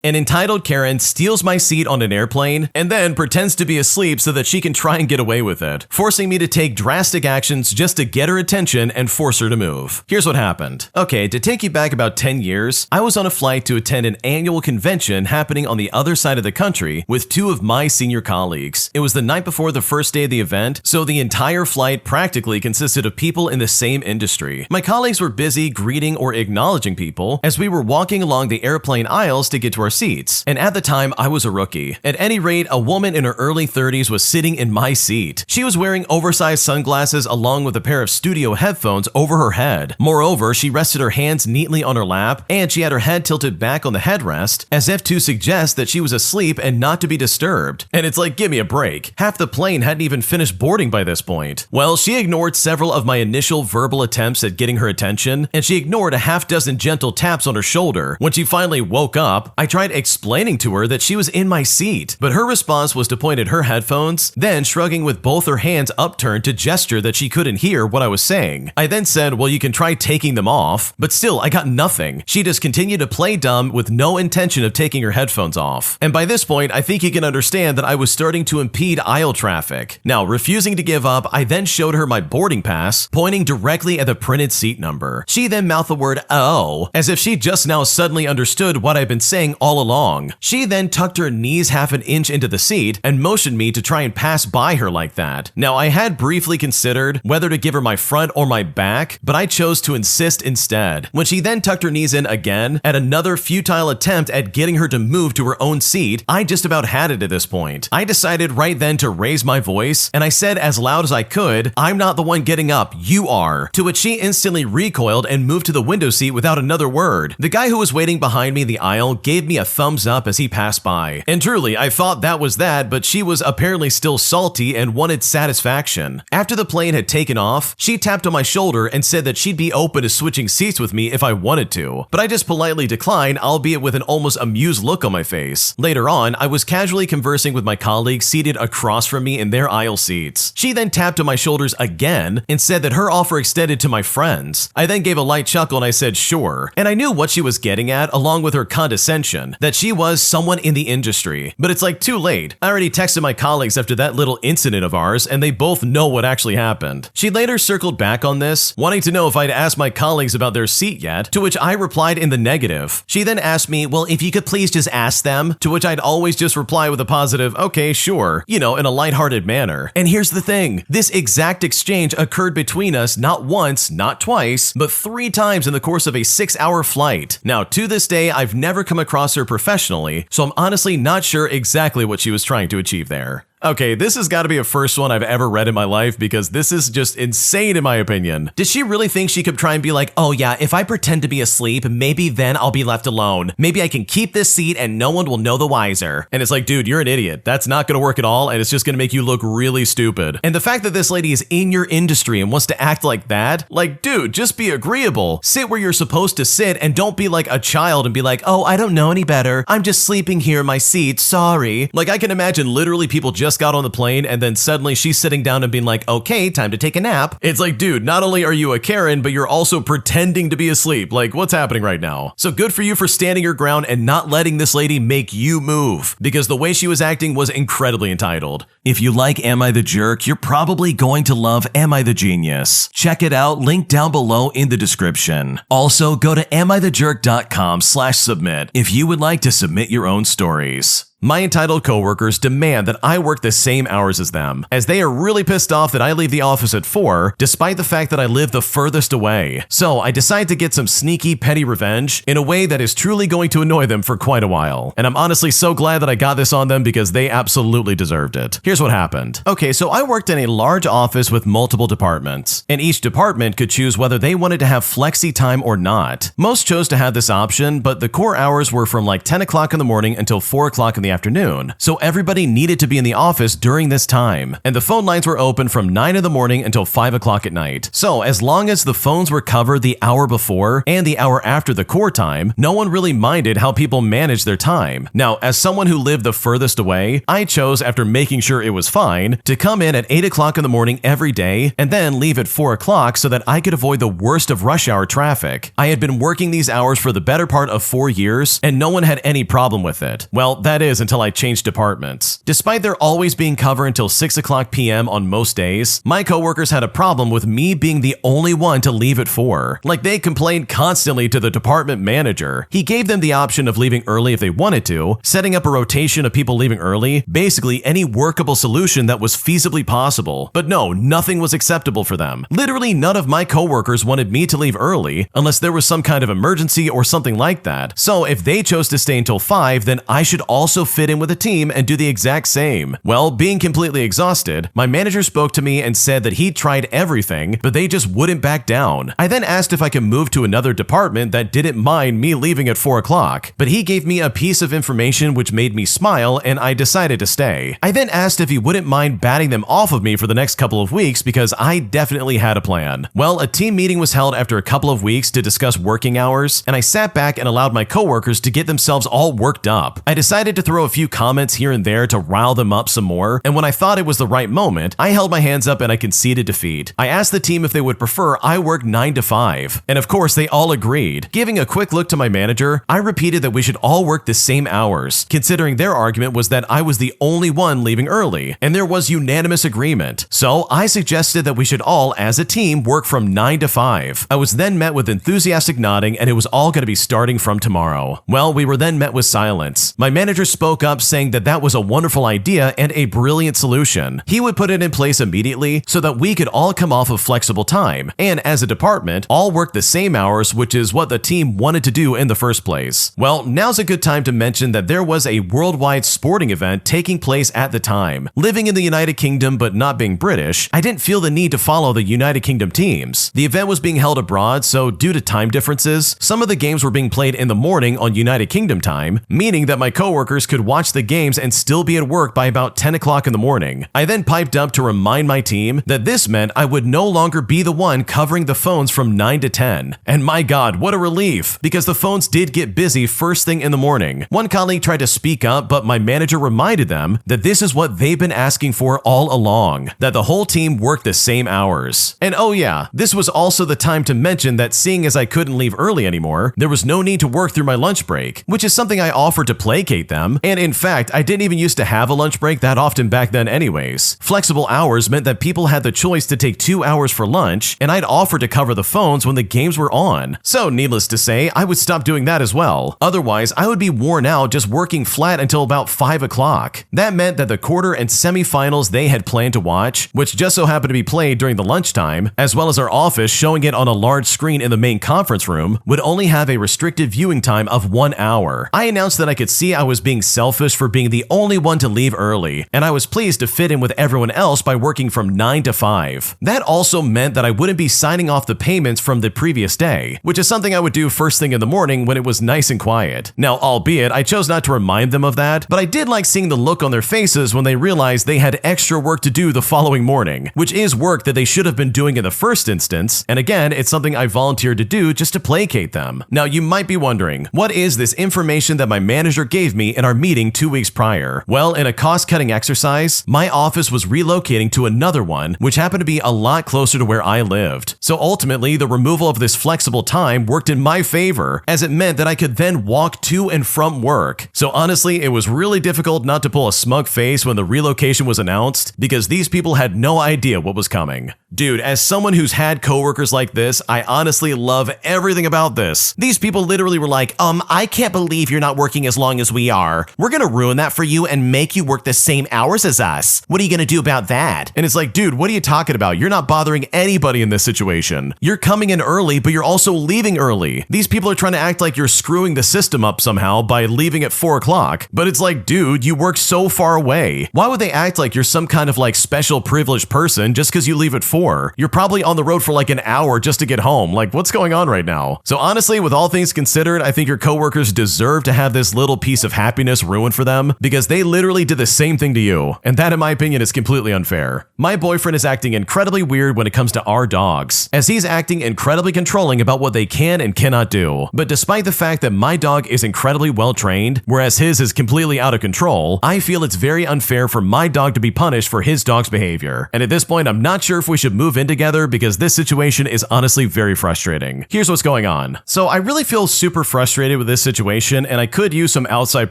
An entitled Karen steals my seat on an airplane and then pretends to be asleep so that she can try and get away with it, forcing me to take drastic actions just to get her attention and force her to move. Here's what happened. Okay, to take you back about 10 years, I was on a flight to attend an annual convention happening on the other side of the country with two of my senior colleagues. It was the night before the first day of the event, so the entire flight practically consisted of people in the same industry. My colleagues were busy greeting or acknowledging people as we were walking along the airplane aisles to get to our seats, and at the time I was a rookie. At any rate, a woman in her early 30s was sitting in my seat. She was wearing oversized sunglasses along with a pair of studio headphones over her head. Moreover, she rested her hands neatly on her lap, and she had her head tilted back on the headrest as if to suggest that she was asleep and not to be disturbed. And it's like, give me a break. Half the plane hadn't even finished boarding by this point. Well, she ignored several of my initial verbal attempts at getting her attention, and she ignored a half dozen gentle taps on her shoulder. When she finally woke up, I tried explaining to her that she was in my seat, but her response was to point at her headphones, then shrugging with both her hands upturned to gesture that she couldn't hear what I was saying. I then said, well, you can try taking them off, but still, I got nothing. She just continued to play dumb with no intention of taking her headphones off. And by this point, I think you can understand that I was starting to impede aisle traffic. Now, refusing to give up, I then showed her my boarding pass, pointing directly at the printed seat number. She then mouthed the word "oh," as if she just now suddenly understood what I'd been saying all along. She then tucked her knees half an inch into the seat and motioned me to try and pass by her like that. Now, I had briefly considered whether to give her my front or my back, but I chose to insist instead. When she then tucked her knees in again, at another futile attempt at getting her to move to her own seat, I just about had it at this point. I decided right then to raise my voice, and I said as loud as I could, "I'm not the one getting up, you are." To which she instantly recoiled and moved to the window seat without another word. The guy who was waiting behind me in the aisle gave me a thumbs up as he passed by. And truly, I thought that was that, but she was apparently still salty and wanted satisfaction. After the plane had taken off, she tapped on my shoulder and said that she'd be open to switching seats with me if I wanted to, but I just politely declined, albeit with an almost amused look on my face. Later on, I was casually conversing with my colleagues seated across from me in their aisle seats. She then tapped on my shoulders again and said that her offer extended to my friends. I then gave a light chuckle and I said sure, and I knew what she was getting at along with her condescension, that she was someone in the industry. But it's like too late. I already texted my colleagues after that little incident of ours, and they both know what actually happened. She later circled back on this, wanting to know if I'd asked my colleagues about their seat yet, to which I replied in the negative. She then asked me, well, if you could please just ask them, to which I'd always just reply with a positive, okay, sure, in a lighthearted manner. And here's the thing, this exact exchange occurred between us not once, not twice, but 3 times in the course of a 6-hour flight. Now, to this day, I've never come across her professionally, so I'm honestly not sure exactly what she was trying to achieve there. Okay, this has got to be a first one I've ever read in my life because this is just insane in my opinion. Did she really think she could try and be like, oh yeah, if I pretend to be asleep, maybe then I'll be left alone. Maybe I can keep this seat and no one will know the wiser. And it's like, dude, you're an idiot. That's not going to work at all, and it's just going to make you look really stupid. And the fact that this lady is in your industry and wants to act like that, like, dude, just be agreeable. Sit where you're supposed to sit and don't be like a child and be like, oh, I don't know any better. I'm just sleeping here in my seat. Sorry. Like, I can imagine literally people just got on the plane and then suddenly she's sitting down and being like, okay, time to take a nap. It's like, dude, not only are you a Karen, but you're also pretending to be asleep. Like, what's happening right now? So good for you for standing your ground and not letting this lady make you move, because the way she was acting was incredibly entitled. If you like Am I the Jerk, you're probably going to love Am I the Genius. Check it out, link down below in the description. Also, go to AmITheJerk.com/submit if you would like to submit your own stories. My entitled coworkers demand that I work the same hours as them, as they are really pissed off that I leave the office at 4, despite the fact that I live the furthest away. So I decide to get some sneaky, petty revenge in a way that is truly going to annoy them for quite a while. And I'm honestly so glad that I got this on them because they absolutely deserved it. Here's what happened. Okay, so I worked in a large office with multiple departments, and each department could choose whether they wanted to have flexi time or not. Most chose to have this option, but the core hours were from like 10 o'clock in the morning until 4 o'clock in the the afternoon, so everybody needed to be in the office during this time. And the phone lines were open from 9 in the morning until 5 o'clock at night. So as long as the phones were covered the hour before and the hour after the core time, no one really minded how people managed their time. Now, as someone who lived the furthest away, I chose, after making sure it was fine, to come in at 8 o'clock in the morning every day and then leave at 4 o'clock so that I could avoid the worst of rush hour traffic. I had been working these hours for the better part of 4 years, and no one had any problem with it. Well, that is until I changed departments. Despite there always being cover until 6 o'clock p.m. on most days, my coworkers had a problem with me being the only one to leave at 4. Like, they complained constantly to the department manager. He gave them the option of leaving early if they wanted to, setting up a rotation of people leaving early, basically any workable solution that was feasibly possible. But no, nothing was acceptable for them. Literally none of my coworkers wanted me to leave early unless there was some kind of emergency or something like that. So if they chose to stay until 5, then I should also fit in with the team and do the exact same. Well, being completely exhausted, my manager spoke to me and said that he'd tried everything, but they just wouldn't back down. I then asked if I could move to another department that didn't mind me leaving at 4 o'clock, but he gave me a piece of information which made me smile, and I decided to stay. I then asked if he wouldn't mind batting them off of me for the next couple of weeks because I definitely had a plan. Well, a team meeting was held after a couple of weeks to discuss working hours, and I sat back and allowed my coworkers to get themselves all worked up. I decided to throw a few comments here and there to rile them up some more, and when I thought it was the right moment, I held my hands up and I conceded defeat. I asked the team if they would prefer I work 9 to 5, and of course they all agreed. Giving a quick look to my manager, I repeated that we should all work the same hours, considering their argument was that I was the only one leaving early, and there was unanimous agreement. So I suggested that we should all, as a team, work from 9 to 5. I was then met with enthusiastic nodding, and it was all going to be starting from tomorrow. Well, we were then met with silence. My manager spoke up saying that that was a wonderful idea and a brilliant solution. He would put it in place immediately so that we could all come off of flexible time, and as a department, all work the same hours, which is what the team wanted to do in the first place. Well, now's a good time to mention that there was a worldwide sporting event taking place at the time. Living in the United Kingdom but not being British, I didn't feel the need to follow the United Kingdom teams. The event was being held abroad, so due to time differences, some of the games were being played in the morning on United Kingdom time, meaning that my coworkers could watch the games and still be at work by about 10 o'clock in the morning. I then piped up to remind my team that this meant I would no longer be the one covering the phones from 9 to 10. And my God, what a relief, because the phones did get busy first thing in the morning. One colleague tried to speak up, but my manager reminded them that this is what they've been asking for all along, that the whole team worked the same hours. And oh yeah, this was also the time to mention that seeing as I couldn't leave early anymore, there was no need to work through my lunch break, which is something I offered to placate them, and in fact, I didn't even used to have a lunch break that often back then anyways. Flexible hours meant that people had the choice to take 2 hours for lunch, and I'd offered to cover the phones when the games were on. So needless to say, I would stop doing that as well. Otherwise, I would be worn out just working flat until about 5 o'clock. That meant that the quarter and semifinals they had planned to watch, which just so happened to be played during the lunchtime, as well as our office showing it on a large screen in the main conference room, would only have a restricted viewing time of 1 hour. I announced that I could see I was being selfish for being the only one to leave early, and I was pleased to fit in with everyone else by working from 9 to 5. That also meant that I wouldn't be signing off the payments from the previous day, which is something I would do first thing in the morning when it was nice and quiet. Now, albeit I chose not to remind them of that, but I did like seeing the look on their faces when they realized they had extra work to do the following morning, which is work that they should have been doing in the first instance, and again, it's something I volunteered to do just to placate them. Now, you might be wondering, what is this information that my manager gave me in our meeting 2 weeks prior? Well, in a cost-cutting exercise, my office was relocating to another one, which happened to be a lot closer to where I lived. So ultimately, the removal of this flexible time worked in my favor, as it meant that I could then walk to and from work. So honestly, it was really difficult not to pull a smug face when the relocation was announced, because these people had no idea what was coming. Dude, as someone who's had coworkers like this, I honestly love everything about this. These people literally were like, I can't believe you're not working as long as we are. We're gonna ruin that for you and make you work the same hours as us. What are you gonna do about that? And it's like, dude, what are you talking about? You're not bothering anybody in this situation. You're coming in early, but you're also leaving early. These people are trying to act like you're screwing the system up somehow by leaving at 4 o'clock. But it's like, dude, you work so far away. Why would they act like you're some kind of like special privileged person just because you leave at 4? You're probably on the road for like an hour just to get home. Like, what's going on right now? So honestly, with all things considered, I think your coworkers deserve to have this little piece of happiness just ruined for them because they literally did the same thing to you, and that in my opinion is completely unfair. My boyfriend is acting incredibly weird when it comes to our dogs, as he's acting incredibly controlling about what they can and cannot do. But despite the fact that my dog is incredibly well trained, whereas his is completely out of control, I feel it's very unfair for my dog to be punished for his dog's behavior. And at this point, I'm not sure if we should move in together because this situation is honestly very frustrating. Here's what's going on. So I really feel super frustrated with this situation, and I could use some outside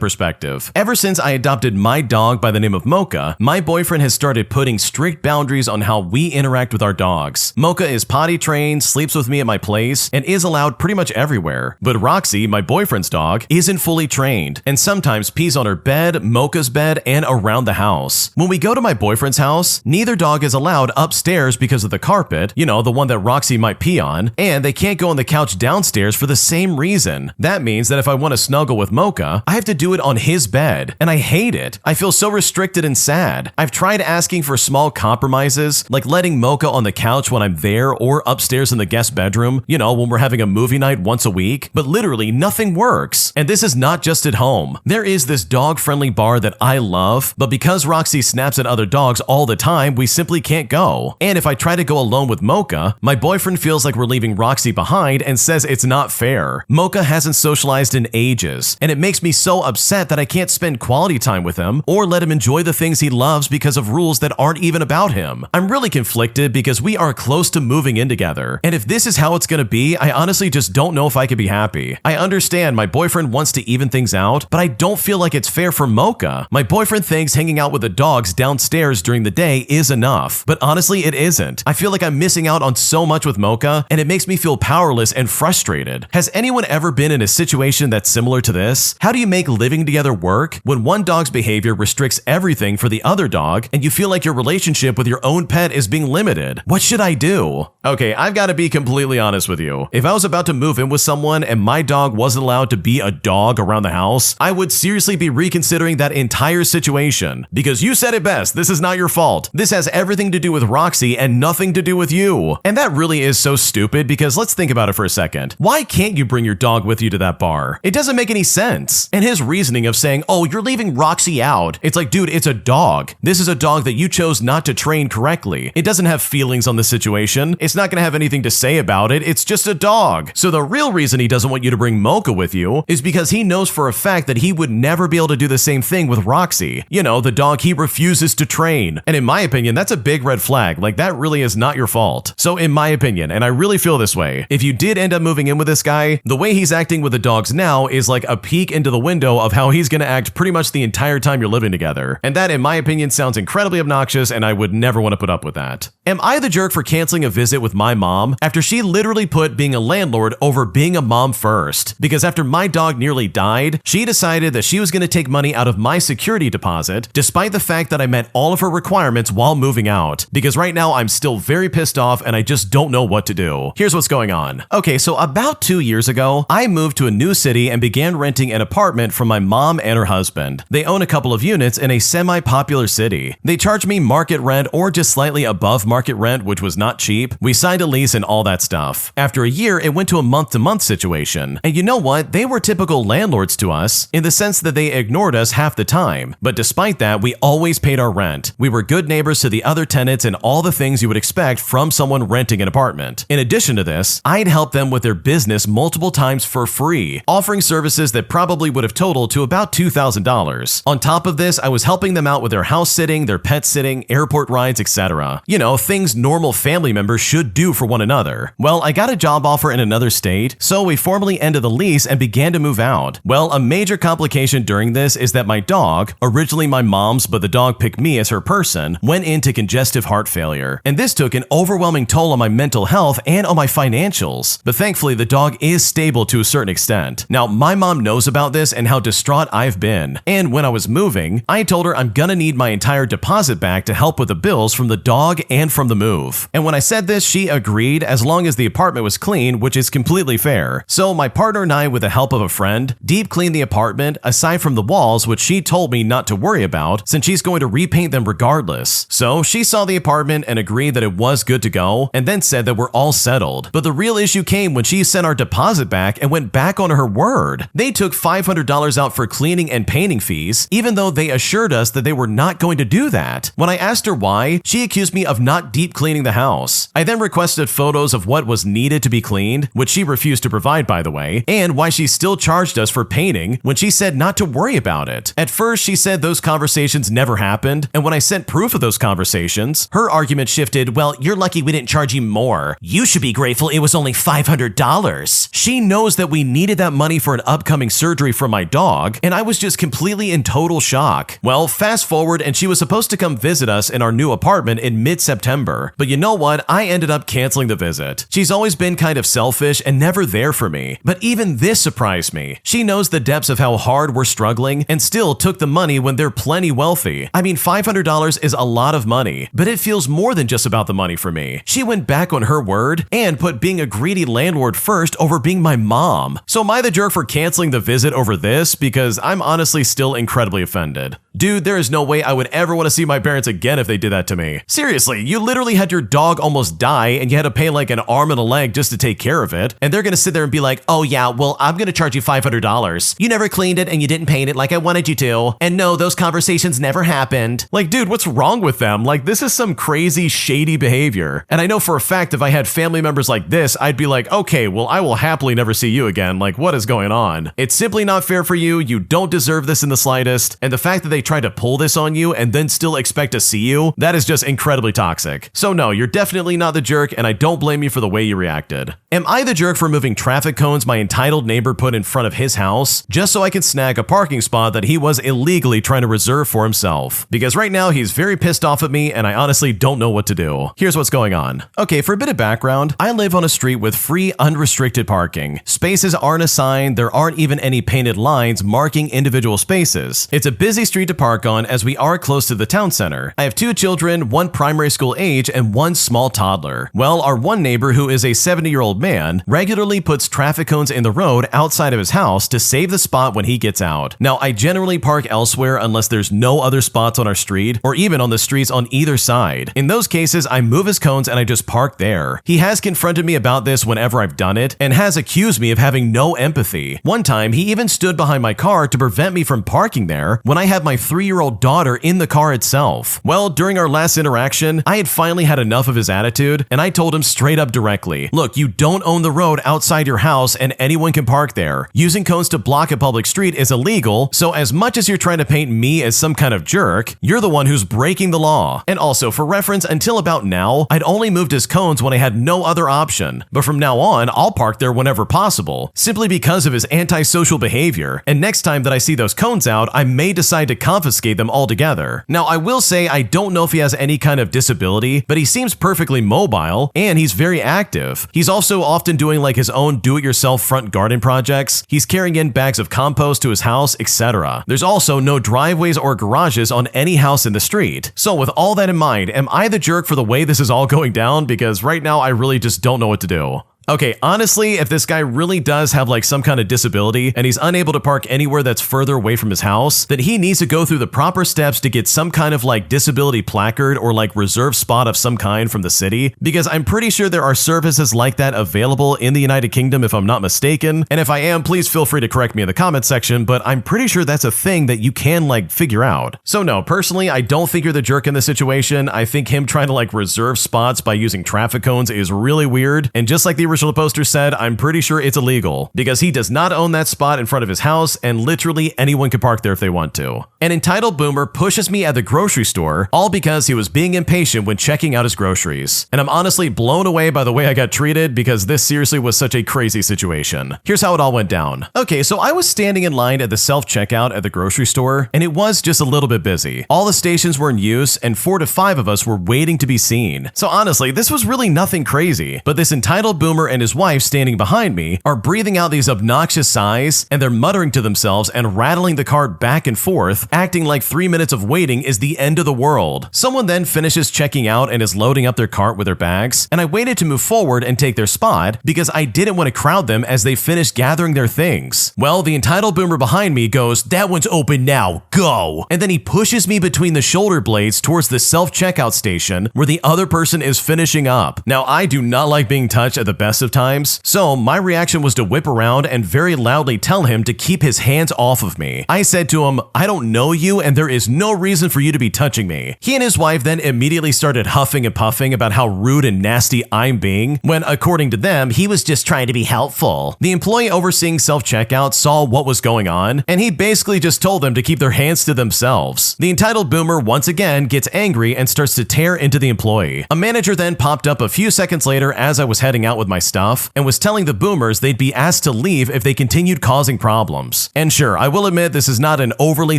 perspective. Ever since I adopted my dog by the name of Mocha, my boyfriend has started putting strict boundaries on how we interact with our dogs. Mocha is potty trained, sleeps with me at my place, and is allowed pretty much everywhere. But Roxy, my boyfriend's dog, isn't fully trained, and sometimes pees on her bed, Mocha's bed, and around the house. When we go to my boyfriend's house, neither dog is allowed upstairs because of the carpet, you know, the one that Roxy might pee on, and they can't go on the couch downstairs for the same reason. That means that if I want to snuggle with Mocha, I have to do it on his bed, and I hate it. I feel so restricted and sad. I've tried asking for small compromises, like letting Mocha on the couch when I'm there or upstairs in the guest bedroom, you know, when we're having a movie night once a week, but literally nothing works. And this is not just at home. There is this dog-friendly bar that I love, but because Roxy snaps at other dogs all the time, we simply can't go. And if I try to go alone with Mocha, my boyfriend feels like we're leaving Roxy behind and says it's not fair. Mocha hasn't socialized in ages, and it makes me so upset that I can't spend quality time with him or let him enjoy the things he loves because of rules that aren't even about him. I'm really conflicted because we are close to moving in together, and if this is how it's gonna be, I honestly just don't know if I could be happy. I understand my boyfriend wants to even things out, but I don't feel like it's fair for Mocha. My boyfriend thinks hanging out with the dogs downstairs during the day is enough, but honestly it isn't. I feel like I'm missing out on so much with Mocha, and it makes me feel powerless and frustrated. Has anyone ever been in a situation that's similar to this? How do you make living together work when one dog's behavior restricts everything for the other dog and you feel like your relationship with your own pet is being limited? What should I do? Okay, I've got to be completely honest with you. If I was about to move in with someone and my dog wasn't allowed to be a dog around the house, I would seriously be reconsidering that entire situation. Because you said it best, this is not your fault. This has everything to do with Roxy and nothing to do with you. And that really is so stupid because let's think about it for a second. Why can't you bring your dog with you to that bar? It doesn't make any sense. And his reasoning of saying, oh, you're leaving Roxy out. It's like, dude, it's a dog. This is a dog that you chose not to train correctly. It doesn't have feelings on the situation. It's not gonna have anything to say about it. It's just a dog. So the real reason he doesn't want you to bring Mocha with you is because he knows for a fact that he would never be able to do the same thing with Roxy. You know, the dog he refuses to train. And in my opinion, that's a big red flag. Like, that really is not your fault. So in my opinion, and I really feel this way, if you did end up moving in with this guy, the way he's acting with the dogs now is like a peek into the window of how he's gonna act pretty much the entire time you're living together. And that, in my opinion, sounds incredibly obnoxious, and I would never want to put up with that. Am I the jerk for canceling a visit with my mom after she literally put being a landlord over being a mom first? Because after my dog nearly died, she decided that she was going to take money out of my security deposit, despite the fact that I met all of her requirements while moving out. Because right now I'm still very pissed off and I just don't know what to do. Here's what's going on. Okay, so about 2 years ago, I moved to a new city and began renting an apartment from my mom and her husband. They own a couple of units in a semi-popular city. They charged me market rent or just slightly above market rent, which was not cheap. We signed a lease and all that stuff. After a year, it went to a month-to-month situation. And you know what? They were typical landlords to us in the sense that they ignored us half the time. But despite that, we always paid our rent. We were good neighbors to the other tenants and all the things you would expect from someone renting an apartment. In addition to this, I'd helped them with their business multiple times for free, offering services that probably would have totaled to about $2,000. On top of this, I was helping them out with their house sitting, their pet sitting, airport rides, etc. You know, things normal family members should do for one another. Well, I got a job offer in another state, so we formally ended the lease and began to move out. Well, a major complication during this is that my dog, originally my mom's but the dog picked me as her person, went into congestive heart failure. And this took an overwhelming toll on my mental health and on my financials. But thankfully, the dog is stable to a certain extent. Now, my mom knows about this and how distraught I've been. And when I was moving, I told her I'm gonna need my entire deposit back to help with the bills from the dog and from the move. And when I said this, she agreed as long as the apartment was clean, which is completely fair. So my partner and I, with the help of a friend, deep cleaned the apartment aside from the walls, which she told me not to worry about since she's going to repaint them regardless. So she saw the apartment and agreed that it was good to go and then said that we're all settled. But the real issue came when she sent our deposit back and went back on her word. They took $500 out for cleaning and painting fees, even though they assured us that they were not going to do that. When I asked her why, she accused me of not deep cleaning the house. I then requested photos of what was needed to be cleaned, which she refused to provide, by the way, and why she still charged us for painting when she said not to worry about it. At first, she said those conversations never happened, and when I sent proof of those conversations, her argument shifted, well, you're lucky we didn't charge you more. You should be grateful it was only $500. She knows that we needed that money for an upcoming surgery for my dog, and I was just completely in total shock. Well, fast forward, and she was supposed to come visit us in our new apartment in mid-September, but you know what? I ended up canceling the visit. She's always been kind of selfish and never there for me, but even this surprised me. She knows the depths of how hard we're struggling and still took the money when they're plenty wealthy. I mean, $500 is a lot of money, but it feels more than just about the money for me. She went back on her word and put being a greedy landlord first over being my mom. So am I the jerk for canceling the visit over this? Because I'm honestly still incredibly offended. Dude, there is no way I would ever want to see my parents again if they did that to me. Seriously, you literally had your dog almost die and you had to pay like an arm and a leg just to take care of it, and they're gonna sit there and be like, oh yeah, well, I'm gonna charge you $500. You never cleaned it and you didn't paint it like I wanted you to, and no, those conversations never happened. Like, dude, what's wrong with them? Like, this is some crazy, shady behavior. And I know for a fact if I had family members like this, I'd be like, okay, well, I will happily never see you again. Like, what is going on? It's simply not fair for you. You don't deserve this in the slightest. And the fact that they tried to pull this on you and then still expect to see you, that is just incredibly toxic. So no, you're definitely not the jerk, and I don't blame you for the way you reacted. Am I the jerk for moving traffic cones my entitled neighbor put in front of his house just so I could snag a parking spot that he was illegally trying to reserve for himself? Because right now he's very pissed off at me and I honestly don't know what to do. Here's what's going on. Okay, for a bit of background, I live on a street with free unrestricted parking. Spaces aren't assigned, there aren't even any painted lines marking individual spaces. It's a busy street to park on as we are close to the town center. I have 2 children, 1 primary school age and 1 small toddler. Well, our one neighbor, who is a 70-year-old man, regularly puts traffic cones in the road outside of his house to save the spot when he gets out. Now, I generally park elsewhere unless there's no other spots on our street or even on the streets on either side. In those cases, I move his cones and I just park there. He has confronted me about this whenever I've done it and has accused me of having no empathy. One time, he even stood behind my car to prevent me from parking there when I had my 3-year-old daughter in the car itself. Well, during our last interaction, I had finally had enough of his attitude and I told him straight up directly, look, you don't own the road outside your house and anyone can park there. Using cones to block a public street is illegal, so as much as you're trying to paint me as some kind of jerk, you're the one who's breaking the law. And also, for reference, until about now, I'd only moved his cones when I had no other option. But from now on, I'll park there whenever possible, simply because of his antisocial behavior. And next time that I see those cones out, I may decide to confiscate them altogether. Now, I will say I don't know if he has any kind of disability, but he seems perfectly mobile and he's very active. He's also often doing like his own do-it-yourself front garden projects. He's carrying in bags of compost to his house, etc. There's also no driveways or garages on any house in the street. So with all that in mind, am I the jerk for the way this is all going down? Because right now I really just don't know what to do. Okay, honestly, if this guy really does have like some kind of disability and he's unable to park anywhere that's further away from his house, then he needs to go through the proper steps to get some kind of like disability placard or like reserved spot of some kind from the city, because I'm pretty sure there are services like that available in the United Kingdom if I'm not mistaken. And if I am, please feel free to correct me in the comment section, but I'm pretty sure that's a thing that you can like figure out. So no, personally, I don't think you're the jerk in this situation. I think him trying to like reserve spots by using traffic cones is really weird. And just like the original poster said, I'm pretty sure it's illegal because he does not own that spot in front of his house and literally anyone can park there if they want to. An entitled boomer pushes me at the grocery store all because he was being impatient when checking out his groceries. And I'm honestly blown away by the way I got treated because this seriously was such a crazy situation. Here's how it all went down. Okay, so I was standing in line at the self-checkout at the grocery store and it was just a little bit busy. All the stations were in use and 4 to 5 of us were waiting to be seen. So honestly, this was really nothing crazy, but this entitled boomer and his wife standing behind me are breathing out these obnoxious sighs and they're muttering to themselves and rattling the cart back and forth, acting like 3 minutes of waiting is the end of the world. Someone then finishes checking out and is loading up their cart with their bags, and I waited to move forward and take their spot because I didn't want to crowd them as they finished gathering their things. Well, the entitled boomer behind me goes, "That one's open now, go!" And then he pushes me between the shoulder blades towards the self-checkout station where the other person is finishing up. Now, I do not like being touched at the best best of times. So my reaction was to whip around and very loudly tell him to keep his hands off of me. I said to him, "I don't know you and there is no reason for you to be touching me." He and his wife then immediately started huffing and puffing about how rude and nasty I'm being, when according to them, he was just trying to be helpful. The employee overseeing self-checkout saw what was going on, and he basically just told them to keep their hands to themselves. The entitled boomer once again gets angry and starts to tear into the employee. A manager then popped up a few seconds later as I was heading out with my stuff and was telling the boomers they'd be asked to leave if they continued causing problems. And sure, I will admit this is not an overly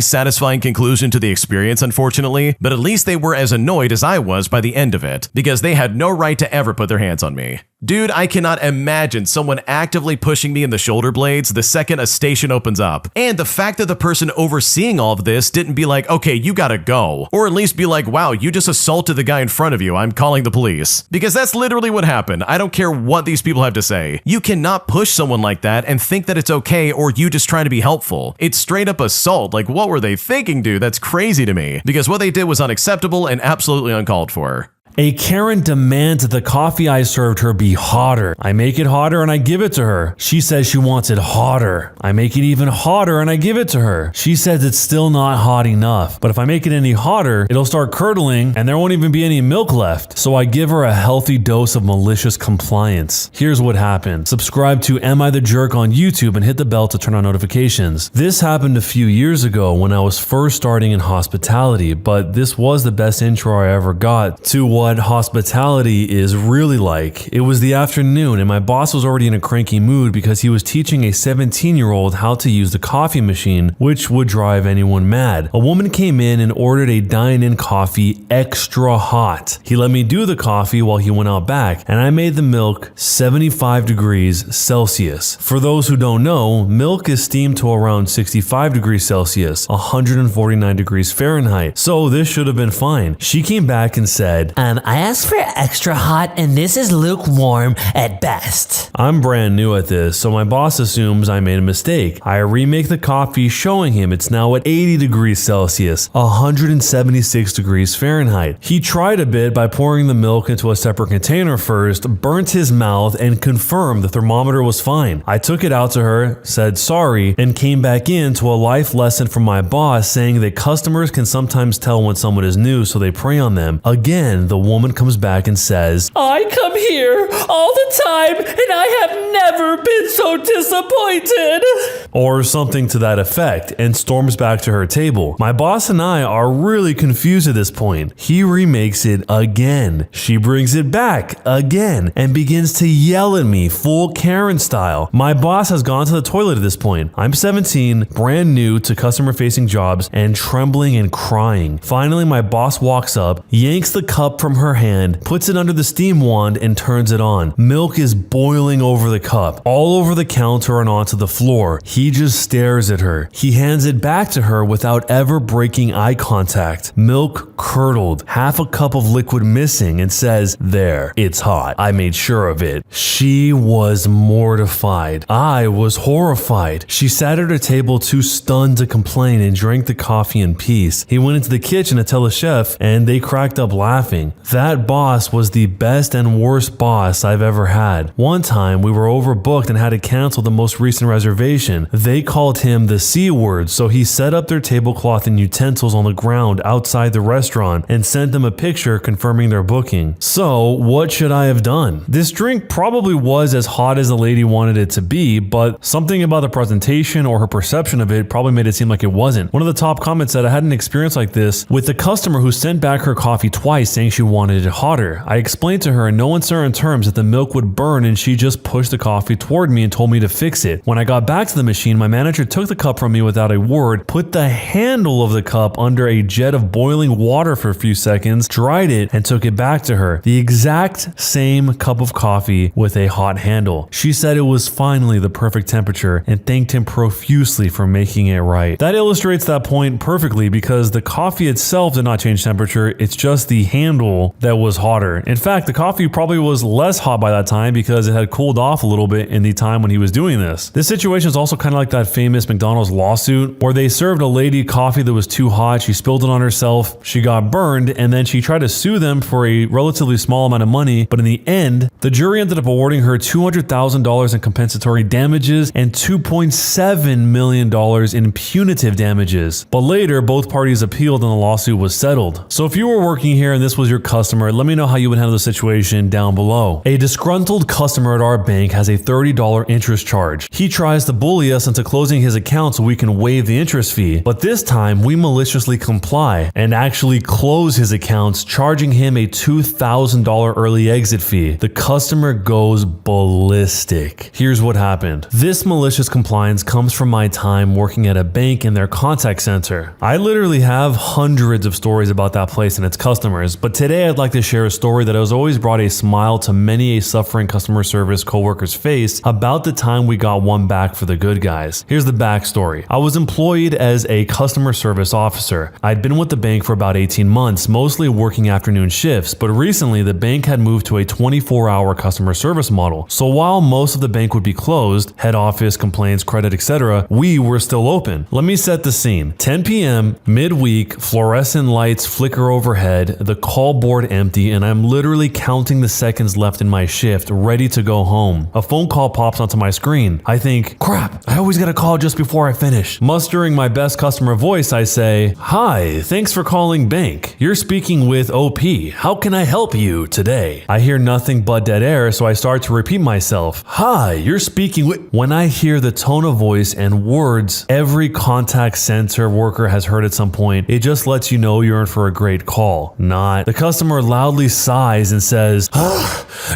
satisfying conclusion to the experience, unfortunately, but at least they were as annoyed as I was by the end of it, because they had no right to ever put their hands on me. Dude, I cannot imagine someone actively pushing me in the shoulder blades the second a station opens up. And the fact that the person overseeing all of this didn't be like, "Okay, you gotta go." Or at least be like, "Wow, you just assaulted the guy in front of you, I'm calling the police." Because that's literally what happened. I don't care what these people have to say. You cannot push someone like that and think that it's okay or you just trying to be helpful. It's straight up assault. Like, what were they thinking, dude? That's crazy to me. Because what they did was unacceptable and absolutely uncalled for. A Karen demands that the coffee I served her be hotter. I make it hotter and I give it to her. She says she wants it hotter. I make it even hotter and I give it to her. She says it's still not hot enough, but if I make it any hotter, it'll start curdling and there won't even be any milk left. So I give her a healthy dose of malicious compliance. Here's what happened. Subscribe to Am I the Jerk on YouTube and hit the bell to turn on notifications. This happened a few years ago when I was first starting in hospitality, but this was the best intro I ever got to what hospitality is really like. It was the afternoon and my boss was already in a cranky mood because he was teaching a 17-year-old how to use the coffee machine, which would drive anyone mad. A woman came in and ordered a dine-in coffee extra hot. He let me do the coffee while he went out back, and I made the milk 75 degrees Celsius. For those who don't know, milk is steamed to around 65 degrees Celsius, 149 degrees Fahrenheit, so this should have been fine. She came back and said, I asked for extra hot and this is lukewarm at best. I'm brand new at this, so my boss assumes I made a mistake. I remake the coffee, showing him it's now at 80 degrees Celsius, 176 degrees Fahrenheit. He tried a bit by pouring the milk into a separate container first, burnt his mouth, and confirmed the thermometer was fine. I took it out to her, said sorry, and came back in to a life lesson from my boss saying that customers can sometimes tell when someone is new, so they prey on them. Again, the woman comes back and says, I come here all the time and I have never been so disappointed. Or something to that effect, and storms back to her table. My boss and I are really confused at this point. He remakes it again. She brings it back again and begins to yell at me full Karen style. My boss has gone to the toilet at this point. I'm 17, brand new to customer facing jobs, and trembling and crying. Finally, my boss walks up, yanks the cup from her hand, puts it under the steam wand, and turns it on. Milk is boiling over the cup, all over the counter and onto the floor. He just stares at her. He hands it back to her without ever breaking eye contact. Milk curdled, half a cup of liquid missing, and says, "There, it's hot. I made sure of it." She was mortified. I was horrified. She sat at her table too stunned to complain and drank the coffee in peace. He went into the kitchen to tell the chef, and they cracked up laughing. That boss was the best and worst boss I've ever had. One time, we were overbooked and had to cancel the most recent reservation. They called him the C word, so he set up their tablecloth and utensils on the ground outside the restaurant and sent them a picture confirming their booking. So, what should I have done? This drink probably was as hot as the lady wanted it to be, but something about the presentation or her perception of it probably made it seem like it wasn't. One of the top comments said I had an experience like this with a customer who sent back her coffee twice saying she wanted it hotter. I explained to her in no uncertain terms that the milk would burn, and she just pushed the coffee toward me and told me to fix it. When I got back to the machine, my manager took the cup from me without a word, put the handle of the cup under a jet of boiling water for a few seconds, dried it, and took it back to her. The exact same cup of coffee with a hot handle. She said it was finally the perfect temperature and thanked him profusely for making it right. That illustrates that point perfectly because the coffee itself did not change temperature, it's just the handle that was hotter. In fact, the coffee probably was less hot by that time because it had cooled off a little bit in the time when he was doing this. This situation is also kind of like that famous McDonald's lawsuit where they served a lady coffee that was too hot, she spilled it on herself, she got burned, and then she tried to sue them for a relatively small amount of money, but in the end, the jury ended up awarding her $200,000 in compensatory damages and $2.7 million in punitive damages. But later, both parties appealed and the lawsuit was settled. So if you were working here and this was your customer, let me know how you would handle the situation down below. A disgruntled customer at our bank has a $30 interest charge. He tries to bully us into closing his account so we can waive the interest fee, but this time we maliciously comply and actually close his accounts, charging him a $2,000 early exit fee. The customer goes ballistic. Here's what happened. This malicious compliance comes from my time working at a bank in their contact center. I literally have hundreds of stories about that place and its customers, but today I'd like to share a story that has always brought a smile to many a suffering customer service coworker's face about the time we got one back for the good guys. Here's the backstory. I was employed as a customer service officer. I'd been with the bank for about 18 months, mostly working afternoon shifts, but recently the bank had moved to a 24-hour customer service model. So while most of the bank would be closed, head office, complaints, credit, etc., we were still open. Let me set the scene. 10 p.m., midweek, fluorescent lights flicker overhead, the call board empty, and I'm literally counting the seconds left in my shift, ready to go home. A phone call pops onto my screen. I think, crap, I always get a call just before I finish. Mustering my best customer voice, I say, "Hi, thanks for calling bank. You're speaking with OP. How can I help you today?" I hear nothing but dead air, so I start to repeat myself. "Hi, you're speaking with..." When I hear the tone of voice and words every contact center worker has heard at some point, it just lets you know you're in for a great call. Not. The customer loudly sighs and says,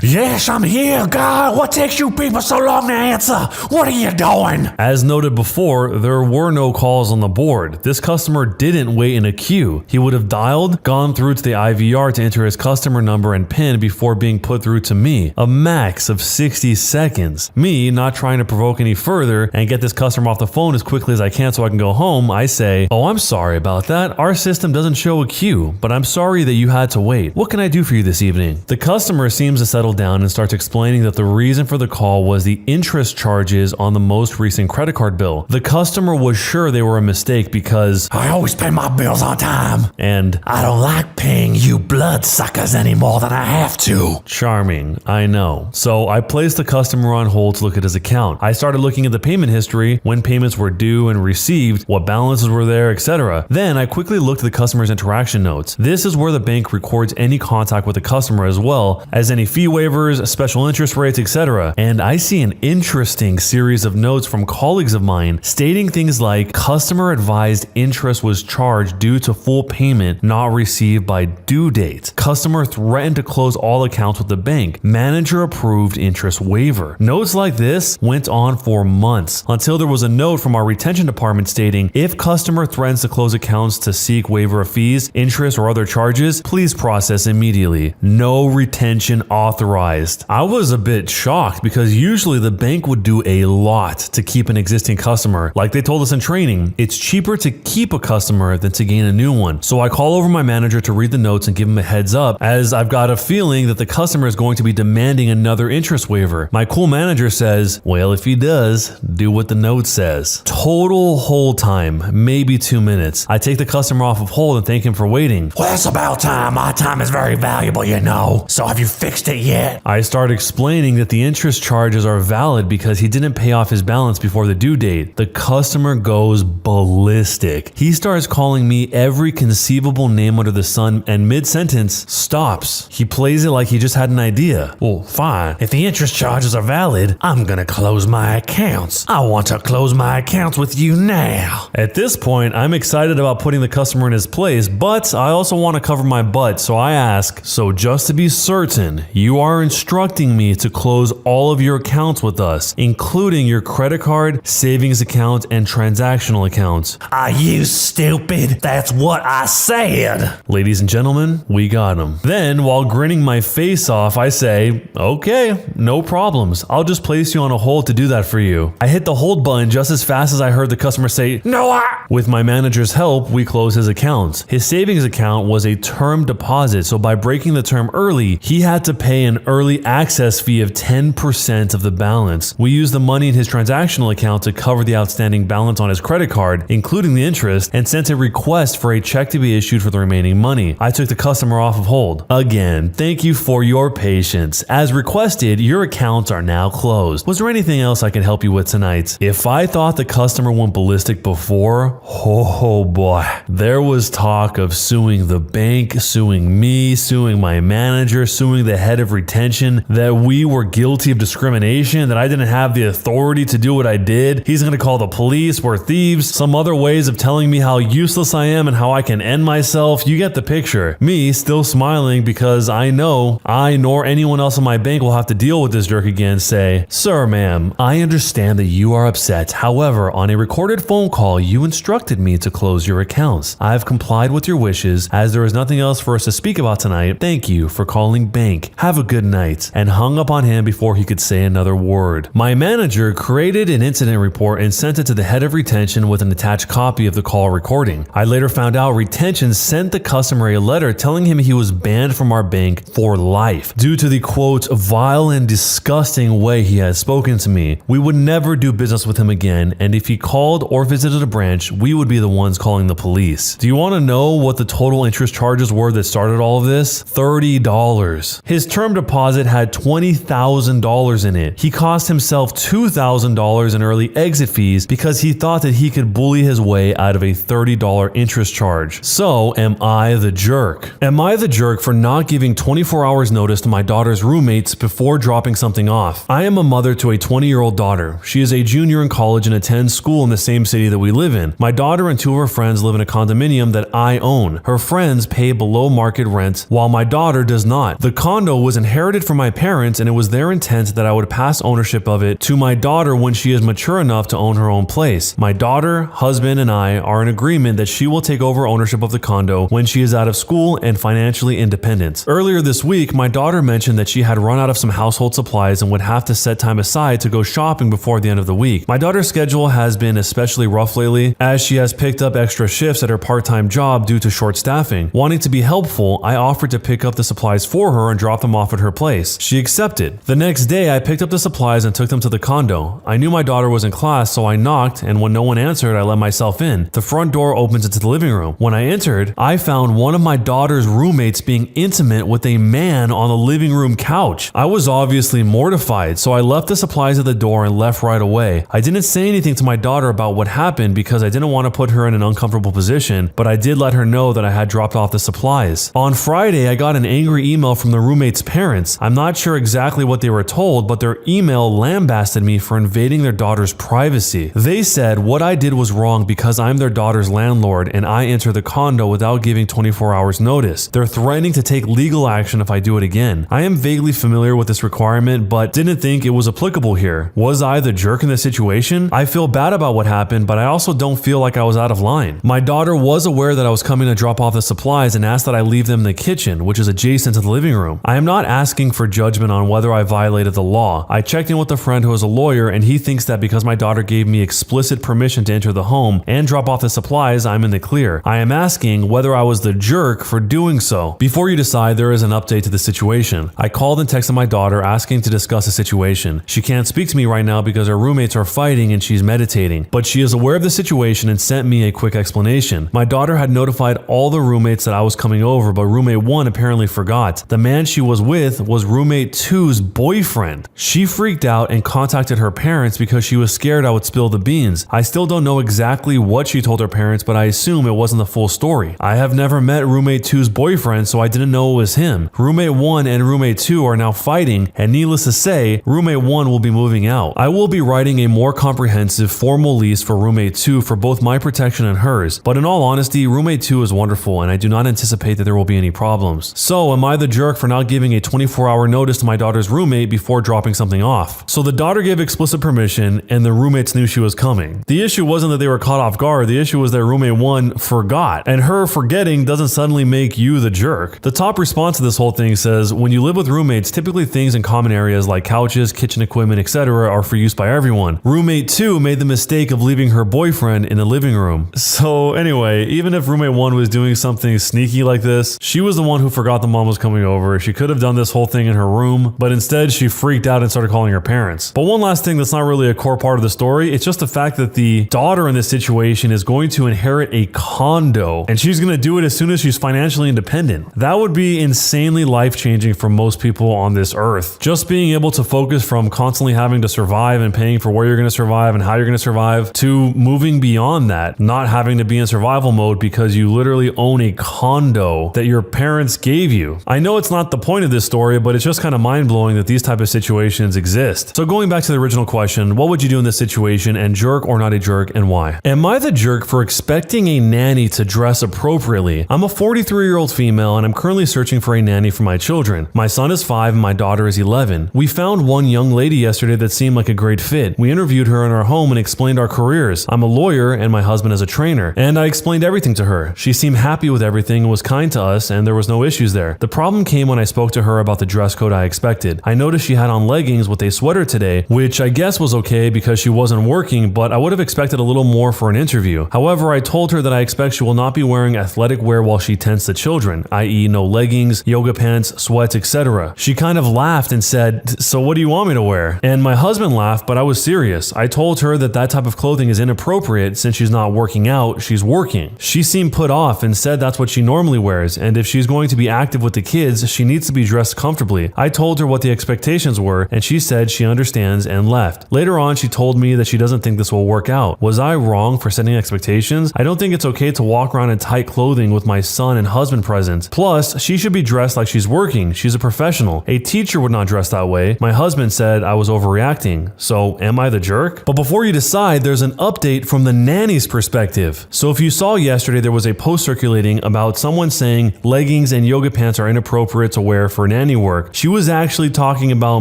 "Yes, I'm here. God, what takes you people so long to answer? What are you doing?" As noted before, there were no calls on the board. This customer didn't wait in a queue. He would have dialed, gone through to the IVR to enter his customer number and PIN before being put through to me. A max of 60 seconds. Me, not trying to provoke any further and get this customer off the phone as quickly as I can so I can go home, I say, "Oh, I'm sorry about that. Our system doesn't show a queue, but I'm sorry that you had to wait. What can I do for you this evening?" The customer seems to settle down and starts explaining that the reason for the call was the interest charges on the most recent credit card bill. The customer was sure they were a mistake because "I always pay my bills on time," and "I don't like paying you bloodsuckers any more than I have to." Charming, I know. So I placed the customer on hold to look at his account. I started looking at the payment history, when payments were due and received, what balances were there, etc. Then I quickly looked at the customer's interaction notes. This is where the bank records any contact with the customer as well as any fee waivers, special interest rates, etc. And I see an interesting series of notes from colleagues of mine stating things like customer advised interest was charged due to full payment not received by due date. Customer threatened to close all accounts with the bank. Manager approved interest waiver. Notes like this went on for months until there was a note from our retention department stating if customer threatens to close accounts to seek waiver of fees, interest, or other charges, please process immediately. No retention authorized. I was a bit shocked because usually the bank would do a lot to keep an existing customer. Like they told us in training, it's cheaper to keep a customer than to gain a new one. So I call over my manager to read the notes and give him a heads up as I've got a feeling that the customer is going to be demanding another interest waiver. My cool manager says, "Well, if he does, do what the note says." Total hold time, maybe 2 minutes. I take the customer off of hold and thank him for waiting. "Well, it's about time. My time is very valuable, you know. So have you fixed it yet?" I start explaining that the interest charges are valid because he didn't pay off his balance before the due date. The customer goes ballistic. He starts calling me every conceivable name under the sun and mid-sentence stops. He plays it like he just had an idea. "Well, fine. If the interest charges are valid, I'm gonna close my accounts. I want to close my accounts with you now." At this point, I'm excited about putting the customer in his place, but I also want to cover my butt, so I ask, "So just to be certain, you are instructing me to close all of your accounts with us, including your credit card, savings account, and transactional accounts?" Are you stupid? That's what I said. Ladies and gentlemen, we got him. Then, while grinning my face off, I say, "Okay, no problems. I'll just place you on a hold to do that for you." I hit the hold button just as fast as I heard the customer say, "No, With my manager's help, we closed his accounts. His savings account was a term deposit, so by breaking the term early, he had to pay an an early access fee of 10% of the balance. We used the money in his transactional account to cover the outstanding balance on his credit card, including the interest, and sent a request for a check to be issued for the remaining money. I took the customer off of hold. Again, thank you for your patience. As requested, your accounts are now closed. Was there anything else I can help you with tonight? If I thought the customer went ballistic before, oh boy. There was talk of suing the bank, suing me, suing my manager, suing the head of retention, that we were guilty of discrimination, that I didn't have the authority to do what I did. He's gonna call the police, we're thieves, some other ways of telling me how useless I am and how I can end myself. You get the picture. Me still smiling because I know I nor anyone else in my bank will have to deal with this jerk again. Say, "Sir, ma'am, I understand that you are upset. However, on a recorded phone call, you instructed me to close your accounts. I have complied with your wishes. As there is nothing else for us to speak about tonight, thank you for calling bank. Have a good night," and hung up on him before he could say another word. My manager created an incident report and sent it to the head of retention with an attached copy of the call recording. I later found out retention sent the customer a letter telling him he was banned from our bank for life due to the quote vile and disgusting way he had spoken to me. We would never do business with him again, and if he called or visited a branch, we would be the ones calling the police. Do you want to know what the total interest charges were that started all of this? $30. His term deposit had $20,000 in it. He cost himself $2,000 in early exit fees because he thought that he could bully his way out of a $30 interest charge. So, am I the jerk? Am I the jerk for not giving 24 hours notice to my daughter's roommates before dropping something off? I am a mother to a 20-year-old daughter. She is a junior in college and attends school in the same city that we live in. My daughter and two of her friends live in a condominium that I own. Her friends pay below market rent, while my daughter does not. The condo was inherited from my parents, and it was their intent that I would pass ownership of it to my daughter when she is mature enough to own her own place. My daughter, husband, and I are in agreement that she will take over ownership of the condo when she is out of school and financially independent. Earlier this week, my daughter mentioned that she had run out of some household supplies and would have to set time aside to go shopping before the end of the week. My daughter's schedule has been especially rough lately, as she has picked up extra shifts at her part-time job due to short staffing. Wanting to be helpful, I offered to pick up the supplies for her and drop them off at her place. She accepted. The next day, I picked up the supplies and took them to the condo. I knew my daughter was in class, so I knocked, and when no one answered, I let myself in. The front door opens into the living room. When I entered, I found one of my daughter's roommates being intimate with a man on the living room couch. I was obviously mortified, so I left the supplies at the door and left right away. I didn't say anything to my daughter about what happened because I didn't want to put her in an uncomfortable position, but I did let her know that I had dropped off the supplies. On Friday, I got an angry email from the roommate's parents. I'm not sure exactly what they were told, but their email lambasted me for invading their daughter's privacy. They said what I did was wrong because I'm their daughter's landlord and I entered the condo without giving 24 hours notice. They're threatening to take legal action if I do it again. I am vaguely familiar with this requirement, but didn't think it was applicable here. Was I the jerk in this situation? I feel bad about what happened, but I also don't feel like I was out of line. My daughter was aware that I was coming to drop off the supplies and asked that I leave them in the kitchen, which is adjacent to the living room. I am not asking for judgment on whether I violated the law. I checked in with a friend who is a lawyer, and he thinks that because my daughter gave me explicit permission to enter the home and drop off the supplies, I'm in the clear. I am asking whether I was the jerk for doing so. Before you decide, there is an update to the situation. I called and texted my daughter asking to discuss the situation. She can't speak to me right now because her roommates are fighting and she's meditating, but she is aware of the situation and sent me a quick explanation. My daughter had notified all the roommates that I was coming over, but roommate 1 apparently forgot. The man she was with was roommate 2's boyfriend. She freaked out and contacted her parents because she was scared I would spill the beans. I still don't know exactly what she told her parents, but I assume it wasn't the full story. I have never met roommate 2's boyfriend, so I didn't know it was him. Roommate 1 and roommate 2 are now fighting, and needless to say, roommate 1 will be moving out. I will be writing a more comprehensive formal lease for roommate 2 for both my protection and hers, but in all honesty, roommate 2 is wonderful and I do not anticipate that there will be any problems. So am I the jerk for not giving a 24-hour notice to my daughter's roommate before dropping something off? So the daughter gave explicit permission and the roommates knew she was coming. The issue wasn't that they were caught off guard, the issue was that roommate 1 forgot, and her forgetting doesn't suddenly make you the jerk. The top response to this whole thing says, when you live with roommates, typically things in common areas like couches, kitchen equipment, etc. are for use by everyone. Roommate 2 made the mistake of leaving her boyfriend in the living room. So anyway, even if roommate 1 was doing something sneaky like this, she was the one who forgot the mom was coming over. She could have done this this whole thing in her room, but instead she freaked out and started calling her parents. But one last thing that's not really a core part of the story, it's just the fact that the daughter in this situation is going to inherit a condo, and she's going to do it as soon as she's financially independent. That would be insanely life-changing for most people on this earth. Just being able to focus from constantly having to survive and paying for where you're going to survive and how you're going to survive to moving beyond that, not having to be in survival mode because you literally own a condo that your parents gave you. I know it's not the point of this story, but it's just kind of mind-blowing that these type of situations exist. So going back to the original question, what would you do in this situation, and jerk or not a jerk, and why? Am I the jerk for expecting a nanny to dress appropriately? I'm a 43-year-old female and I'm currently searching for a nanny for my children. My son is 5 and my daughter is 11. We found one young lady yesterday that seemed like a great fit. We interviewed her in our home and explained our careers. I'm a lawyer and my husband is a trainer, and I explained everything to her. She seemed happy with everything and was kind to us, and there was no issues there. The problem came when I spoke to her about the dress code I expected. I noticed she had on leggings with a sweater today, which I guess was okay because she wasn't working, but I would have expected a little more for an interview. However, I told her that I expect she will not be wearing athletic wear while she tends to children, i.e. no leggings, yoga pants, sweats, etc. She kind of laughed and said, "So what do you want me to wear?" And my husband laughed, but I was serious. I told her that that type of clothing is inappropriate since she's not working out, she's working. She seemed put off and said that's what she normally wears, and if she's going to be active with the kids, she needs to be dressed comfortably. I told her what the expectations were, and she said she understands and left. Later on, she told me that she doesn't think this will work out. Was I wrong for setting expectations? I don't think it's okay to walk around in tight clothing with my son and husband present. Plus, she should be dressed like she's working. She's a professional. A teacher would not dress that way. My husband said I was overreacting. So, am I the jerk? But before you decide, there's an update from the nanny's perspective. So if you saw yesterday, there was a post circulating about someone saying leggings and yoga pants are inappropriate to wear for nanny work. She was actually talking about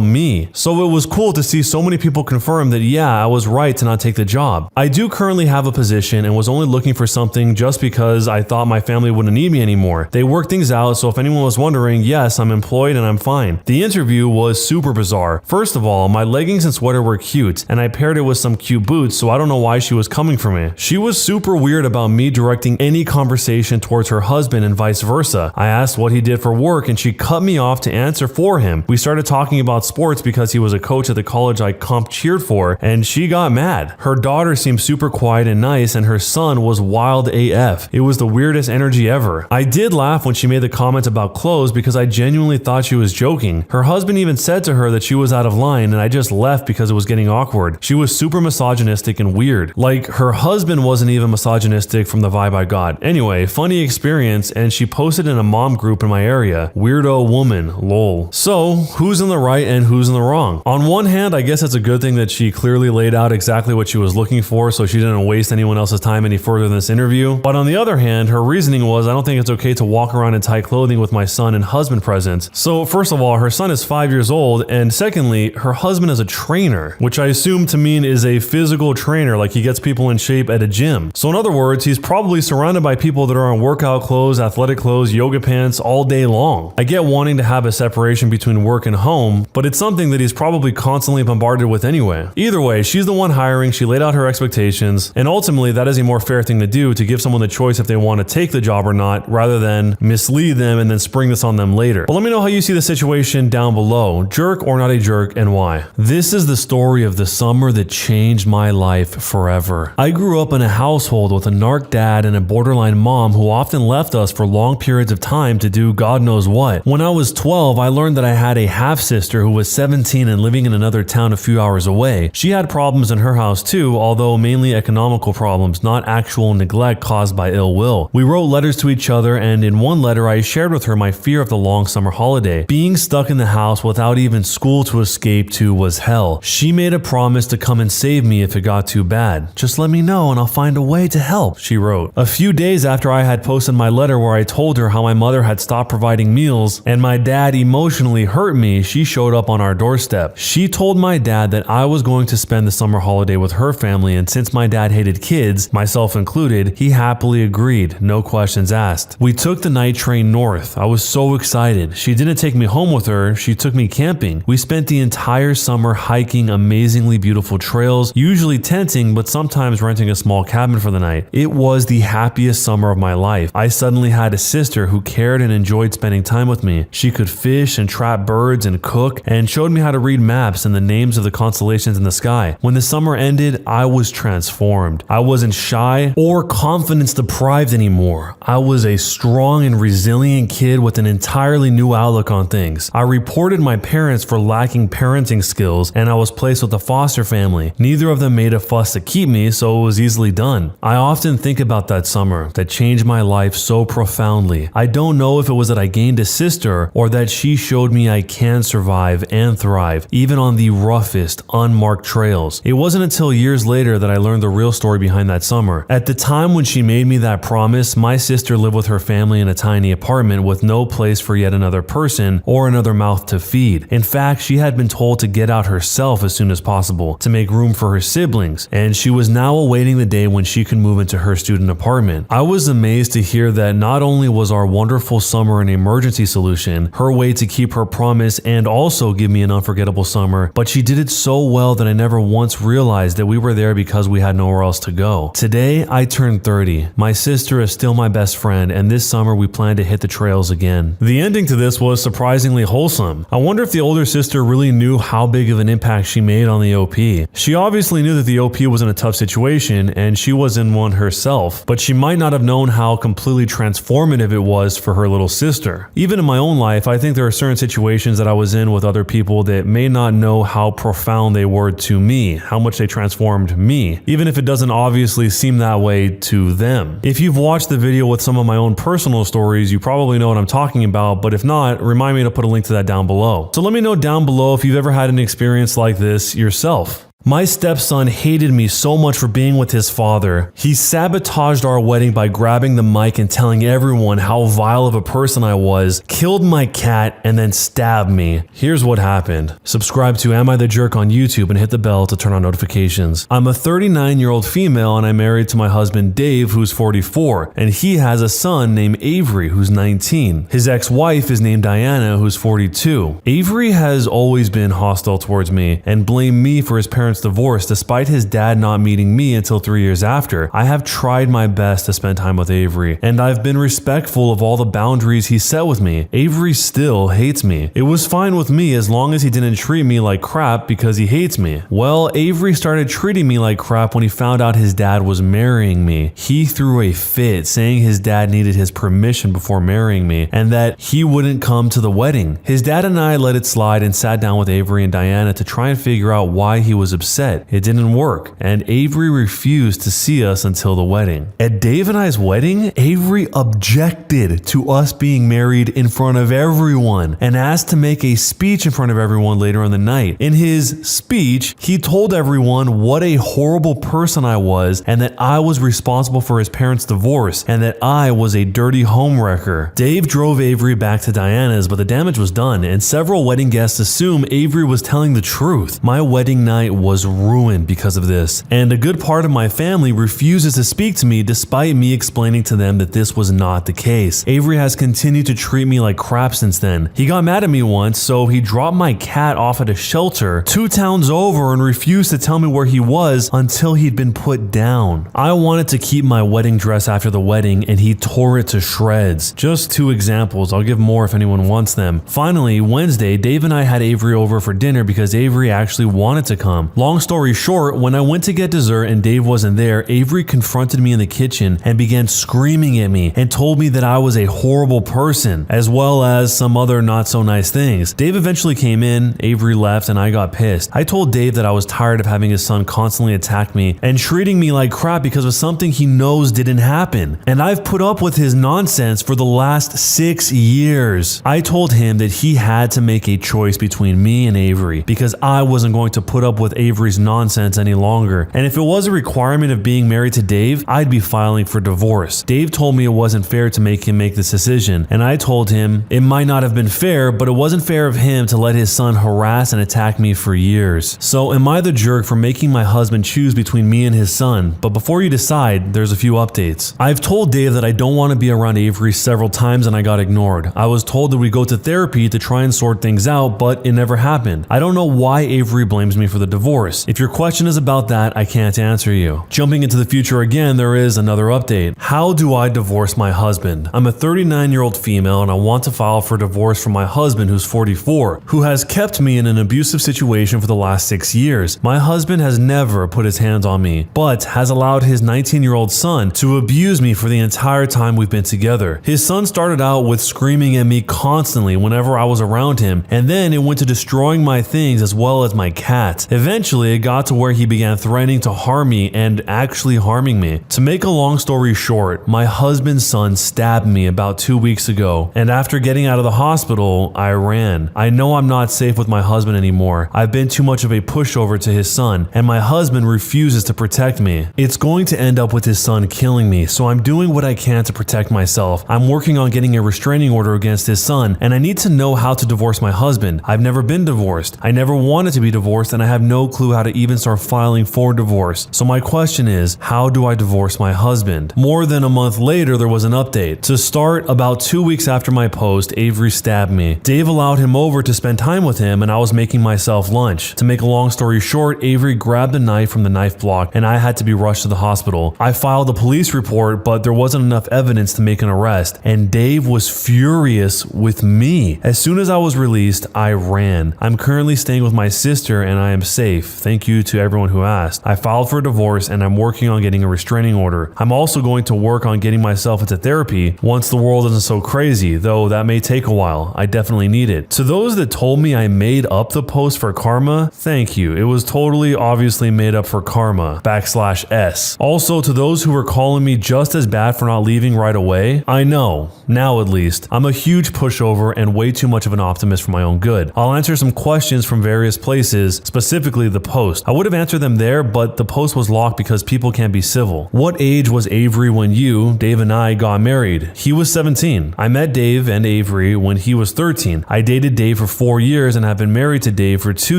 me. So it was cool to see so many people confirm that yeah, I was right to not take the job. I do currently have a position and was only looking for something just because I thought my family wouldn't need me anymore. They worked things out, so if anyone was wondering, yes, I'm employed and I'm fine. The interview was super bizarre. First of all, my leggings and sweater were cute, and I paired it with some cute boots, so I don't know why she was coming for me. She was super weird about me directing any conversation towards her husband and vice versa. I asked what he did for work and she cut me off to answer for him. We started talking about sports because he was a coach at the college I cheered for, and she got mad. Her daughter seemed super quiet and nice, and her son was wild AF. It was the weirdest energy ever. I did laugh when she made the comment about clothes because I genuinely thought she was joking. Her husband even said to her that she was out of line, and I just left because it was getting awkward. She was super misogynistic and weird. Like, her husband wasn't even misogynistic from the vibe I got. Anyway, funny experience, and she posted in a mom group in my area. Weirdo woman, lol. So, who's in the right and who's in the wrong? On one hand, I guess it's a good thing that she clearly laid out exactly what she was looking for, so she didn't waste anyone else's time any further in this interview. But on the other hand, her reasoning was, I don't think it's okay to walk around in tight clothing with my son and husband present. So first of all, her son is 5 years old, and secondly, her husband is a trainer, which I assume to mean is a physical trainer, like he gets people in shape at a gym. So in other words, he's probably surrounded by people that are in workout clothes, athletic clothes, yoga pants all day long. I get wanting to have a separation between work and home, but it's something that he's probably constantly bombarded with anyway. Either way, she's the one hiring, she laid out her expectations, and ultimately that is a more fair thing to do, to give someone the choice if they want to take the job or not, rather than mislead them and then spring this on them later. But let me know how you see the situation down below. Jerk or not a jerk, and why? This is the story of the summer that changed my life forever. I grew up in a household with a narc dad and a borderline mom who often left us for long periods of time to do God knows what. When I was 12, I learned that I had a half-sister who was 17 and living in another town a few hours away. She had problems in her house too, although mainly economical problems, not actual neglect caused by ill will. We wrote letters to each other, and in one letter I shared with her my fear of the long summer holiday. Being stuck in the house without even school to escape to was hell. She made a promise to come and save me if it got too bad. Just let me know and I'll find a way to help, she wrote. A few days after I had posted my letter where I told her how my mother had stopped providing meals and my dad emotionally hurt me, she showed up on our doorstep. She told my dad that I was going to spend the summer holiday with her family, and since my dad hated kids, myself included, he happily agreed, no questions asked. We took the night train north. I was so excited. She didn't take me home with her, she took me camping. We spent the entire summer hiking amazingly beautiful trails, usually tenting, but sometimes renting a small cabin for the night. It was the happiest summer of my life. I suddenly had a sister who cared and enjoyed spending time with me. She could fish and trap birds and cook, and showed me how to read maps and the names of the constellations in the sky. When the summer ended, I was transformed. I wasn't shy or confidence deprived anymore. I was a strong and resilient kid with an entirely new outlook on things. I reported my parents for lacking parenting skills, and I was placed with a foster family. Neither of them made a fuss to keep me, so it was easily done. I often think about that summer that changed my life so profoundly. I don't know if it was that I gained a sister or that she showed me I can survive and thrive, even on the roughest, unmarked trails. It wasn't until years later that I learned the real story behind that summer. At the time when she made me that promise, my sister lived with her family in a tiny apartment with no place for yet another person or another mouth to feed. In fact, she had been told to get out herself as soon as possible to make room for her siblings, and she was now awaiting the day when she could move into her student apartment. I was amazed to hear that not only was our wonderful summer an emergency solution, her way to keep her promise and also give me an unforgettable summer, but she did it so well that I never once realized that we were there because we had nowhere else to go. Today, I turned 30. My sister is still my best friend, and this summer we plan to hit the trails again. The ending to this was surprisingly wholesome. I wonder if the older sister really knew how big of an impact she made on the OP. She obviously knew that the OP was in a tough situation, and she was in one herself, but she might not have known how completely transformative it was for her little sister. Even in my own life, I think there are certain situations that I was in with other people that may not know how profound they were to me, how much they transformed me, even if it doesn't obviously seem that way to them. If you've watched the video with some of my own personal stories, you probably know what I'm talking about, but if not, remind me to put a link to that down below. So let me know down below if you've ever had an experience like this yourself. My stepson hated me so much for being with his father. He sabotaged our wedding by grabbing the mic and telling everyone how vile of a person I was, killed my cat, and then stabbed me. Here's what happened. Subscribe to Am I the Jerk on YouTube and hit the bell to turn on notifications. I'm a 39-year-old female and I'm married to my husband Dave, who's 44, and he has a son named Avery, who's 19. His ex-wife is named Diana, who's 42. Avery has always been hostile towards me and blamed me for his parents' divorce despite his dad not meeting me until 3 years after. I have tried my best to spend time with Avery, and I've been respectful of all the boundaries he set with me. Avery still hates me. It was fine with me as long as he didn't treat me like crap because he hates me. Well, Avery started treating me like crap when he found out his dad was marrying me. He threw a fit saying his dad needed his permission before marrying me and that he wouldn't come to the wedding. His dad and I let it slide and sat down with Avery and Diana to try and figure out why he was upset. It didn't work, and Avery refused to see us until the wedding. At Dave and I's wedding, Avery objected to us being married in front of everyone and asked to make a speech in front of everyone later in the night. In his speech, he told everyone what a horrible person I was and that I was responsible for his parents' divorce and that I was a dirty homewrecker. Dave drove Avery back to Diana's, but the damage was done, and several wedding guests assume Avery was telling the truth. My wedding night was ruined because of this, and a good part of my family refuses to speak to me despite me explaining to them that this was not the case. Avery has continued to treat me like crap since then. He got mad at me once, so he dropped my cat off at a shelter 2 towns over and refused to tell me where he was until he'd been put down. I wanted to keep my wedding dress after the wedding, and he tore it to shreds. Just 2 examples, I'll give more if anyone wants them. Finally, Wednesday, Dave and I had Avery over for dinner because Avery actually wanted to come. Long story short, when I went to get dessert and Dave wasn't there, Avery confronted me in the kitchen and began screaming at me and told me that I was a horrible person, as well as some other not so nice things. Dave eventually came in, Avery left, and I got pissed. I told Dave that I was tired of having his son constantly attack me and treating me like crap because of something he knows didn't happen. And I've put up with his nonsense for the last 6 years. I told him that he had to make a choice between me and Avery because I wasn't going to put up with Avery's nonsense any longer. And if it was a requirement of being married to Dave, I'd be filing for divorce. Dave told me it wasn't fair to make him make this decision, and I told him it might not have been fair, but it wasn't fair of him to let his son harass and attack me for years. So am I the jerk for making my husband choose between me and his son? But before you decide, there's a few updates. I've told Dave that I don't want to be around Avery several times and I got ignored. I was told that we go to therapy to try and sort things out, but it never happened. I don't know why Avery blames me for the divorce. divorce? If your question is about that, I can't answer you. Jumping into the future again, there is another update. How do I divorce my husband? I'm a 39-year-old female and I want to file for divorce from my husband who's 44, who has kept me in an abusive situation for the last 6 years. My husband has never put his hands on me, but has allowed his 19-year-old son to abuse me for the entire time we've been together. His son started out with screaming at me constantly whenever I was around him, and then it went to destroying my things as well as my cat. Eventually, it got to where he began threatening to harm me and actually harming me. To make a long story short, my husband's son stabbed me about 2 weeks ago, and after getting out of the hospital, I ran. I know I'm not safe with my husband anymore. I've been too much of a pushover to his son, and my husband refuses to protect me. It's going to end up with his son killing me, so I'm doing what I can to protect myself. I'm working on getting a restraining order against his son, and I need to know how to divorce my husband. I've never been divorced. I never wanted to be divorced, and I have no clue how to even start filing for divorce. So my question is, how do I divorce my husband? More than a month later, there was an update. To start, about 2 weeks after my post, Avery stabbed me. Dave allowed him over to spend time with him, and I was making myself lunch. To make a long story short, Avery grabbed a knife from the knife block, and I had to be rushed to the hospital. I filed a police report, but there wasn't enough evidence to make an arrest, and Dave was furious with me. As soon as I was released, I ran. I'm currently staying with my sister, and I am safe. Thank you to everyone who asked. I filed for a divorce, and I'm working on getting a restraining order. I'm also going to work on getting myself into therapy once the world isn't so crazy, though that may take a while. I definitely need it. To those that told me I made up the post for karma, thank you. It was totally obviously made up for karma /S. Also, to those who were calling me just as bad for not leaving right away, I know, now at least, I'm a huge pushover and way too much of an optimist for my own good. I'll answer some questions from various places, specifically the post. I would have answered them there, but the post was locked because people can't be civil. What age was Avery when you, Dave, and I got married? He was 17. I met Dave and Avery when he was 13. I dated Dave for 4 years and have been married to Dave for 2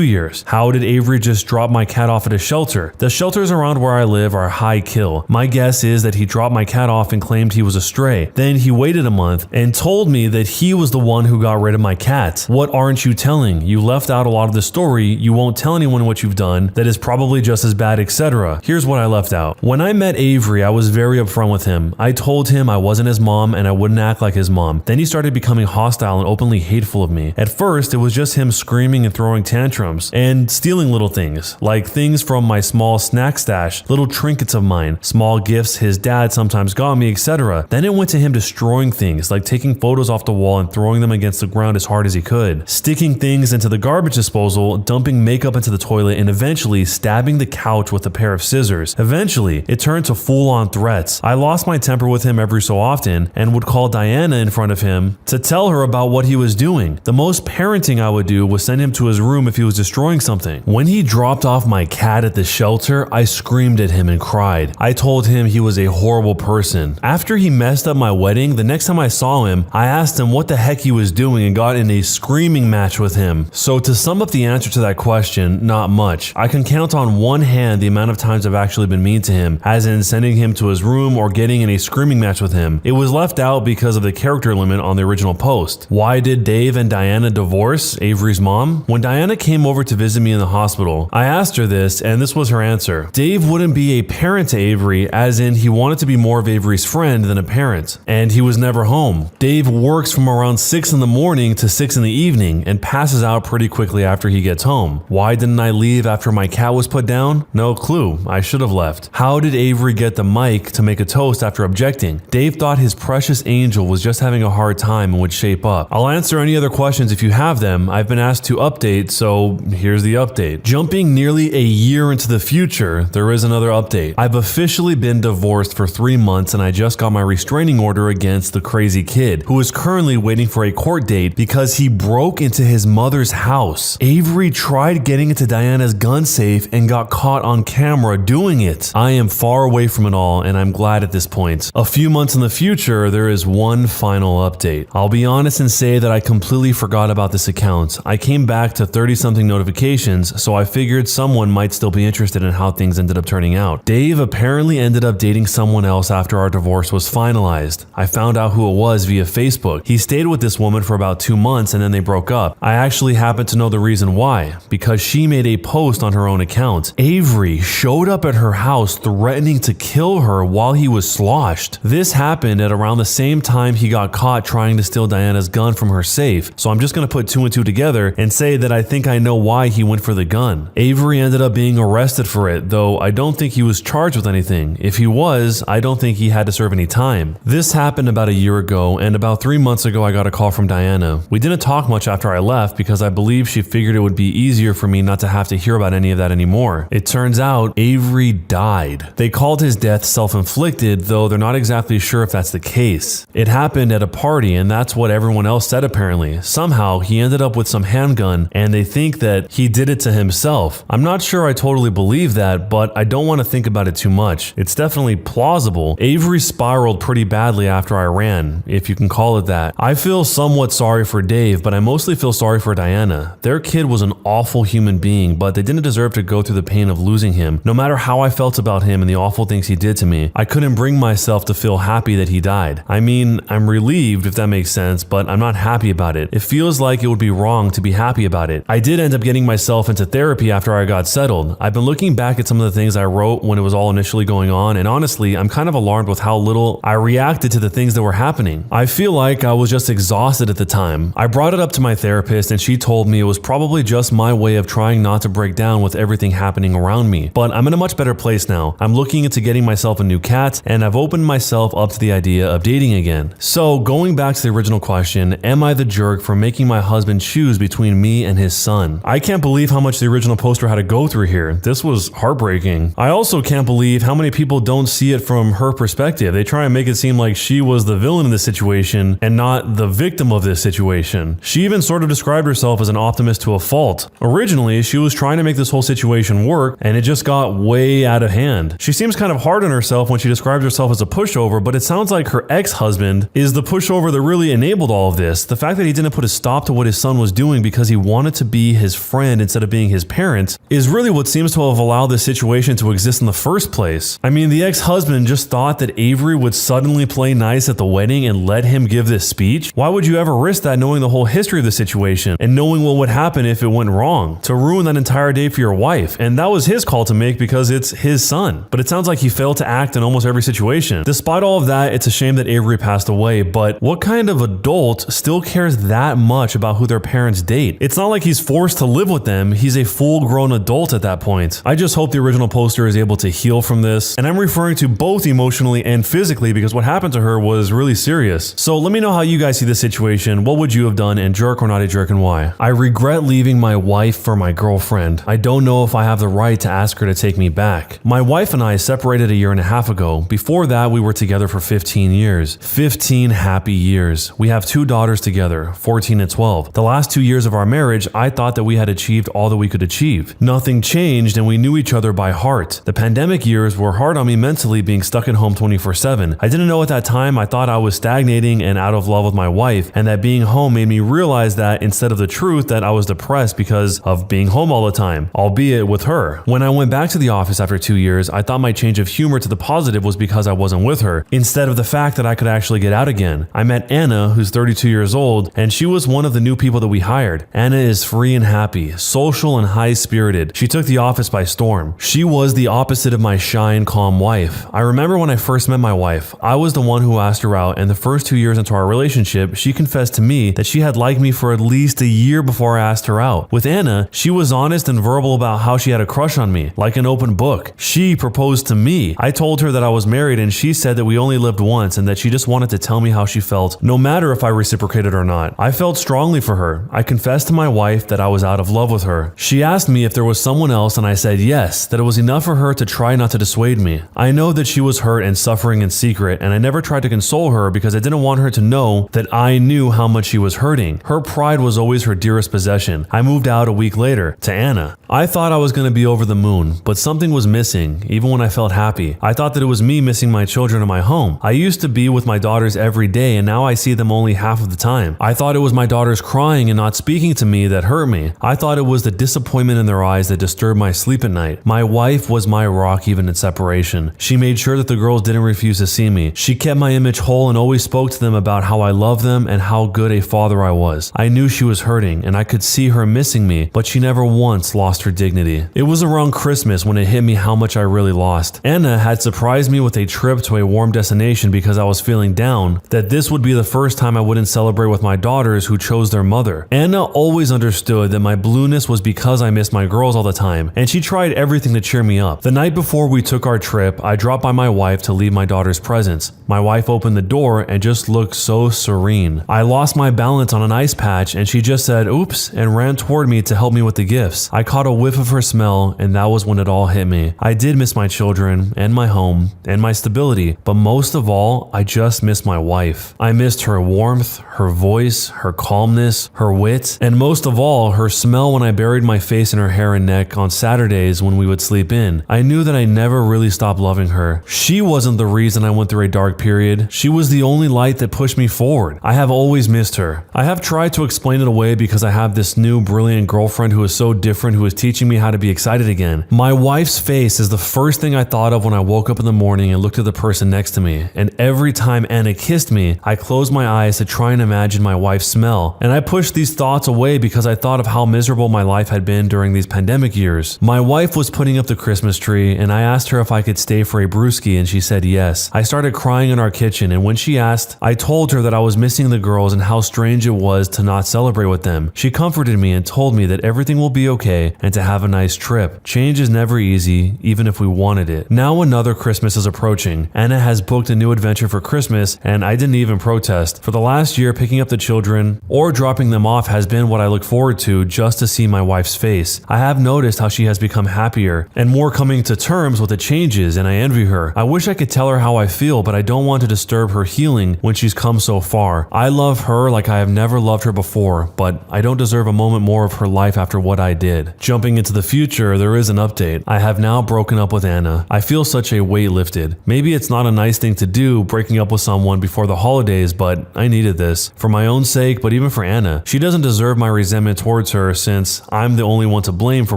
years. How did Avery just drop my cat off at a shelter? The shelters around where I live are high kill. My guess is that he dropped my cat off and claimed he was a stray. Then he waited a month and told me that he was the one who got rid of my cat. What aren't you telling? You left out a lot of the story. You won't tell anyone what you've done. That is probably just as bad, etc. Here's what I left out. When I met Avery, I was very upfront with him. I told him I wasn't his mom and I wouldn't act like his mom. Then he started becoming hostile and openly hateful of me. At first, it was just him screaming and throwing tantrums and stealing little things, like things from my small snack stash, little trinkets of mine, small gifts his dad sometimes got me, etc. Then it went to him destroying things, like taking photos off the wall and throwing them against the ground as hard as he could, sticking things into the garbage disposal, dumping makeup into the toilet, and eventually stabbing the couch with a pair of scissors. Eventually, it turned to full-on threats. I lost my temper with him every so often and would call Diana in front of him to tell her about what he was doing. The most parenting I would do was send him to his room if he was destroying something. When he dropped off my cat at the shelter, I screamed at him and cried. I told him he was a horrible person. After he messed up my wedding, the next time I saw him, I asked him what the heck he was doing and got in a screaming match with him. So to sum up the answer to that question, not much. I can count on one hand the amount of times I've actually been mean to him, as in sending him to his room or getting in a screaming match with him. It was left out because of the character limit on the original post. Why did Dave and Diana divorce, Avery's mom? When Diana came over to visit me in the hospital, I asked her this, and this was her answer. Dave wouldn't be a parent to Avery, as in he wanted to be more of Avery's friend than a parent, and he was never home. Dave works from around 6 in the morning to 6 in the evening and passes out pretty quickly after he gets home. Why didn't I leave after my cat was put down? No clue. I should have left. How did Avery get the mic to make a toast after objecting? Dave thought his precious angel was just having a hard time and would shape up. I'll answer any other questions if you have them. I've been asked to update, so here's the update. Jumping nearly a year into the future, there is another update. I've officially been divorced for 3 months and I just got my restraining order against the crazy kid, who is currently waiting for a court date because he broke into his mother's house. Avery tried getting into Diana's gun safe and got caught on camera doing it. I am far away from it all and I'm glad at this point. A few months in the future, there is one final update. I'll be honest and say that I completely forgot about this account. I came back to 30-something notifications, so I figured someone might still be interested in how things ended up turning out. Dave apparently ended up dating someone else after our divorce was finalized. I found out who it was via Facebook. He stayed with this woman for about 2 months and then they broke up. I actually happen to know the reason why, because she made a post on her own account. Avery showed up at her house threatening to kill her while he was sloshed. This happened at around the same time he got caught trying to steal Diana's gun from her safe, so I'm just gonna put 2 and 2 together and say that I think I know why he went for the gun. Avery ended up being arrested for it, though I don't think he was charged with anything. If he was, I don't think he had to serve any time. This happened about a year ago, and about 3 months ago I got a call from Diana. We didn't talk much after I left because I believe she figured it would be easier for me not to have to hear about any of that anymore. It turns out Avery died. They called his death self-inflicted, though they're not exactly sure if that's the case. It happened at a party, and that's what everyone else said apparently. Somehow he ended up with some handgun, and they think that he did it to himself. I'm not sure I totally believe that, but I don't want to think about it too much. It's definitely plausible. Avery spiraled pretty badly after I ran, if you can call it that. I feel somewhat sorry for Dave, but I mostly feel sorry for Diana. Their kid was an awful human being, but they didn't deserve to go through the pain of losing him. No matter how I felt about him and the awful things he did to me, I couldn't bring myself to feel happy that he died. I mean, I'm relieved if that makes sense, but I'm not happy about it. It feels like it would be wrong to be happy about it. I did end up getting myself into therapy after I got settled. I've been looking back at some of the things I wrote when it was all initially going on, and honestly, I'm kind of alarmed with how little I reacted to the things that were happening. I feel like I was just exhausted at the time. I brought it up to my therapist and she told me it was probably just my way of trying not to break down with everything happening around me. But I'm in a much better place now. I'm looking into getting myself a new cat, and I've opened myself up to the idea of dating again. So going back to the original question, am I the jerk for making my husband choose between me and his son? I can't believe how much the original poster had to go through here. This was heartbreaking. I also can't believe how many people don't see it from her perspective. They try and make it seem like she was the villain in this situation and not the victim of this situation. She even sort of described herself as an optimist to a fault. Originally, she was trying to make this whole situation work, and it just got way out of hand. She seems kind of hard on herself when she describes herself as a pushover, but it sounds like her ex-husband is the pushover that really enabled all of this. The fact that he didn't put a stop to what his son was doing because he wanted to be his friend instead of being his parent is really what seems to have allowed this situation to exist in the first place. I mean, the ex-husband just thought that Avery would suddenly play nice at the wedding and let him give this speech. Why would you ever risk that, knowing the whole history of the situation and knowing what would happen if it went wrong? To ruin that entire day for your wife. And that was his call to make because it's his son. But it sounds like he failed to act in almost every situation. Despite all of that, it's a shame that Avery passed away, but what kind of adult still cares that much about who their parents date? It's not like he's forced to live with them. He's a full-grown adult at that point. I just hope the original poster is able to heal from this. And I'm referring to both emotionally and physically because what happened to her was really serious. So let me know how you guys see this situation. What would you have done, and jerk or not a jerk, and why? I regret leaving my wife for my girlfriend. I don't know if I have the right to ask her to take me back. My wife and I separated a year and a half ago. Before that, we were together for 15 years. 15 happy years. We have 2 daughters together, 14 and 12. The last 2 years of our marriage, I thought that we had achieved all that we could achieve. Nothing changed, and we knew each other by heart. The pandemic years were hard on me mentally, being stuck at home 24/7. I didn't know at that time. I thought I was stagnating and out of love with my wife, and that being home made me realize that instead of the truth, that I was depressed because of being home all the time, albeit with her. When I went back to the office after 2 years, I thought my change of humor to the positive was because I wasn't with her, instead of the fact that I could actually get out again. I met Anna, who's 32 years old, and she was one of the new people that we hired. Anna is free and happy, social and high-spirited. She took the office by storm. She was the opposite of my shy and calm wife. I remember when I first met my wife, I was the one who asked her out, and the first 2 years into our relationship, she confessed to me that she had liked me for at least a year before I asked her out. With Anna, she was honest and verbal about how she had a crush on me, like an open book. She proposed to me. I told her that I was married, and she said that we only lived once and that she just wanted to tell me how she felt, no matter if I reciprocated or not. I felt strongly for her. I confessed to my wife that I was out of love with her. She asked me if there was someone else, and I said yes, that it was enough for her to try not to dissuade me. I know that she was hurt and suffering in secret, and I never tried to console her because I didn't want her to know that I knew how much she was hurting. Her pride was always her dearest possession. I moved out a week later to Anna. I thought I was going to be over the moon, but something was missing, even when I felt happy. I thought that it was me missing my children and my home. I used to be with my daughters every day, and now I see them only half of the time. I thought it was my daughters crying and not speaking to me that hurt me. I thought it was the disappointment in their eyes that disturbed my sleep at night. My wife was my rock even in separation. She made sure that the girls didn't refuse to see me. She kept my image whole and always spoke to them about how I loved them and how good a father I was. I knew she was hurting, and I could see her missing me, but she never once once lost her dignity. It was around Christmas when it hit me how much I really lost. Anna had surprised me with a trip to a warm destination because I was feeling down, that this would be the first time I wouldn't celebrate with my daughters who chose their mother. Anna always understood that my blueness was because I missed my girls all the time, and she tried everything to cheer me up. The night before we took our trip, I dropped by my wife to leave my daughter's presents. My wife opened the door and just looked so serene. I lost my balance on an ice patch and she just said, "Oops," and ran toward me to help me with the gifts. I caught a whiff of her smell and that was when it all hit me. I did miss my children and my home and my stability, but most of all, I just missed my wife. I missed her warmth, her voice, her calmness, her wit, and most of all, her smell when I buried my face in her hair and neck on Saturdays when we would sleep in. I knew that I never really stopped loving her. She wasn't the reason I went through a dark period. She was the only light that pushed me forward. I have always missed her. I have tried to explain it away because I have this new brilliant girlfriend who is so different, who is teaching me how to be excited again. My wife's face is the first thing I thought of when I woke up in the morning and looked at the person next to me. And every time Anna kissed me, I closed my eyes to try and imagine my wife's smell. And I pushed these thoughts away because I thought of how miserable my life had been during these pandemic years. My wife was putting up the Christmas tree and I asked her if I could stay for a brewski and she said yes. I started crying in our kitchen and when she asked, I told her that I was missing the girls and how strange it was to not celebrate with them. She comforted me and told me that everything will be okay and to have a nice trip. Change is never easy, even if we wanted it. Now another Christmas is approaching. Anna has booked a new adventure for Christmas and I didn't even protest. For the last year, picking up the children or dropping them off has been what I look forward to just to see my wife's face. I have noticed how she has become happier and more coming to terms with the changes and I envy her. I wish I could tell her how I feel, but I don't want to disturb her healing when she's come so far. I love her like I have never loved her before, but I don't deserve a moment more of her life after what I did. Jumping into the future, there is an update. I have now broken up with Anna. I feel such a weight lifted. Maybe it's not a nice thing to do, breaking up with someone before the holidays, but I needed this. For my own sake, but even for Anna. She doesn't deserve my resentment towards her since I'm the only one to blame for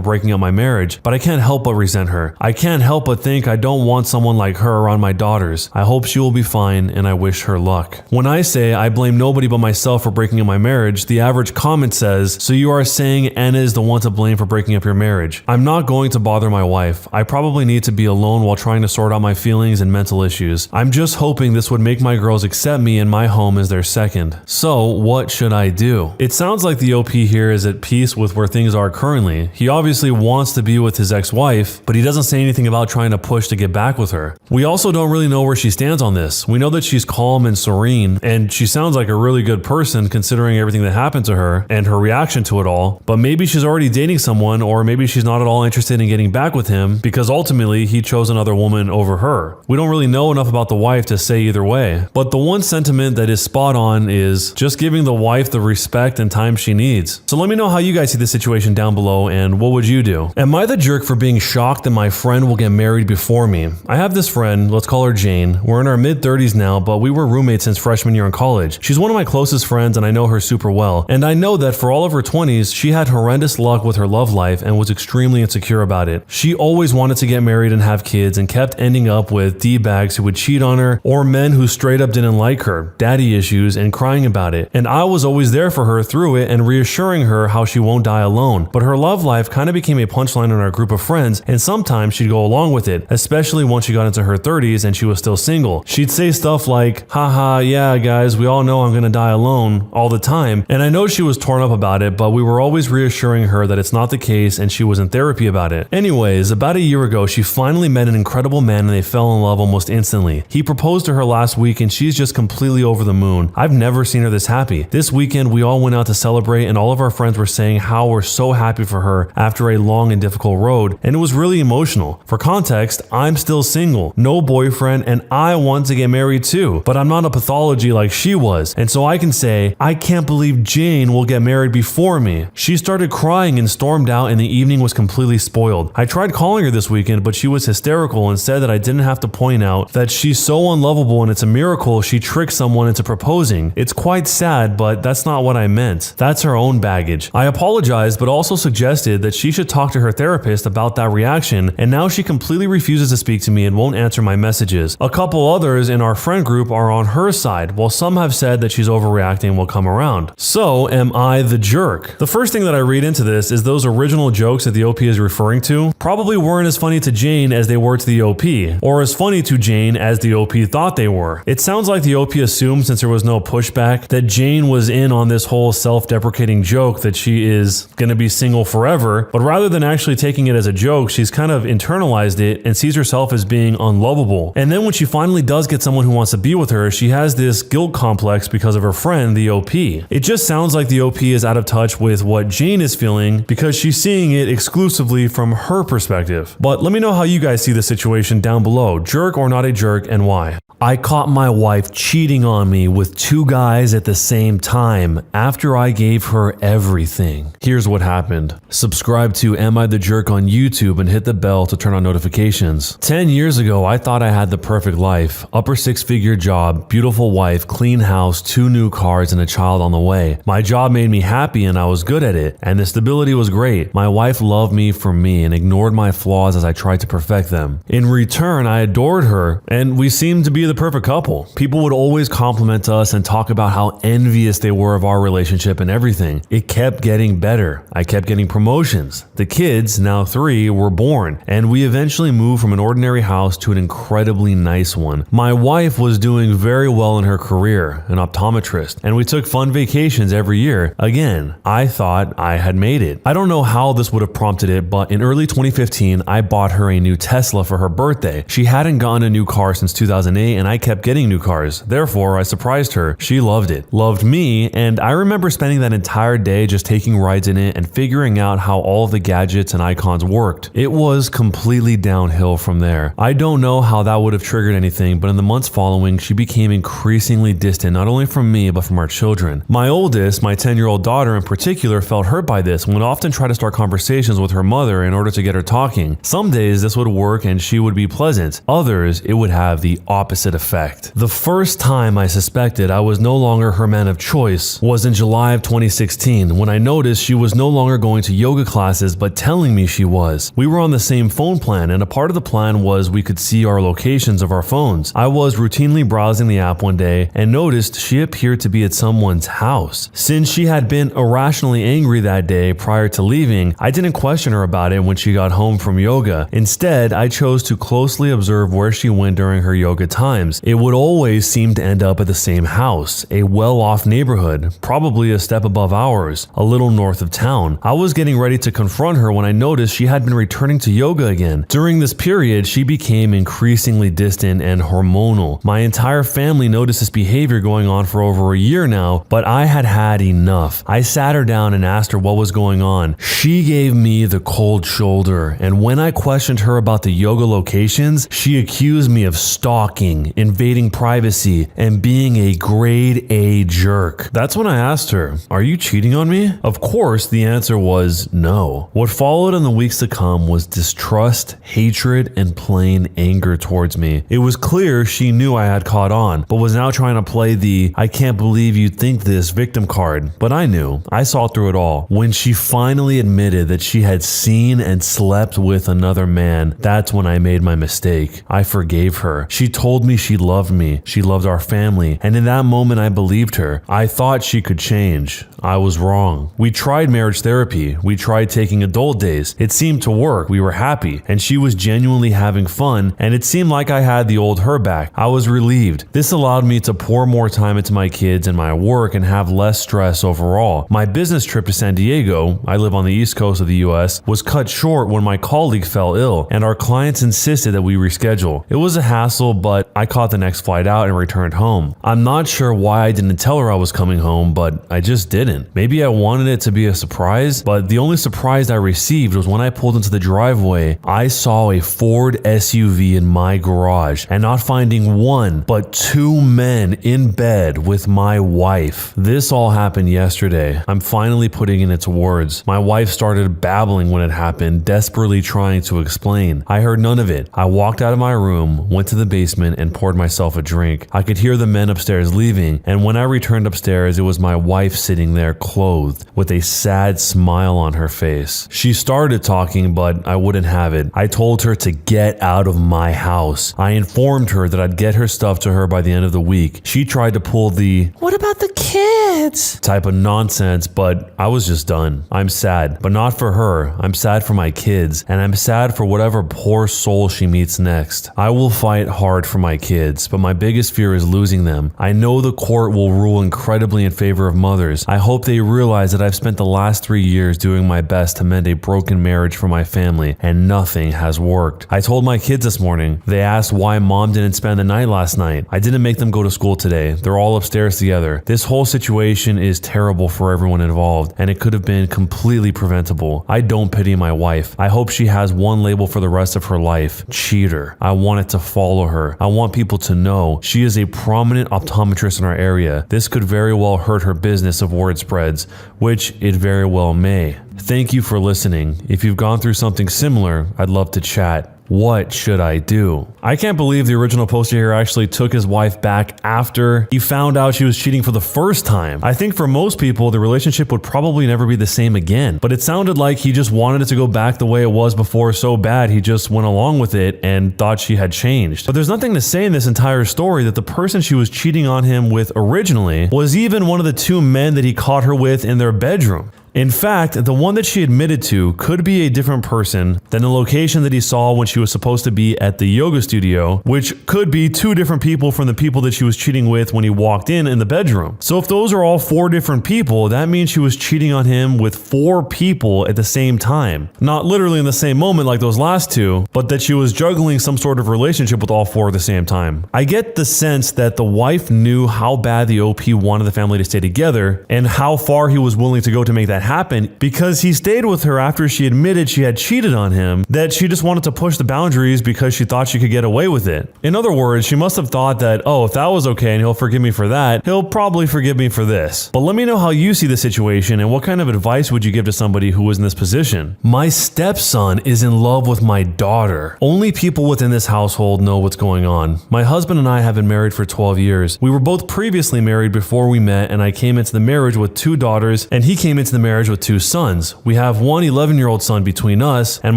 breaking up my marriage, but I can't help but resent her. I can't help but think I don't want someone like her around my daughters. I hope she will be fine and I wish her luck. When I say I blame nobody but myself for breaking up my marriage, the average comment says, "So you are saying Anna is the one to blame for breaking up your marriage?" I'm not going to bother my wife. I probably need to be alone while trying to sort out my feelings and mental issues. I'm just hoping this would make my girls accept me and my home as their second. So what should I do? It sounds like the OP here is at peace with where things are currently. He obviously wants to be with his ex-wife, but he doesn't say anything about trying to push to get back with her. We also don't really know where she stands on this. We know that she's calm and serene, and she sounds like a really good person considering everything that happened to her and her reaction to it all, but maybe she's already dating someone, or maybe she's not at all interested in getting back with him because ultimately he chose another woman over her. We don't really know enough about the wife to say either way, but the one sentiment that is spot on is just giving the wife the respect and time she needs. So let me know how you guys see the situation down below and what would you do? Am I the jerk for being shocked that my friend will get married before me? I have this friend, let's call her Jane. We're in our mid-30s now, but we were roommates since freshman year in college. She's one of my closest friends and I know her super well. And I know that for all of her 20s, she had horrendous luck with her love life and was extremely insecure about it. She always wanted to get married and have kids and kept ending up with D-bags who would cheat on her or men who straight up didn't like her, daddy issues, and crying about it. And I was always there for her through it and reassuring her how she won't die alone. But her love life kind of became a punchline in our group of friends, and sometimes she'd go along with it, especially once she got into her 30s and she was still single. She'd say stuff like, haha, yeah guys, we all know I'm gonna die alone, all the time. And I know she was torn up about it, but we were always reassuring her that it's not the case and she was in therapy about it. Anyways, about a year ago, she finally met an incredible man and they fell in love almost instantly. He proposed to her last week and she's just completely over the moon. I've never seen her this happy. This weekend, we all went out to celebrate and all of our friends were saying how we're so happy for her after a long and difficult road, and it was really emotional. For context, I'm still single, no boyfriend, and I want to get married too, but I'm not a pathology like she was, and so I can say, I can't believe Jane will get married before me. She started crying and stormed out and the evening was completely spoiled. I tried calling her this weekend, but she was hysterical and said that I didn't have to point out that she's so unlovable and it's a miracle she tricked someone into proposing. It's quite sad, but that's not what I meant. That's her own baggage. I apologized, but also suggested that she should talk to her therapist about that reaction, and now she completely refuses to speak to me and won't answer my messages. A couple others in our friend group are on her side, while some have said that she's overreacting and will come around. So, am I the jerk? The first thing that I read into this is is those original jokes that the OP is referring to probably weren't as funny to Jane as they were to the OP, or as funny to Jane as the OP thought they were. It sounds like the OP assumed, since there was no pushback, that Jane was in on this whole self-deprecating joke that she is gonna be single forever, but rather than actually taking it as a joke, she's kind of internalized it and sees herself as being unlovable. And then when she finally does get someone who wants to be with her, she has this guilt complex because of her friend, the OP. It just sounds like the OP is out of touch with what Jane is feeling because she's seeing it exclusively from her perspective. But let me know how you guys see the situation down below. Jerk or not a jerk, and why? I caught my wife cheating on me with 2 guys at the same time after I gave her everything. Here's what happened. Subscribe to Am I the Jerk on YouTube and hit the bell to turn on notifications. 10 years ago, I thought I had the perfect life. Upper 6-figure job, beautiful wife, clean house, 2 new cars, and a child on the way. My job made me happy and I was good at it, and the stability was great. My wife loved me for me and ignored my flaws as I tried to perfect them. In return, I adored her, and we seemed to be the perfect couple. People would always compliment us and talk about how envious they were of our relationship and everything. It kept getting better. I kept getting promotions. The kids, now 3, were born, and we eventually moved from an ordinary house to an incredibly nice one. My wife was doing very well in her career, an optometrist, and we took fun vacations every year. Again, I thought I had made it. I don't know how this would have prompted it, but in early 2015, I bought her a new Tesla for her birthday. She hadn't gotten a new car since 2008, and I kept getting new cars. Therefore, I surprised her. She loved it, loved me, and I remember spending that entire day just taking rides in it and figuring out how all of the gadgets and icons worked. It was completely downhill from there. I don't know how that would have triggered anything, but in the months following, she became increasingly distant, not only from me, but from our children. My oldest, my 10-year-old daughter in particular, felt hurt by this and would often try to start conversations with her mother in order to get her talking. Some days this would work and she would be pleasant. Others, it would have the opposite effect. The first time I suspected I was no longer her man of choice was in July of 2016 when I noticed she was no longer going to yoga classes but telling me she was. We were on the same phone plan, and a part of the plan was we could see our locations of our phones. I was routinely browsing the app one day and noticed she appeared to be at someone's house. Since she had been irrationally angry that day prior to leaving, I didn't question her about it when she got home from yoga. Instead, I chose to closely observe where she went during her yoga times. It would always seem to end up at the same house, a well-off neighborhood, probably a step above ours, a little north of town. I was getting ready to confront her when I noticed she had been returning to yoga again. During this period, she became increasingly distant and hormonal. My entire family noticed this behavior going on for over a year now, but I had had enough. I sat her down and asked her what was going on. She gave me the cold shoulder, and when I questioned her about the yoga locations, she accused me of stalking, invading privacy, and being a grade A jerk. That's when I asked her, "Are you cheating on me?" Of course, the answer was no. What followed in the weeks to come was distrust, hatred, and plain anger towards me. It was clear she knew I had caught on, but was now trying to play the "I can't believe you think this" victim card. But I knew. I saw through it all. When she finally admitted that she had seen and slept with another man, that's when I made my mistake. I forgave her. She told me she loved me. She loved our family. And in that moment, I believed her. I thought she could change. I was wrong. We tried marriage therapy. We tried taking adult days. It seemed to work. We were happy. And she was genuinely having fun. And it seemed like I had the old her back. I was relieved. This allowed me to pour more time into my kids and my work and have less stress overall. My business trip to San Diego, I live on the East Coast of the US, was cut short when my colleague fell ill, and our clients insisted that we reschedule. It was a hassle, but I caught the next flight out and returned home. I'm not sure why I didn't tell her I was coming home, but I just didn't. Maybe I wanted it to be a surprise, but the only surprise I received was when I pulled into the driveway, I saw a Ford SUV in my garage, and not finding one, but 2 men in bed with my wife. This all happened yesterday. I'm finally putting it into words. My wife started babbling when it happened, desperately trying to explain. I heard none of it. I walked out of my room, went to the basement, and poured myself a drink. I could hear the men upstairs leaving, and when I returned upstairs, it was my wife sitting there clothed, with a sad smile on her face. She started talking, but I wouldn't have it. I told her to get out of my house. I informed her that I'd get her stuff to her by the end of the week. She tried to pull the "what about the kids" type of nonsense, but I was just done. I'm sad, but not for her. I'm sad for my kids, and I'm sad for whatever poor soul she meets next. I will fight hard for my kids, but my biggest fear is losing them. I know the court will rule incredibly in favor of mothers. I hope they realize that I've spent the last 3 years doing my best to mend a broken marriage for my family, and nothing has worked. I told my kids this morning. They asked why mom didn't spend the night last night. I didn't make them go to school today. They're all upstairs together. This whole situation is terrible for everyone involved, and it could have been completely preventable. I don't pity my wife. I hope she has one label for the rest of her life: cheater. I want it to follow her. I want people to know she is a prominent optometrist in our area. This could very well hurt her business if word spreads, which it very well may. Thank you for listening. If you've gone through something similar, I'd love to chat. What should I do? I can't believe the original poster here actually took his wife back after he found out she was cheating for the first time. I think for most people, the relationship would probably never be the same again. But it sounded like he just wanted it to go back the way it was before so bad he just went along with it and thought she had changed. But there's nothing to say in this entire story that the person she was cheating on him with originally was even one of the 2 men that he caught her with in their bedroom. In fact, the one that she admitted to could be a different person than the location that he saw when she was supposed to be at the yoga studio, which could be 2 different people from the people that she was cheating with when he walked in the bedroom. So if those are all 4 different people, that means she was cheating on him with 4 people at the same time. Not literally in the same moment like those last 2, but that she was juggling some sort of relationship with all 4 at the same time. I get the sense that the wife knew how bad the OP wanted the family to stay together and how far he was willing to go to make that happen, because he stayed with her after she admitted she had cheated on him, that she just wanted to push the boundaries because she thought she could get away with it. In other words, she must have thought that, oh, if that was okay and he'll forgive me for that, he'll probably forgive me for this. But let me know how you see the situation and what kind of advice would you give to somebody who was in this position. My stepson is in love with my daughter. Only people within this household know what's going on. My husband and I have been married for 12 years. We were both previously married before we met, and I came into the marriage with 2 daughters, and he came into the marriage with 2 sons. We have one 11-year-old son between us, and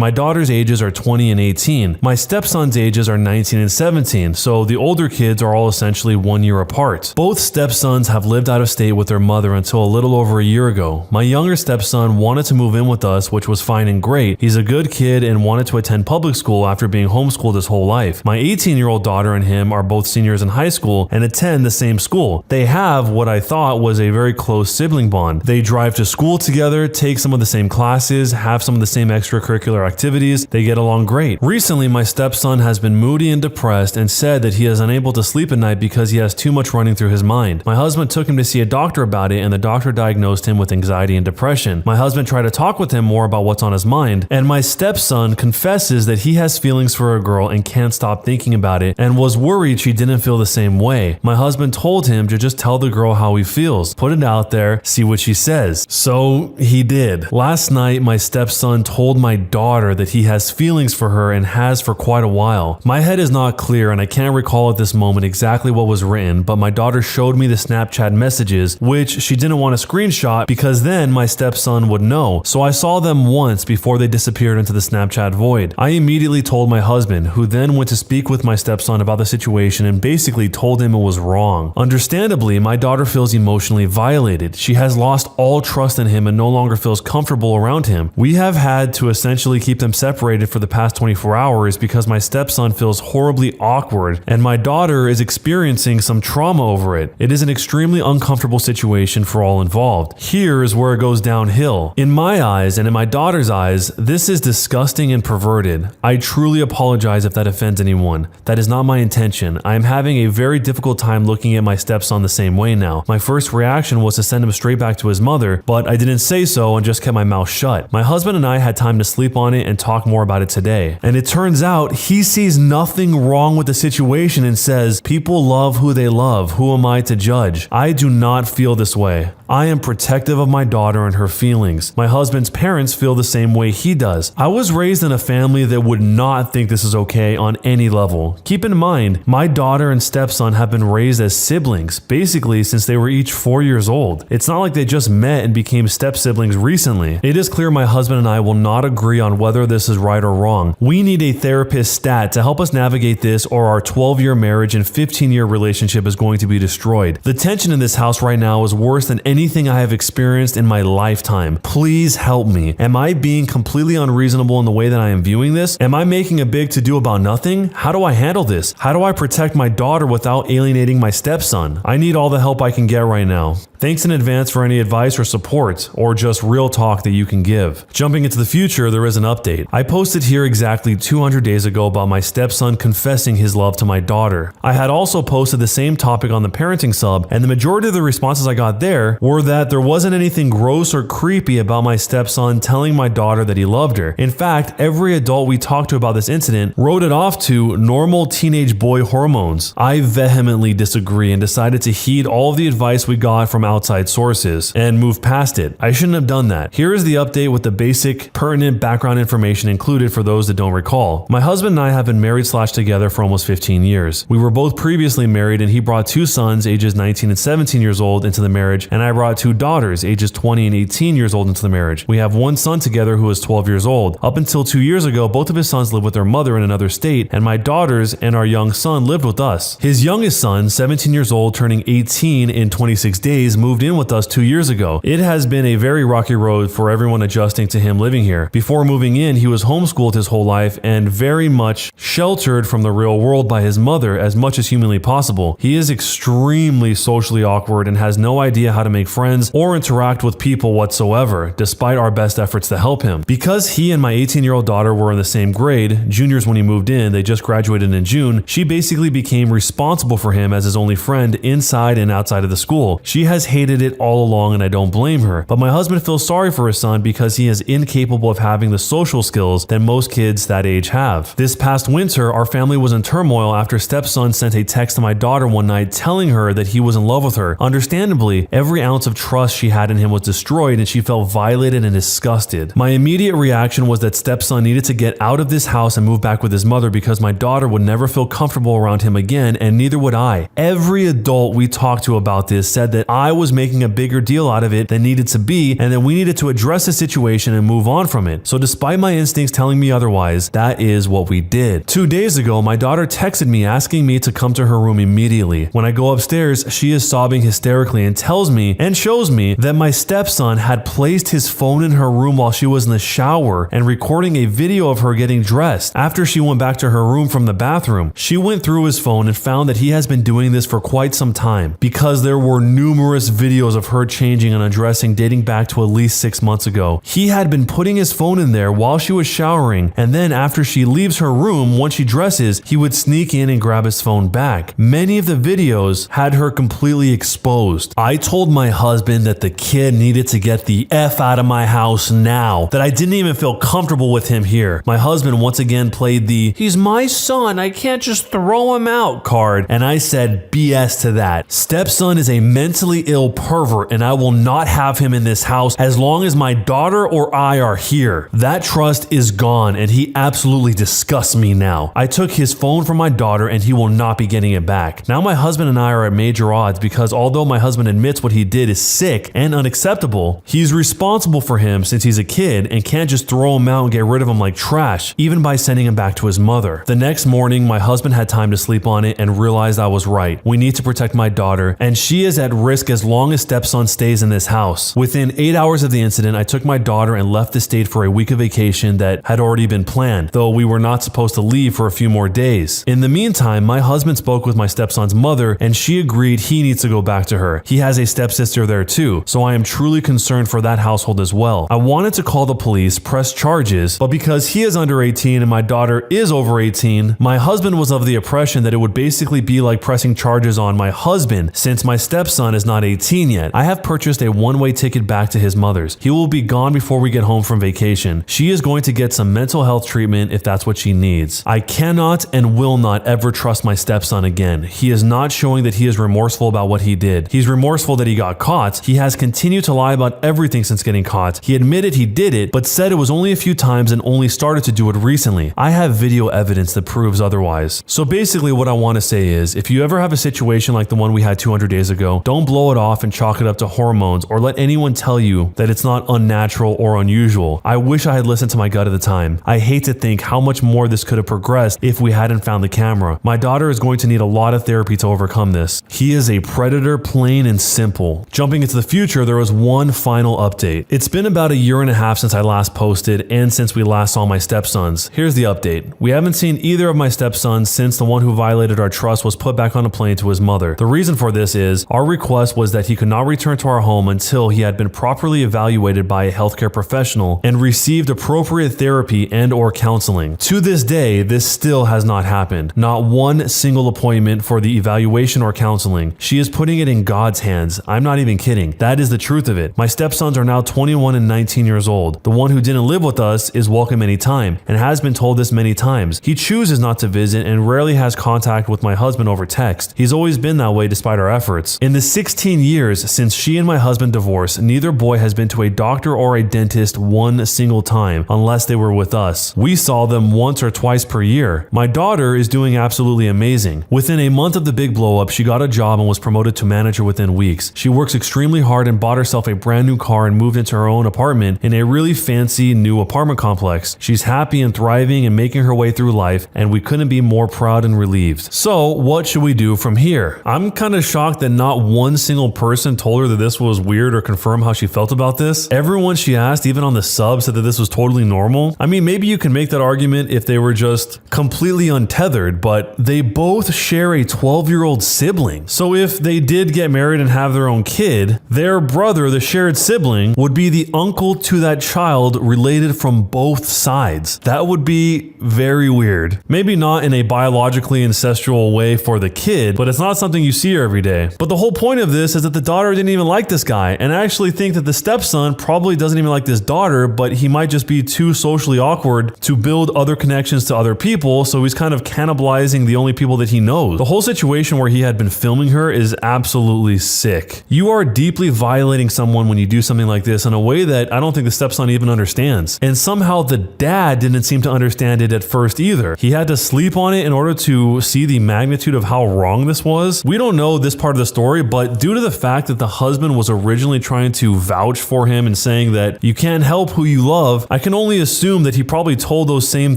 my daughter's ages are 20 and 18. My stepson's ages are 19 and 17, so the older kids are all essentially 1 year apart. Both stepsons have lived out of state with their mother until a little over a year ago. My younger stepson wanted to move in with us, which was fine and great. He's a good kid and wanted to attend public school after being homeschooled his whole life. My 18-year-old daughter and him are both seniors in high school and attend the same school. They have what I thought was a very close sibling bond. They drive to school together, take some of the same classes, have some of the same extracurricular activities. They get along great. Recently, my stepson has been moody and depressed and said that he is unable to sleep at night because he has too much running through his mind. My husband took him to see a doctor about it, and the doctor diagnosed him with anxiety and depression. My husband tried to talk with him more about what's on his mind, and my stepson confesses that he has feelings for a girl and can't stop thinking about it and was worried she didn't feel the same way. My husband told him to just tell the girl how he feels, put it out there, see what she says. So he did. Last night, my stepson told my daughter that he has feelings for her and has for quite a while. My head is not clear and I can't recall at this moment exactly what was written, but my daughter showed me the Snapchat messages, which she didn't want to screenshot because then my stepson would know. So I saw them once before they disappeared into the Snapchat void. I immediately told my husband, who then went to speak with my stepson about the situation and basically told him it was wrong. Understandably, my daughter feels emotionally violated. She has lost all trust in him and no longer feels comfortable around him. We have had to essentially keep them separated for the past 24 hours because my stepson feels horribly awkward and my daughter is experiencing some trauma over it. It is an extremely uncomfortable situation for all involved. Here is where it goes downhill. In my eyes and in my daughter's eyes, this is disgusting and perverted. I truly apologize if that offends anyone. That is not my intention. I am having a very difficult time looking at my stepson the same way now. My first reaction was to send him straight back to his mother, but I didn't say so and just kept my mouth shut. My husband and I had time to sleep on it and talk more about it today. And it turns out he sees nothing wrong with the situation and says, people love who they love. Who am I to judge? I do not feel this way. I am protective of my daughter and her feelings. My husband's parents feel the same way he does. I was raised in a family that would not think this is okay on any level. Keep in mind, my daughter and stepson have been raised as siblings, basically since they were each 4 years old. It's not like they just met and became step-siblings recently. It is clear my husband and I will not agree on whether this is right or wrong. We need a therapist stat to help us navigate this, or our 12-year marriage and 15-year relationship is going to be destroyed. The tension in this house right now is worse than anything I have experienced in my lifetime. Please help me. Am I being completely unreasonable in the way that I am viewing this? Am I making a big to-do about nothing? How do I handle this? How do I protect my daughter without alienating my stepson? I need all the help I can get right now. Thanks in advance for any advice or support, or just real talk that you can give. Jumping into the future, there is an update. I posted here exactly 200 days ago about my stepson confessing his love to my daughter. I had also posted the same topic on the parenting sub, and the majority of the responses I got there were that there wasn't anything gross or creepy about my stepson telling my daughter that he loved her. In fact, every adult we talked to about this incident wrote it off to normal teenage boy hormones. I vehemently disagree and decided to heed all of the advice we got from outside sources and move past it. I shouldn't have done that. Here is the update with the basic pertinent background information included for those that don't recall. My husband and I have been married / together for almost 15 years. We were both previously married, and he brought 2 sons ages 19 and 17 years old into the marriage, and I brought 2 daughters ages 20 and 18 years old into the marriage. We have 1 son together who is 12 years old. Up until 2 years ago, both of his sons lived with their mother in another state, and my daughters and our young son lived with us. His youngest son, 17 years old, turning 18 in 26 days, moved in with us 2 years ago. It has been a very rocky road for everyone adjusting to him living here. Before moving in, he was homeschooled his whole life and very much sheltered from the real world by his mother as much as humanly possible. He is extremely socially awkward and has no idea how to make friends or interact with people whatsoever, despite our best efforts to help him. Because he and my 18-year-old daughter were in the same grade, juniors when he moved in, they just graduated in June, she basically became responsible for him as his only friend inside and outside of the school. She has hated it all along, and I don't blame her, but my husband feels sorry for his son because he is incapable of having the social skills that most kids that age have. This past winter, our family was in turmoil after stepson sent a text to my daughter one night telling her that he was in love with her. Understandably, every ounce of trust she had in him was destroyed, and she felt violated and disgusted. My immediate reaction was that stepson needed to get out of this house and move back with his mother because my daughter would never feel comfortable around him again, and neither would I. Every adult we talked to about this said that I was making a bigger deal out of it than needed to be, and that we needed to address the situation and move on from it. So despite my instincts telling me otherwise, that is what we did. 2 days ago, my daughter texted me asking me to come to her room immediately. When I go upstairs, she is sobbing hysterically and tells me and shows me that my stepson had placed his phone in her room while she was in the shower and recording a video of her getting dressed. After she went back to her room from the bathroom, she went through his phone and found that he has been doing this for quite some time, because there were numerous videos of her changing and undressing dating back to at least 6 months ago. He had been putting his phone in there while she was showering, and then after she leaves her room, once she dresses, he would sneak in and grab his phone back. Many of the videos had her completely exposed. I told my husband that the kid needed to get the F out of my house now, that I didn't even feel comfortable with him here. My husband once again played the "he's my son, I can't just throw him out" card, and I said BS to that. Stepson is a mentally ill pervert, and I will not have him in this house as long as my daughter or I are here. That trust is gone, and he absolutely disgusts me now. I took his phone from my daughter, and he will not be getting it back. Now my husband and I are at major odds because although my husband admits what he did is sick and unacceptable, he's responsible for him since he's a kid and can't just throw him out and get rid of him like trash, even by sending him back to his mother. The next morning, my husband had time to sleep on it and realized I was right. We need to protect my daughter, and she is at risk as long as stepson stays in this house. Within 8 hours of the incident, I took my daughter and left the state for a week of vacation that had already been planned, though we were not supposed to leave for a few more days. In the meantime, my husband spoke with my stepson's mother, and she agreed he needs to go back to her. He has a stepsister there too, so I am truly concerned for that household as well. I wanted to call the police, press charges, but because he is under 18 and my daughter is over 18, my husband was of the impression that it would basically be like pressing charges on my husband since my stepson is not 18 yet. I have purchased a one-way ticket back to his mother's. He will be gone before we get home from vacation. She is going to get some mental health treatment if that's what she needs. I cannot and will not ever trust my stepson again. He is not showing that he is remorseful about what he did. He's remorseful that he got caught. He has continued to lie about everything since getting caught. He admitted he did it, but said it was only a few times and only started to do it recently. I have video evidence that proves otherwise. So basically what I want to say is, if you ever have a situation like the one we had 200 days ago, don't blow it it off and chalk it up to hormones or let anyone tell you that it's not unnatural or unusual. I wish I had listened to my gut at the time. I hate to think how much more this could have progressed if we hadn't found the camera. My daughter is going to need a lot of therapy to overcome this. He is a predator, plain and simple. Jumping into the future, there was one final update. It's been about 1.5 years since I last posted and since we last saw my stepsons. Here's the update. We haven't seen either of my stepsons since the one who violated our trust was put back on a plane to his mother. The reason for this is our request was that he could not return to our home until he had been properly evaluated by a healthcare professional and received appropriate therapy and or counseling. To this day, this still has not happened. Not one single appointment for the evaluation or counseling. She is putting it in God's hands. I'm not even kidding. That is the truth of it. My stepsons are now 21 and 19 years old. The one who didn't live with us is welcome anytime and has been told this many times. He chooses not to visit and rarely has contact with my husband over text. He's always been that way despite our efforts. In the 16 years since she and my husband divorced, neither boy has been to a doctor or a dentist one single time unless they were with us. We saw them once or twice per year. My daughter is doing absolutely amazing. Within a month of the big blow up, she got a job and was promoted to manager within weeks. She works extremely hard and bought herself a brand new car and moved into her own apartment in a really fancy new apartment complex. She's happy and thriving and making her way through life, and we couldn't be more proud and relieved. So what should we do from here? I'm kind of shocked that not one single person told her that this was weird or confirmed how she felt about this. Everyone she asked, even on the sub, said that this was totally normal. I mean, maybe you can make that argument if they were just completely untethered, but they both share a 12-year-old sibling. So if they did get married and have their own kid, their brother, the shared sibling, would be the uncle to that child related from both sides. That would be very weird. Maybe not in a biologically ancestral way for the kid, but it's not something you see every day. But the whole point of this is that the daughter didn't even like this guy, and I actually think that the stepson probably doesn't even like this daughter, but he might just be too socially awkward to build other connections to other people, so he's kind of cannibalizing the only people that he knows. The whole situation where he had been filming her is absolutely sick. You are deeply violating someone when you do something like this in a way that I don't think the stepson even understands. And somehow the dad didn't seem to understand it at first either. He had to sleep on it in order to see the magnitude of how wrong this was. We don't know this part of the story, but due to the fact that the husband was originally trying to vouch for him and saying that you can't help who you love, I can only assume that he probably told those same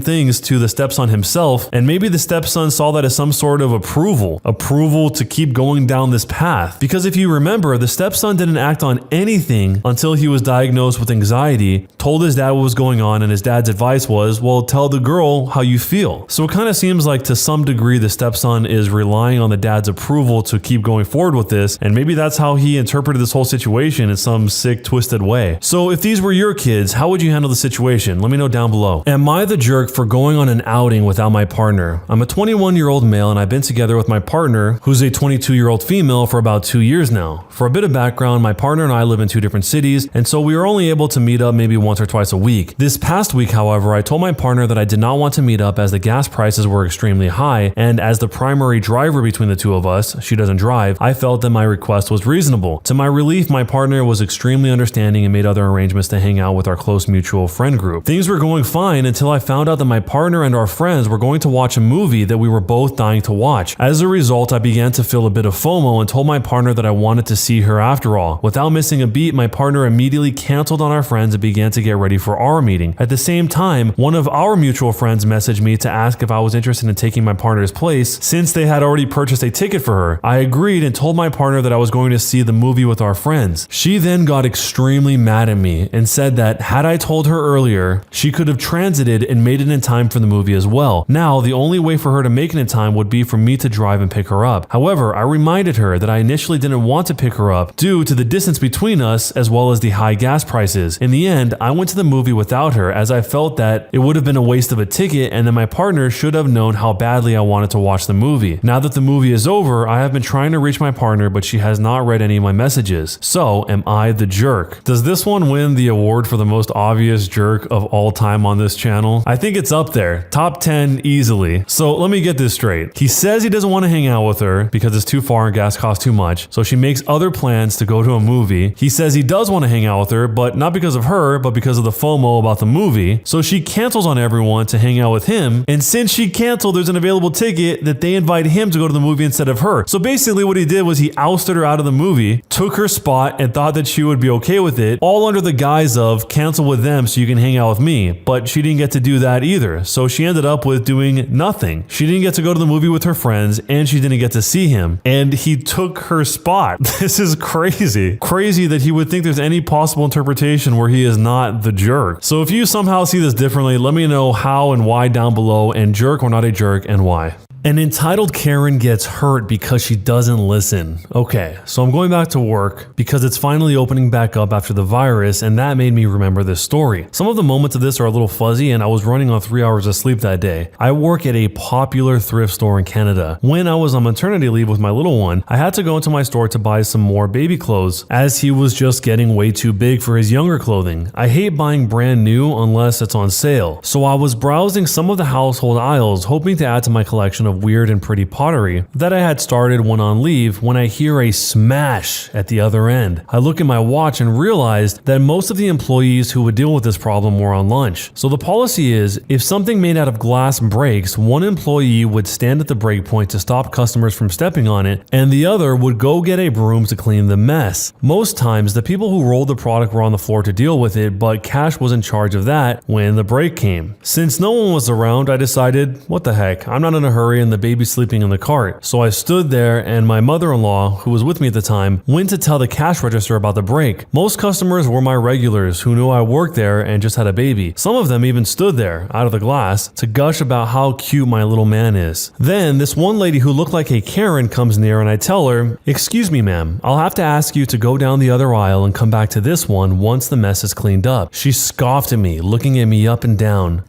things to the stepson himself, and maybe the stepson saw that as some sort of approval to keep going down this path. Because if you remember, the stepson didn't act on anything until he was diagnosed with anxiety, told his dad what was going on, and his dad's advice was, well, tell the girl how you feel. So it kind of seems like to some degree the stepson is relying on the dad's approval to keep going forward with this, and maybe that's how he interpreted this whole situation in some sick, twisted way. So if these were your kids, how would you handle the situation? Let me know down below. Am I the jerk for going on an outing without my partner? I'm a 21-year-old male and I've been together with my partner, who's a 22-year-old female, for about 2 years now. For a bit of background, my partner and I live in 2 different cities, and so we were only able to meet up maybe once or twice a week. This past week, however, I told my partner that I did not want to meet up as the gas prices were extremely high, and as the primary driver between the two of us, she doesn't drive, I felt that my request was reasonable. To my relief, my partner was extremely understanding and made other arrangements to hang out with our close mutual friend group. Things were going fine until I found out that my partner and our friends were going to watch a movie that we were both dying to watch. As a result, I began to feel a bit of FOMO and told my partner that I wanted to see her after all. Without missing a beat, my partner immediately canceled on our friends and began to get ready for our meeting. At the same time, one of our mutual friends messaged me to ask if I was interested in taking my partner's place since they had already purchased a ticket for her. I agreed and told my partner that I was going to see the movie with our friends. She then got extremely mad at me and said that had I told her earlier, she could have transited and made it in time for the movie as well. Now, the only way for her to make it in time would be for me to drive and pick her up. However, I reminded her that I initially didn't want to pick her up due to the distance between us as well as the high gas prices. In the end, I went to the movie without her as I felt that it would have been a waste of a ticket and that my partner should have known how badly I wanted to watch the movie. Now that the movie is over, I have been trying to reach my partner, but she has not read any of my messages. So, am I the jerk? Does this one win the award for the most obvious jerk of all time on this channel? I think it's up there. Top 10 easily. So let me get this straight. He says he doesn't want to hang out with her because it's too far and gas costs too much, so she makes other plans to go to a movie. He says he does want to hang out with her, but not because of her, but because of the FOMO about the movie. So she cancels on everyone to hang out with him, and since she canceled, there's an available ticket that they invite him to go to the movie instead of her. So basically what he did was he ousted her out of the movie, took her spot, and thought that she would be okay with it, all under the guise of cancel with them so you can hang out with me. But she didn't get to do that either, so she ended up with doing nothing. She didn't get to go to the movie with her friends, and she didn't get to see him. And he took her spot. This is crazy. Crazy that he would think there's any possible interpretation where he is not the jerk. So if you somehow see this differently, let me know how and why down below, and jerk or not a jerk, and why. An entitled Karen gets hurt because she doesn't listen. Okay, so I'm going back to work because it's finally opening back up after the virus, and that made me remember this story. Some of the moments of this are a little fuzzy, and I was running on 3 hours of sleep that day. I work at a popular thrift store in Canada. When I was on maternity leave with my little one, I had to go into my store to buy some more baby clothes, as he was just getting way too big for his younger clothing. I hate buying brand new unless it's on sale. So I was browsing some of the household aisles, hoping to add to my collection of weird and pretty pottery that I had started when on leave, when I hear a smash at the other end. I look at my watch and realized that most of the employees who would deal with this problem were on lunch. So the policy is, if something made out of glass breaks, one employee would stand at the break point to stop customers from stepping on it, and the other would go get a broom to clean the mess. Most times, the people who rolled the product were on the floor to deal with it, but Cash was in charge of that when the break came. Since no one was around, I decided, what the heck, I'm not in a hurry and the baby sleeping in the cart. So I stood there, and my mother-in-law, who was with me at the time, went to tell the cash register about the break. Most customers were my regulars who knew I worked there and just had a baby. Some of them even stood there, out of the glass, to gush about how cute my little man is. Then, this one lady who looked like a Karen comes near, and I tell her, "Excuse me, ma'am, I'll have to ask you to go down the other aisle and come back to this one once the mess is cleaned up." She scoffed at me, looking at me up and down.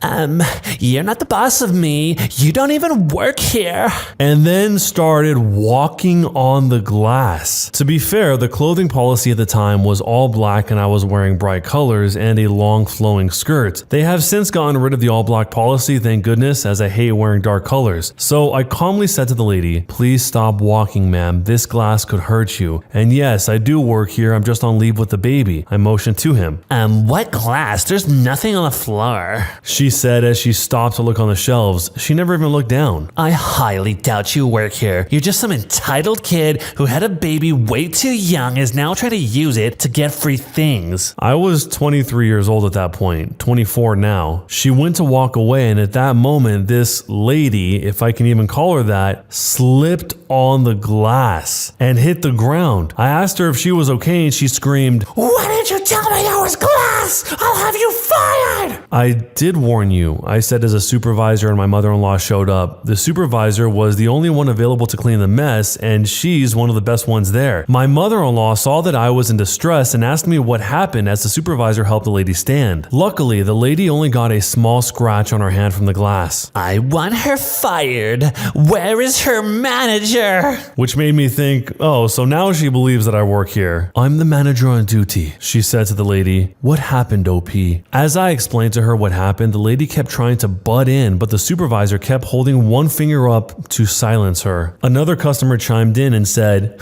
You're not the boss of me. You don't even work here. And then started walking on the glass. To be fair, the clothing policy at the time was all black and I was wearing bright colors and a long flowing skirt. They have since gotten rid of the all black policy, thank goodness, as I hate wearing dark colors. So I calmly said to the lady, "Please stop walking, ma'am. This glass could hurt you. And yes, I do work here. I'm just on leave with the baby." I motioned to him. What glass? There's nothing on the floor. She said as she stopped to look on the shelves. She never even looked down. I highly doubt you work here. You're just some entitled kid who had a baby way too young and is now trying to use it to get free things. I was 23 years old at that point, 24 now. She went to walk away, and at that moment, this lady, if I can even call her that, slipped on the glass and hit the ground. I asked her if she was okay, and she screamed, "Why didn't you tell me there was glass? I'll have you fired!" "I did warn you," I said as a supervisor and my mother-in-law showed up. The supervisor was the only one available to clean the mess, and she's one of the best ones there. My mother-in-law saw that I was in distress and asked me what happened as the supervisor helped the lady stand. Luckily, the lady only got a small scratch on her hand from the glass. "I want her fired. Where is her manager?" Which made me think, oh, so now she believes that I work here. "I'm the manager on duty," she said to the lady. "What happened, OP?" As I explained to her what happened, the lady kept trying to butt in, but the supervisor kept holding one finger up to silence her. Another customer chimed in and said,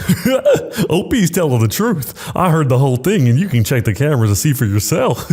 "OP's telling the truth. I heard the whole thing, and you can check the cameras to see for yourself."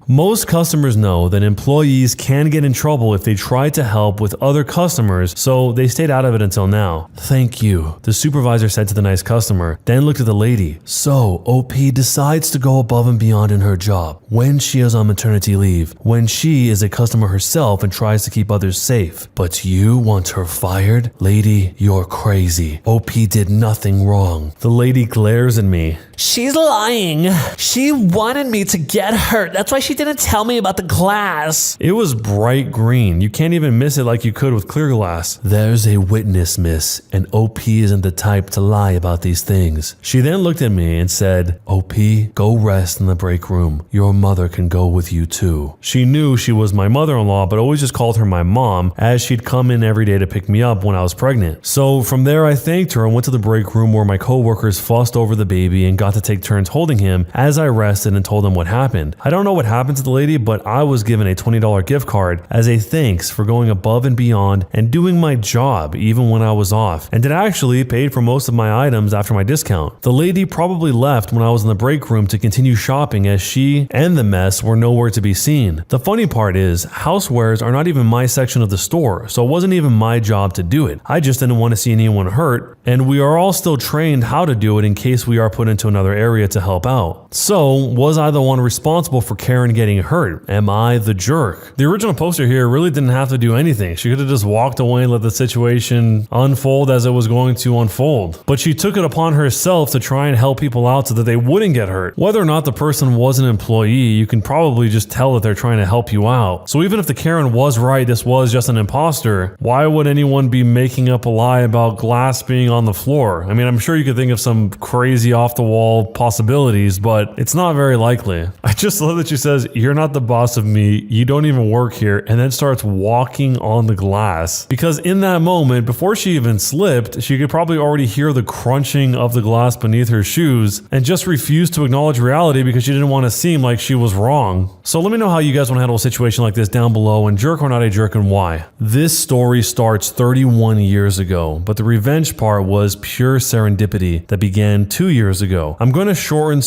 Most customers know that employees can get in trouble if they try to help with other customers, so they stayed out of it until now. "Thank you," the supervisor said to the nice customer, then looked at the lady. "So, OP decides to go above and beyond in her job when she is on maternity leave, when she is a customer herself and tries to keep others safe. But you want her fired? Lady, you're crazy. OP did nothing wrong." The lady glares at me. "She's lying. She wanted me to get hurt. That's why she didn't tell me about the glass." It was bright green. You can't even miss it like you could with clear glass. "There's a witness, miss, and OP isn't the type to lie about these things." She then looked at me and said, "OP, go rest in the break room. Your mother can go with you too." She knew she was my mother-in-law, but always just called her my mom, as she'd come in every day to pick me up when I was pregnant. So from there, I thanked her and went to the break room where my coworkers fussed over the baby and got to take turns holding him as I rested and told him what happened. I don't know what happened to the lady, but I was given a $20 gift card as a thanks for going above and beyond and doing my job even when I was off, and it actually paid for most of my items after my discount. The lady probably left when I was in the break room to continue shopping, as she and the mess were nowhere to be seen. The funny part is, housewares are not even my section of the store, so it wasn't even my job to do it. I just didn't want to see anyone hurt, and we are all still trained how to do it in case we are put into another area to help out. So, was I the one responsible for Karen getting hurt? Am I the jerk? The original poster here really didn't have to do anything. She could have just walked away and let the situation unfold as it was going to unfold. But she took it upon herself to try and help people out so that they wouldn't get hurt. Whether or not the person was an employee, you can probably just tell that they're trying to help you out. So even if the Karen was right, this was just an imposter, why would anyone be making up a lie about glass being on the floor? I mean, I'm sure you could think of some crazy off-the-wall possibilities, but it's not very likely. I just love that she says, "You're not the boss of me, you don't even work here," and then starts walking on the glass. Because in that moment, before she even slipped, she could probably already hear the crunching of the glass beneath her shoes and just refused to acknowledge reality because she didn't want to seem like she was wrong. So let me know how you guys want to handle a situation like this down below, and jerk or not a jerk, and why. This story starts 31 years ago, but the revenge part was pure serendipity that began 2 years ago. I'm going to shorten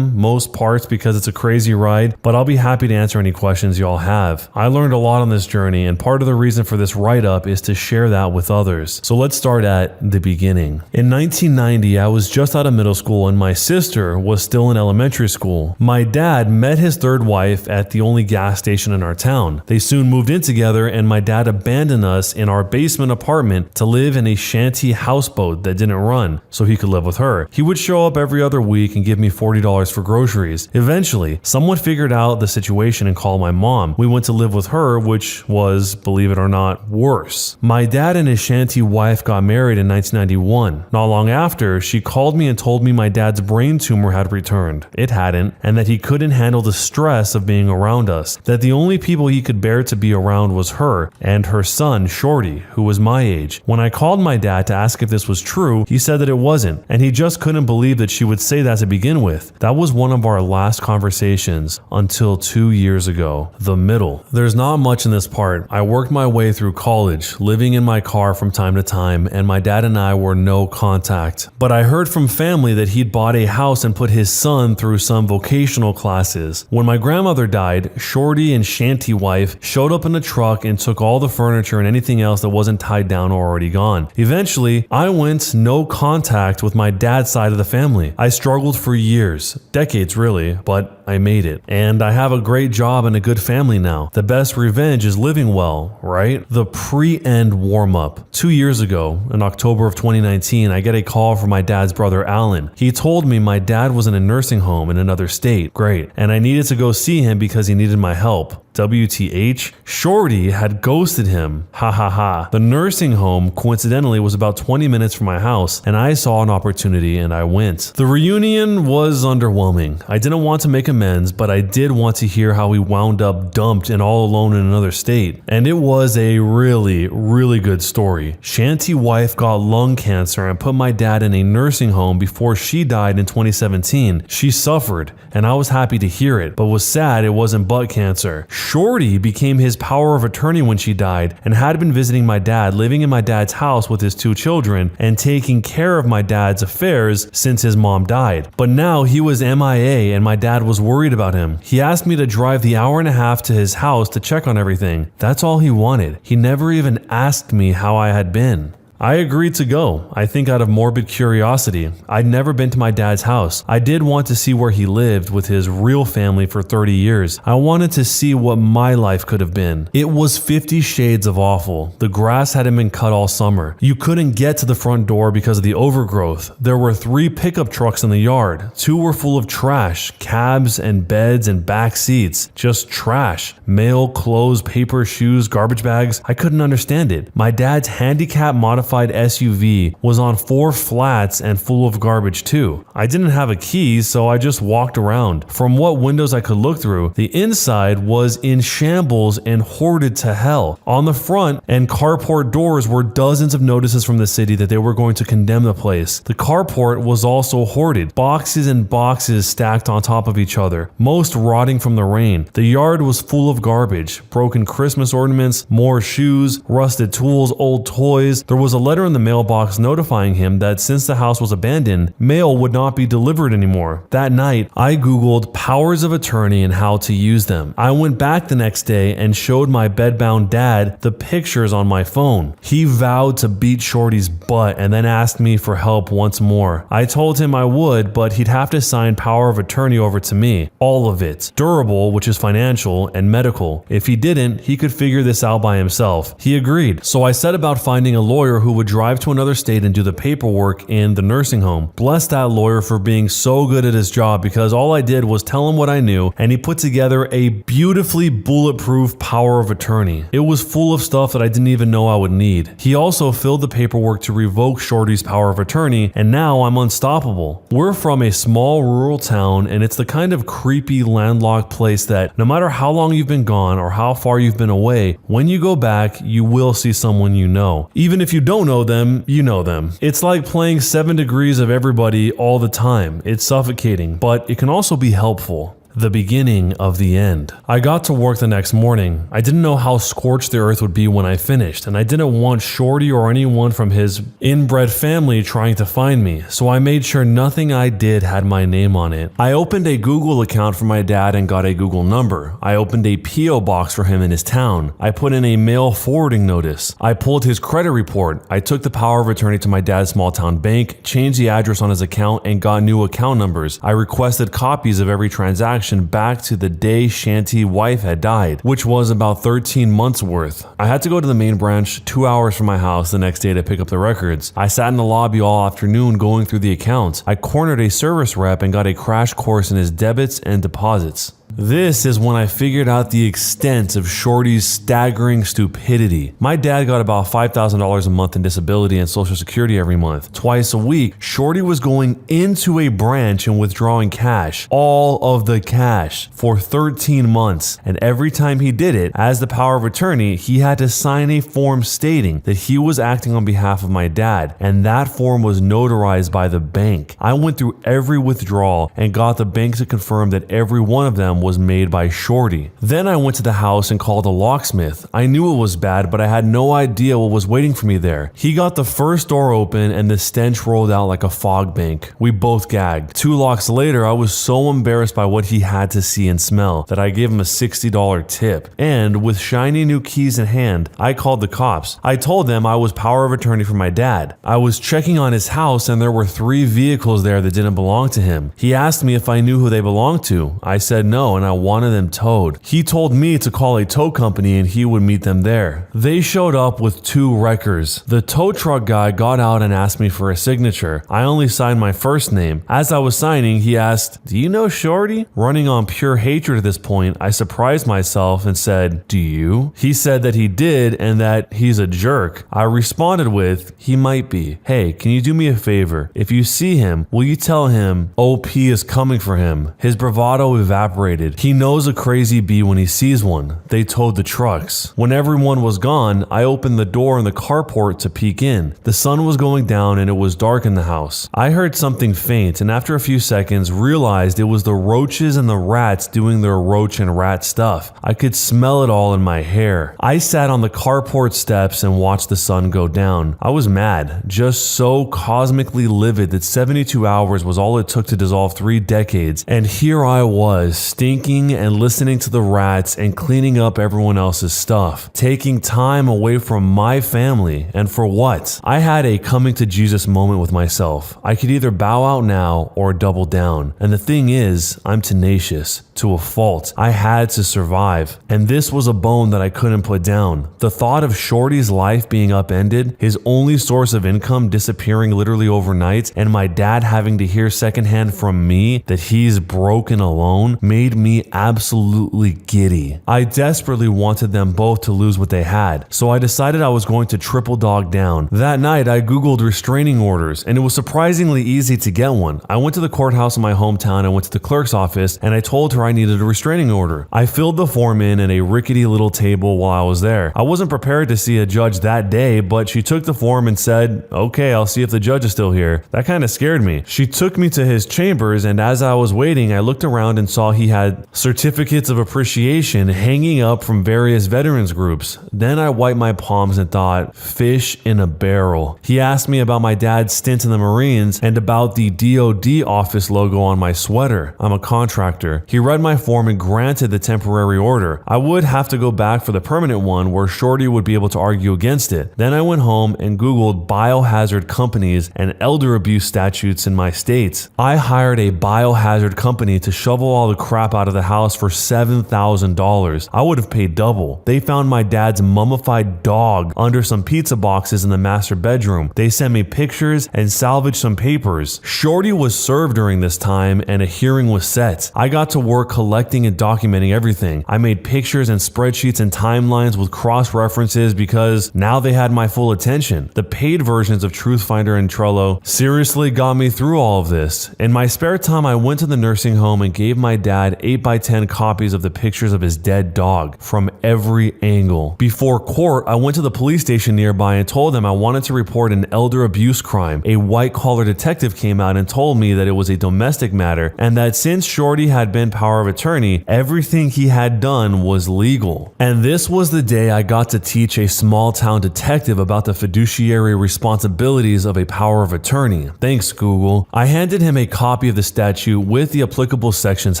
most parts because it's a crazy ride, but I'll be happy to answer any questions y'all have. I learned a lot on this journey, and part of the reason for this write-up is to share that with others. So let's start at the beginning. In 1990, I was just out of middle school and my sister was still in elementary school. My dad met his third wife at the only gas station in our town. They soon moved in together, and my dad abandoned us in our basement apartment to live in a shanty houseboat that didn't run, so he could live with her. He would show up every other week and give me $40 for groceries. Eventually, someone figured out the situation and called my mom. We went to live with her, which was, believe it or not, worse. My dad and his shanty wife got married in 1991. Not long after, she called me and told me my dad's brain tumor had returned. It hadn't, and that he couldn't handle the stress of being around us. That the only people he could bear to be around was her and her son, Shorty, who was my age. When I called my dad to ask if this was true, he said that it wasn't, and he just couldn't believe that she would say that to begin with. That was one of our last conversations until 2 years ago. The middle. There's not much in this part. I worked my way through college, living in my car from time to time, and my dad and I were no contact. But I heard from family that he'd bought a house and put his son through some vocational classes. When my grandmother died, Shorty and shanty wife showed up in a truck and took all the furniture and anything else that wasn't tied down or already gone. Eventually, I went no contact with my dad's side of the family. I struggled for years, decades really, but I made it. And I have a great job and a good family now. The best revenge is living well, right? The pre-end warm-up. 2 years ago, in October of 2019, I get a call from my dad's brother Alan. He told me my dad was in a nursing home in another state. Great. And I needed to go see him because he needed my help. WTH? Shorty had ghosted him. Ha ha ha. The nursing home, coincidentally, was about 20 minutes from my house, and I saw an opportunity and I went. The reunion was underwhelming. I didn't want to make amends, but I did want to hear how he wound up dumped and all alone in another state. And it was a really, really good story. Shanty wife got lung cancer and put my dad in a nursing home before she died in 2017. She suffered, and I was happy to hear it, but was sad it wasn't butt cancer. Shorty became his power of attorney when she died and had been visiting my dad, living in my dad's house with his 2 children and taking care of my dad's affairs since his mom died. But now he was MIA and my dad was worried about him. He asked me to drive the hour and a half to his house to check on everything. That's all he wanted. He never even asked me how I had been. I agreed to go, I think out of morbid curiosity. I'd never been to my dad's house. I did want to see where he lived with his real family for 30 years. I wanted to see what my life could have been. It was 50 shades of awful. The grass hadn't been cut all summer. You couldn't get to the front door because of the overgrowth. There were 3 pickup trucks in the yard. 2 were full of trash, cabs and beds and back seats. Just trash. Mail, clothes, paper, shoes, garbage bags. I couldn't understand it. My dad's handicap modified modified SUV was on 4 flats and full of garbage too. I didn't have a key, so I just walked around. From what windows I could look through, the inside was in shambles and hoarded to hell. On the front and carport doors were dozens of notices from the city that they were going to condemn the place. The carport was also hoarded, boxes and boxes stacked on top of each other, most rotting from the rain. The yard was full of garbage, broken Christmas ornaments, more shoes, rusted tools, old toys. There was a letter in the mailbox notifying him that since the house was abandoned, mail would not be delivered anymore. That night, I googled powers of attorney and how to use them. I went back the next day and showed my bedbound dad the pictures on my phone. He vowed to beat Shorty's butt and then asked me for help once more. I told him I would, but he'd have to sign power of attorney over to me. All of it. Durable, which is financial, and medical. If he didn't, he could figure this out by himself. He agreed. So I set about finding a lawyer who would drive to another state and do the paperwork in the nursing home. Bless that lawyer for being so good at his job, because all I did was tell him what I knew and he put together a beautifully bulletproof power of attorney. It was full of stuff that I didn't even know I would need. He also filled the paperwork to revoke Shorty's power of attorney, and now I'm unstoppable. We're from a small rural town, and it's the kind of creepy landlocked place that no matter how long you've been gone or how far you've been away, when you go back, you will see someone you know. Even if you don't know them, you know them. It's like playing 7 degrees of everybody all the time. It's suffocating, but it can also be helpful. The beginning of the end. I got to work the next morning. I didn't know how scorched the earth would be when I finished, and I didn't want Shorty or anyone from his inbred family trying to find me, so I made sure nothing I did had my name on it. I opened a Google account for my dad and got a Google number. I opened a P.O. box for him in his town. I put in a mail forwarding notice. I pulled his credit report. I took the power of attorney to my dad's small town bank, changed the address on his account, and got new account numbers. I requested copies of every transaction back to the day Shanty's wife had died, which was about 13 months worth. I had to go to the main branch 2 hours from my house the next day to pick up the records. I sat in the lobby all afternoon going through the accounts. I cornered a service rep and got a crash course in his debits and deposits. This is when I figured out the extent of Shorty's staggering stupidity. My dad got about $5,000 a month in disability and Social Security every month. Twice a week, Shorty was going into a branch and withdrawing cash, all of the cash, for 13 months. And every time he did it, as the power of attorney, he had to sign a form stating that he was acting on behalf of my dad, and that form was notarized by the bank. I went through every withdrawal and got the bank to confirm that every one of them was made by Shorty. Then I went to the house and called a locksmith. I knew it was bad, but I had no idea what was waiting for me there. He got the first door open and the stench rolled out like a fog bank. We both gagged. 2 locks later, I was so embarrassed by what he had to see and smell that I gave him a $60 tip. And with shiny new keys in hand, I called the cops. I told them I was power of attorney for my dad. I was checking on his house and there were 3 vehicles there that didn't belong to him. He asked me if I knew who they belonged to. I said no, and I wanted them towed. He told me to call a tow company and he would meet them there. They showed up with 2 wreckers. The tow truck guy got out and asked me for a signature. I only signed my first name. As I was signing, he asked, "Do you know Shorty?" Running on pure hatred at this point, I surprised myself and said, "Do you?" He said that he did and that he's a jerk. I responded with, "He might be. Hey, can you do me a favor? If you see him, will you tell him OP is coming for him?" His bravado evaporated. He knows a crazy bee when he sees one. They towed the trucks. When everyone was gone, I opened the door in the carport to peek in. The sun was going down and it was dark in the house. I heard something faint and after a few seconds realized it was the roaches and the rats doing their roach and rat stuff. I could smell it all in my hair. I sat on the carport steps and watched the sun go down. I was mad, just so cosmically livid that 72 hours was all it took to dissolve 3 decades. And here I was, stinking and listening to the rats and cleaning up everyone else's stuff, taking time away from my family. And for what? I had a coming to Jesus moment with myself. I could either bow out now or double down. And the thing is, I'm tenacious to a fault. I had to survive. And this was a bone that I couldn't put down. The thought of Shorty's life being upended, his only source of income disappearing literally overnight, and my dad having to hear secondhand from me that he's broken alone made made me absolutely giddy. I desperately wanted them both to lose what they had, so I decided I was going to triple dog down. That night, I Googled restraining orders, and it was surprisingly easy to get one. I went to the courthouse in my hometown, I went to the clerk's office, and I told her I needed a restraining order. I filled the form in at a rickety little table while I was there. I wasn't prepared to see a judge that day, but she took the form and said, "Okay, I'll see if the judge is still here." That kind of scared me. She took me to his chambers, and as I was waiting, I looked around and saw he had certificates of appreciation hanging up from various veterans groups. Then I wiped my palms and thought, fish in a barrel. He asked me about my dad's stint in the Marines and about the DOD office logo on my sweater. I'm a contractor. He read my form and granted the temporary order. I would have to go back for the permanent one where Shorty would be able to argue against it. Then I went home and Googled biohazard companies and elder abuse statutes in my states. I hired a biohazard company to shovel all the crap out of the house for $7,000. I would have paid double. They found my dad's mummified dog under some pizza boxes in the master bedroom. They sent me pictures and salvaged some papers. Shorty was served during this time and a hearing was set. I got to work collecting and documenting everything. I made pictures and spreadsheets and timelines with cross-references because now they had my full attention. The paid versions of Truthfinder and Trello seriously got me through all of this. In my spare time, I went to the nursing home and gave my dad 8x10 copies of the pictures of his dead dog from every angle. Before court, I went to the police station nearby and told them I wanted to report an elder abuse crime. A white-collar detective came out and told me that it was a domestic matter and that since Shorty had been power of attorney, everything he had done was legal. And this was the day I got to teach a small-town detective about the fiduciary responsibilities of a power of attorney. Thanks, Google. I handed him a copy of the statute with the applicable sections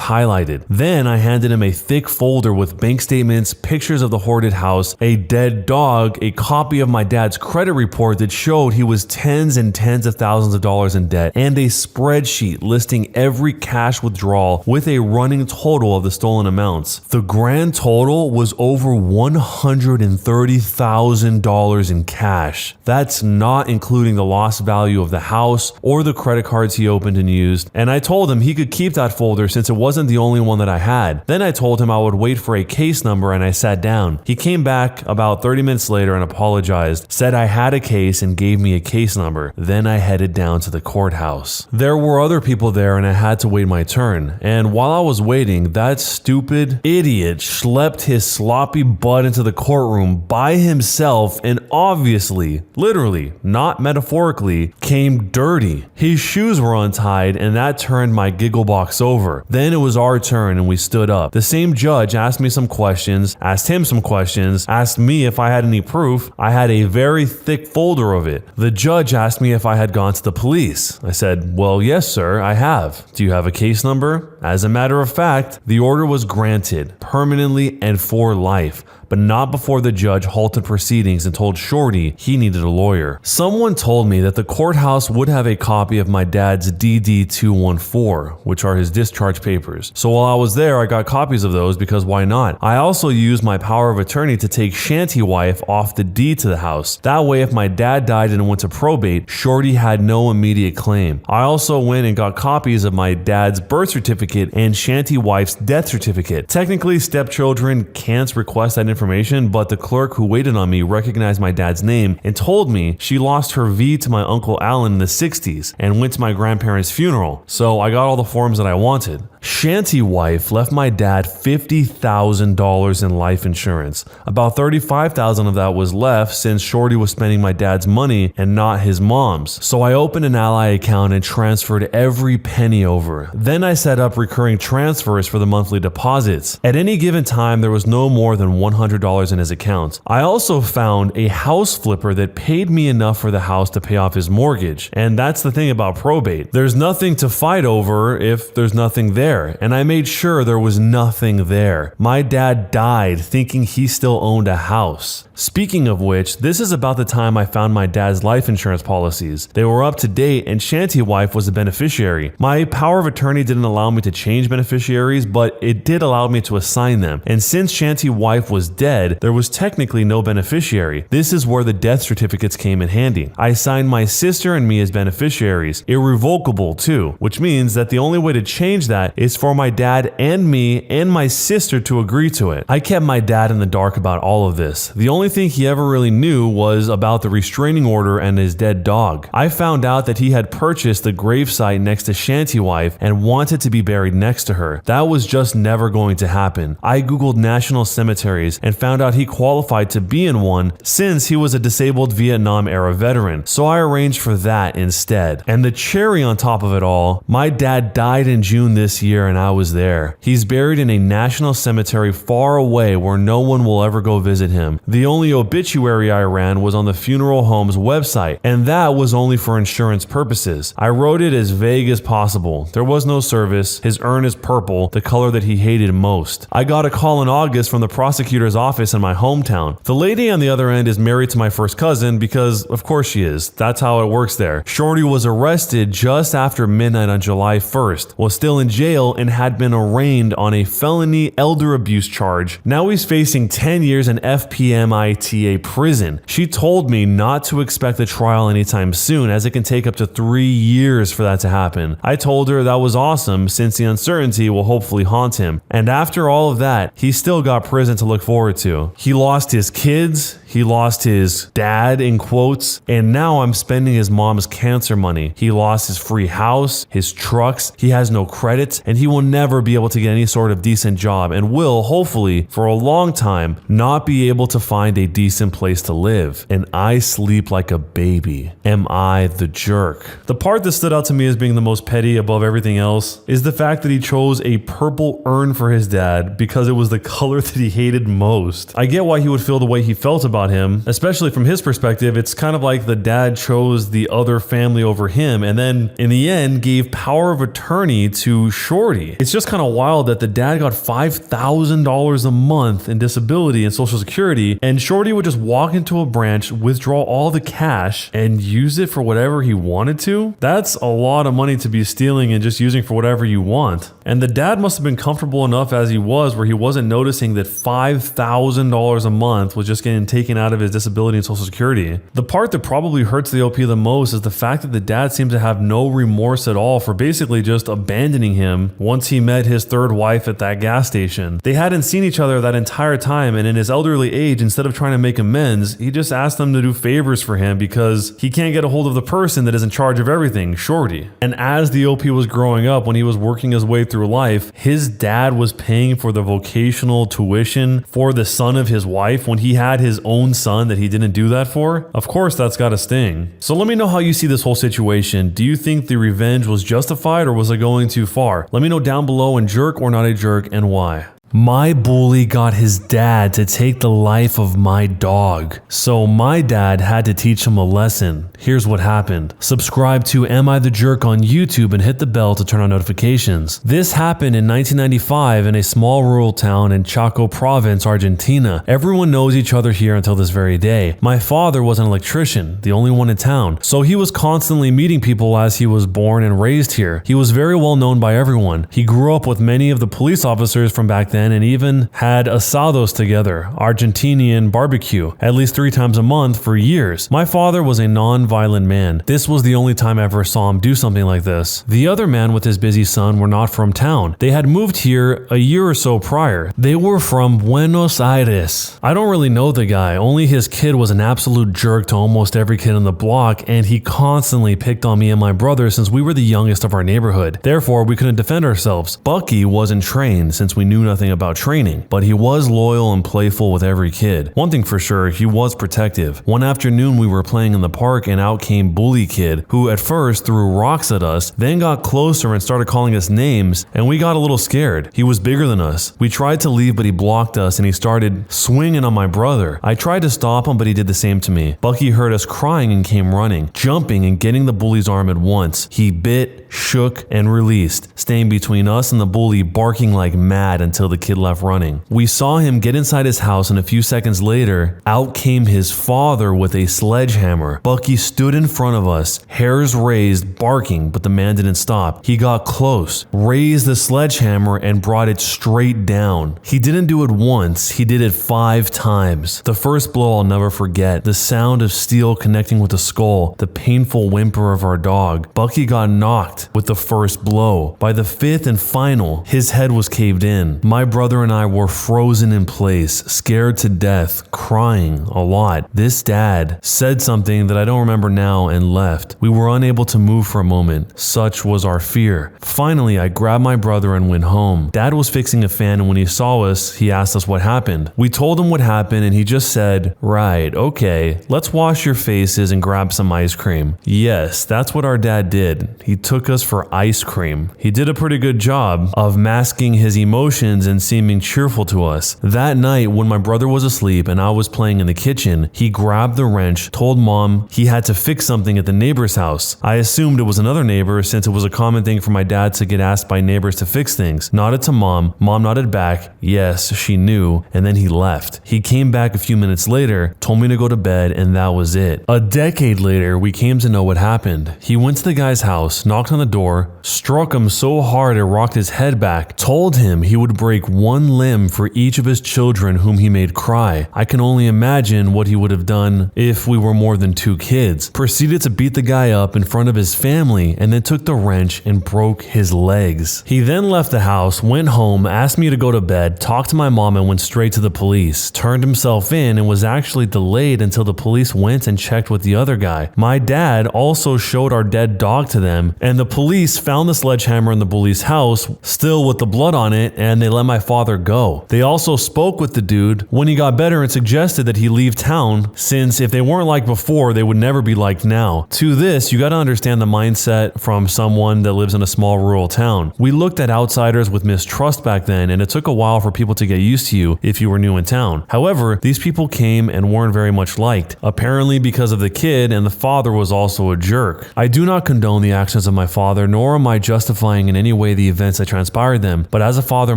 highlighted. Then I handed him a thick folder with bank statements, pictures of the hoarded house, a dead dog, a copy of my dad's credit report that showed he was tens and tens of thousands of dollars in debt, and a spreadsheet listing every cash withdrawal with a running total of the stolen amounts. The grand total was over $130,000 in cash. That's not including the lost value of the house or the credit cards he opened and used, and I told him he could keep that folder since it wasn't the only one that I had. Then I told him I would wait for a case number and I sat down. He came back about 30 minutes later and apologized, said I had a case and gave me a case number. Then I headed down to the courthouse. There were other people there and I had to wait my turn. And while I was waiting, that stupid idiot schlepped his sloppy butt into the courtroom by himself and obviously, literally, not metaphorically, came dirty. His shoes were untied and that turned my giggle box over. Then it was our turn and we stood up. The same judge asked me some questions, asked him some questions, asked me if I had any proof. I had a very thick folder of it. The judge asked me if I had gone to the police. I said, "Well, yes, sir, I have. Do you have a case number?" As a matter of fact, the order was granted permanently and for life, but not before the judge halted proceedings and told Shorty he needed a lawyer. Someone told me that the courthouse would have a copy of my dad's DD-214, which are his discharge papers. So while I was there, I got copies of those because why not? I also used my power of attorney to take Shanty Wife off the deed to the house. That way, if my dad died and went to probate, Shorty had no immediate claim. I also went and got copies of my dad's birth certificate and Shanty Wife's death certificate. Technically, stepchildren can't request that information, but the clerk who waited on me recognized my dad's name and told me she lost her V to my Uncle Alan in the 60s and went to my grandparents' funeral. So I got all the forms that I wanted. Shanty Wife left my dad $50,000 in life insurance. About $35,000 of that was left since Shorty was spending my dad's money and not his mom's. So I opened an Ally account and transferred every penny over. Then I set up recurring transfers for the monthly deposits. At any given time, there was no more than $100 in his account. I also found a house flipper that paid me enough for the house to pay off his mortgage. And that's the thing about probate. There's nothing to fight over if there's nothing there. And I made sure there was nothing there. My dad died thinking he still owned a house. Speaking of which, this is about the time I found my dad's life insurance policies. They were up to date and Shanty Wife was a beneficiary. My power of attorney didn't allow me to change beneficiaries, but it did allow me to assign them. And since Shanty Wife was dead, there was technically no beneficiary. This is where the death certificates came in handy. I assigned my sister and me as beneficiaries, irrevocable too, which means that the only way to change that is for my dad and me and my sister to agree to it. I kept my dad in the dark about all of this. The only thing he ever really knew was about the restraining order and his dead dog. I found out that he had purchased the gravesite next to Shanty Wife and wanted to be buried next to her. That was just never going to happen. I googled national cemeteries and found out he qualified to be in one since he was a disabled Vietnam era veteran, so I arranged for that instead. And the cherry on top of it all, my dad died in June this year and I was there. He's buried in a national cemetery far away where no one will ever go visit him. The only obituary I ran was on the funeral home's website, and that was only for insurance purposes. I wrote it as vague as possible. There was no service. His urn is purple, the color that he hated most. I got a call in August from the prosecutor's office in my hometown. The lady on the other end is married to my first cousin because, of course she is. That's how it works there. Shorty was arrested just after midnight on July 1st, was still in jail, and had been arraigned on a felony elder abuse charge. Now he's facing 10 years in AmITheA prison. She told me not to expect a trial anytime soon, as it can take up to 3 years for that to happen. I told her that was awesome since the uncertainty will hopefully haunt him. And after all of that, he's still got prison to look forward to. He lost his kids, he lost his dad in quotes, and now I'm spending his mom's cancer money. He lost his free house, his trucks, he has no credits, and he will never be able to get any sort of decent job and will, hopefully, for a long time, not be able to find a decent place to live. And I sleep like a baby. Am I the jerk? The part that stood out to me as being the most petty above everything else is the fact that he chose a purple urn for his dad because it was the color that he hated most. I get why he would feel the way he felt about him, especially from his perspective. It's kind of like the dad chose the other family over him and then in the end gave power of attorney to Shorty. It's just kind of wild that the dad got $5,000 a month in disability and social security, and Shorty would just walk into a branch, withdraw all the cash and use it for whatever he wanted to. That's a lot of money to be stealing and just using for whatever you want. And the dad must have been comfortable enough as he was where he wasn't noticing that $5,000 a month was just getting taken out of his disability and social security. The part that probably hurts the OP the most is the fact that the dad seems to have no remorse at all for basically just abandoning him once he met his third wife at that gas station. They hadn't seen each other that entire time, and in his elderly age, instead of trying to make amends, he just asked them to do favors for him because he can't get a hold of the person that is in charge of everything, Shorty. And as the OP was growing up, when he was working his way through life, his dad was paying for the vocational tuition for the son of his wife when he had his own son that he didn't do that for. Of course, that's gotta sting. So let me know how you see this whole situation. Do you think the revenge was justified or was it going too far? Let me know down below in jerk or not a jerk and why. My bully got his dad to take the life of my dog, so my dad had to teach him a lesson. Here's what happened. Subscribe to Am I the Jerk on YouTube and hit the bell to turn on notifications. This happened in 1995 in a small rural town in Chaco province, Argentina. Everyone knows each other here until this very day. My father was an electrician, the only one in town, so he was constantly meeting people as he was born and raised here. He was very well known by everyone. He grew up with many of the police officers from back then and even had asados together, Argentinian barbecue, at least 3 times a month for years. My father was a non-violent man. This was the only time I ever saw him do something like this. The other man with his busy son were not from town. They had moved here a year or so prior. They were from Buenos Aires. I don't really know the guy, only his kid was an absolute jerk to almost every kid on the block, and he constantly picked on me and my brother since we were the youngest of our neighborhood. Therefore, we couldn't defend ourselves. Bucky wasn't trained since we knew nothing about training, but he was loyal and playful with every kid. One thing for sure, he was protective. One afternoon we were playing in the park and out came Bully Kid, who at first threw rocks at us, then got closer and started calling us names, and we got a little scared. He was bigger than us. We tried to leave, but he blocked us and he started swinging on my brother. I tried to stop him, but he did the same to me. Bucky heard us crying and came running, jumping and getting the bully's arm at once. He bit, shook, and released, staying between us and the bully, barking like mad until the kid left running. We saw him get inside his house, and a few seconds later, out came his father with a sledgehammer. Bucky stood in front of us, hairs raised, barking, but the man didn't stop. He got close, raised the sledgehammer, and brought it straight down. He didn't do it once, he did it 5 times. The first blow I'll never forget, the sound of steel connecting with the skull, the painful whimper of our dog. Bucky got knocked with the first blow. By the 5th and final, his head was caved in. My brother and I were frozen in place, scared to death, crying a lot. This dad said something that I don't remember now and left. We were unable to move for a moment. Such was our fear. Finally, I grabbed my brother and went home. Dad was fixing a fan, and when he saw us, he asked us what happened. We told him what happened, and he just said, "Right, okay, let's wash your faces and grab some ice cream." Yes, that's what our dad did. He took us for ice cream. He did a pretty good job of masking his emotions and seeming cheerful to us. That night, when my brother was asleep and I was playing in the kitchen, he grabbed the wrench, told mom he had to fix something at the neighbor's house. I assumed it was another neighbor since it was a common thing for my dad to get asked by neighbors to fix things. Nodded to mom. Mom nodded back. Yes, she knew. And then he left. He came back a few minutes later, told me to go to bed, and that was it. A decade later, we came to know what happened. He went to the guy's house, knocked on the door, struck him so hard it rocked his head back, told him he would break one limb for each of his children whom he made cry. I can only imagine what he would have done if we were more than 2 kids. Proceeded to beat the guy up in front of his family and then took the wrench and broke his legs. He then left the house, went home, asked me to go to bed, talked to my mom, and went straight to the police. Turned himself in and was actually delayed until the police went and checked with the other guy. My dad also showed our dead dog to them, and the police found the sledgehammer in the bully's house, still with the blood on it, and they let my father go. They also spoke with the dude when he got better and suggested that he leave town, since if they weren't like before, they would never be like now. To this, you gotta understand the mindset from someone that lives in a small rural town. We looked at outsiders with mistrust back then, and it took a while for people to get used to you if you were new in town. However, these people came and weren't very much liked, apparently because of the kid, and the father was also a jerk. I do not condone the actions of my father, nor am I justifying in any way the events that transpired them, but as a father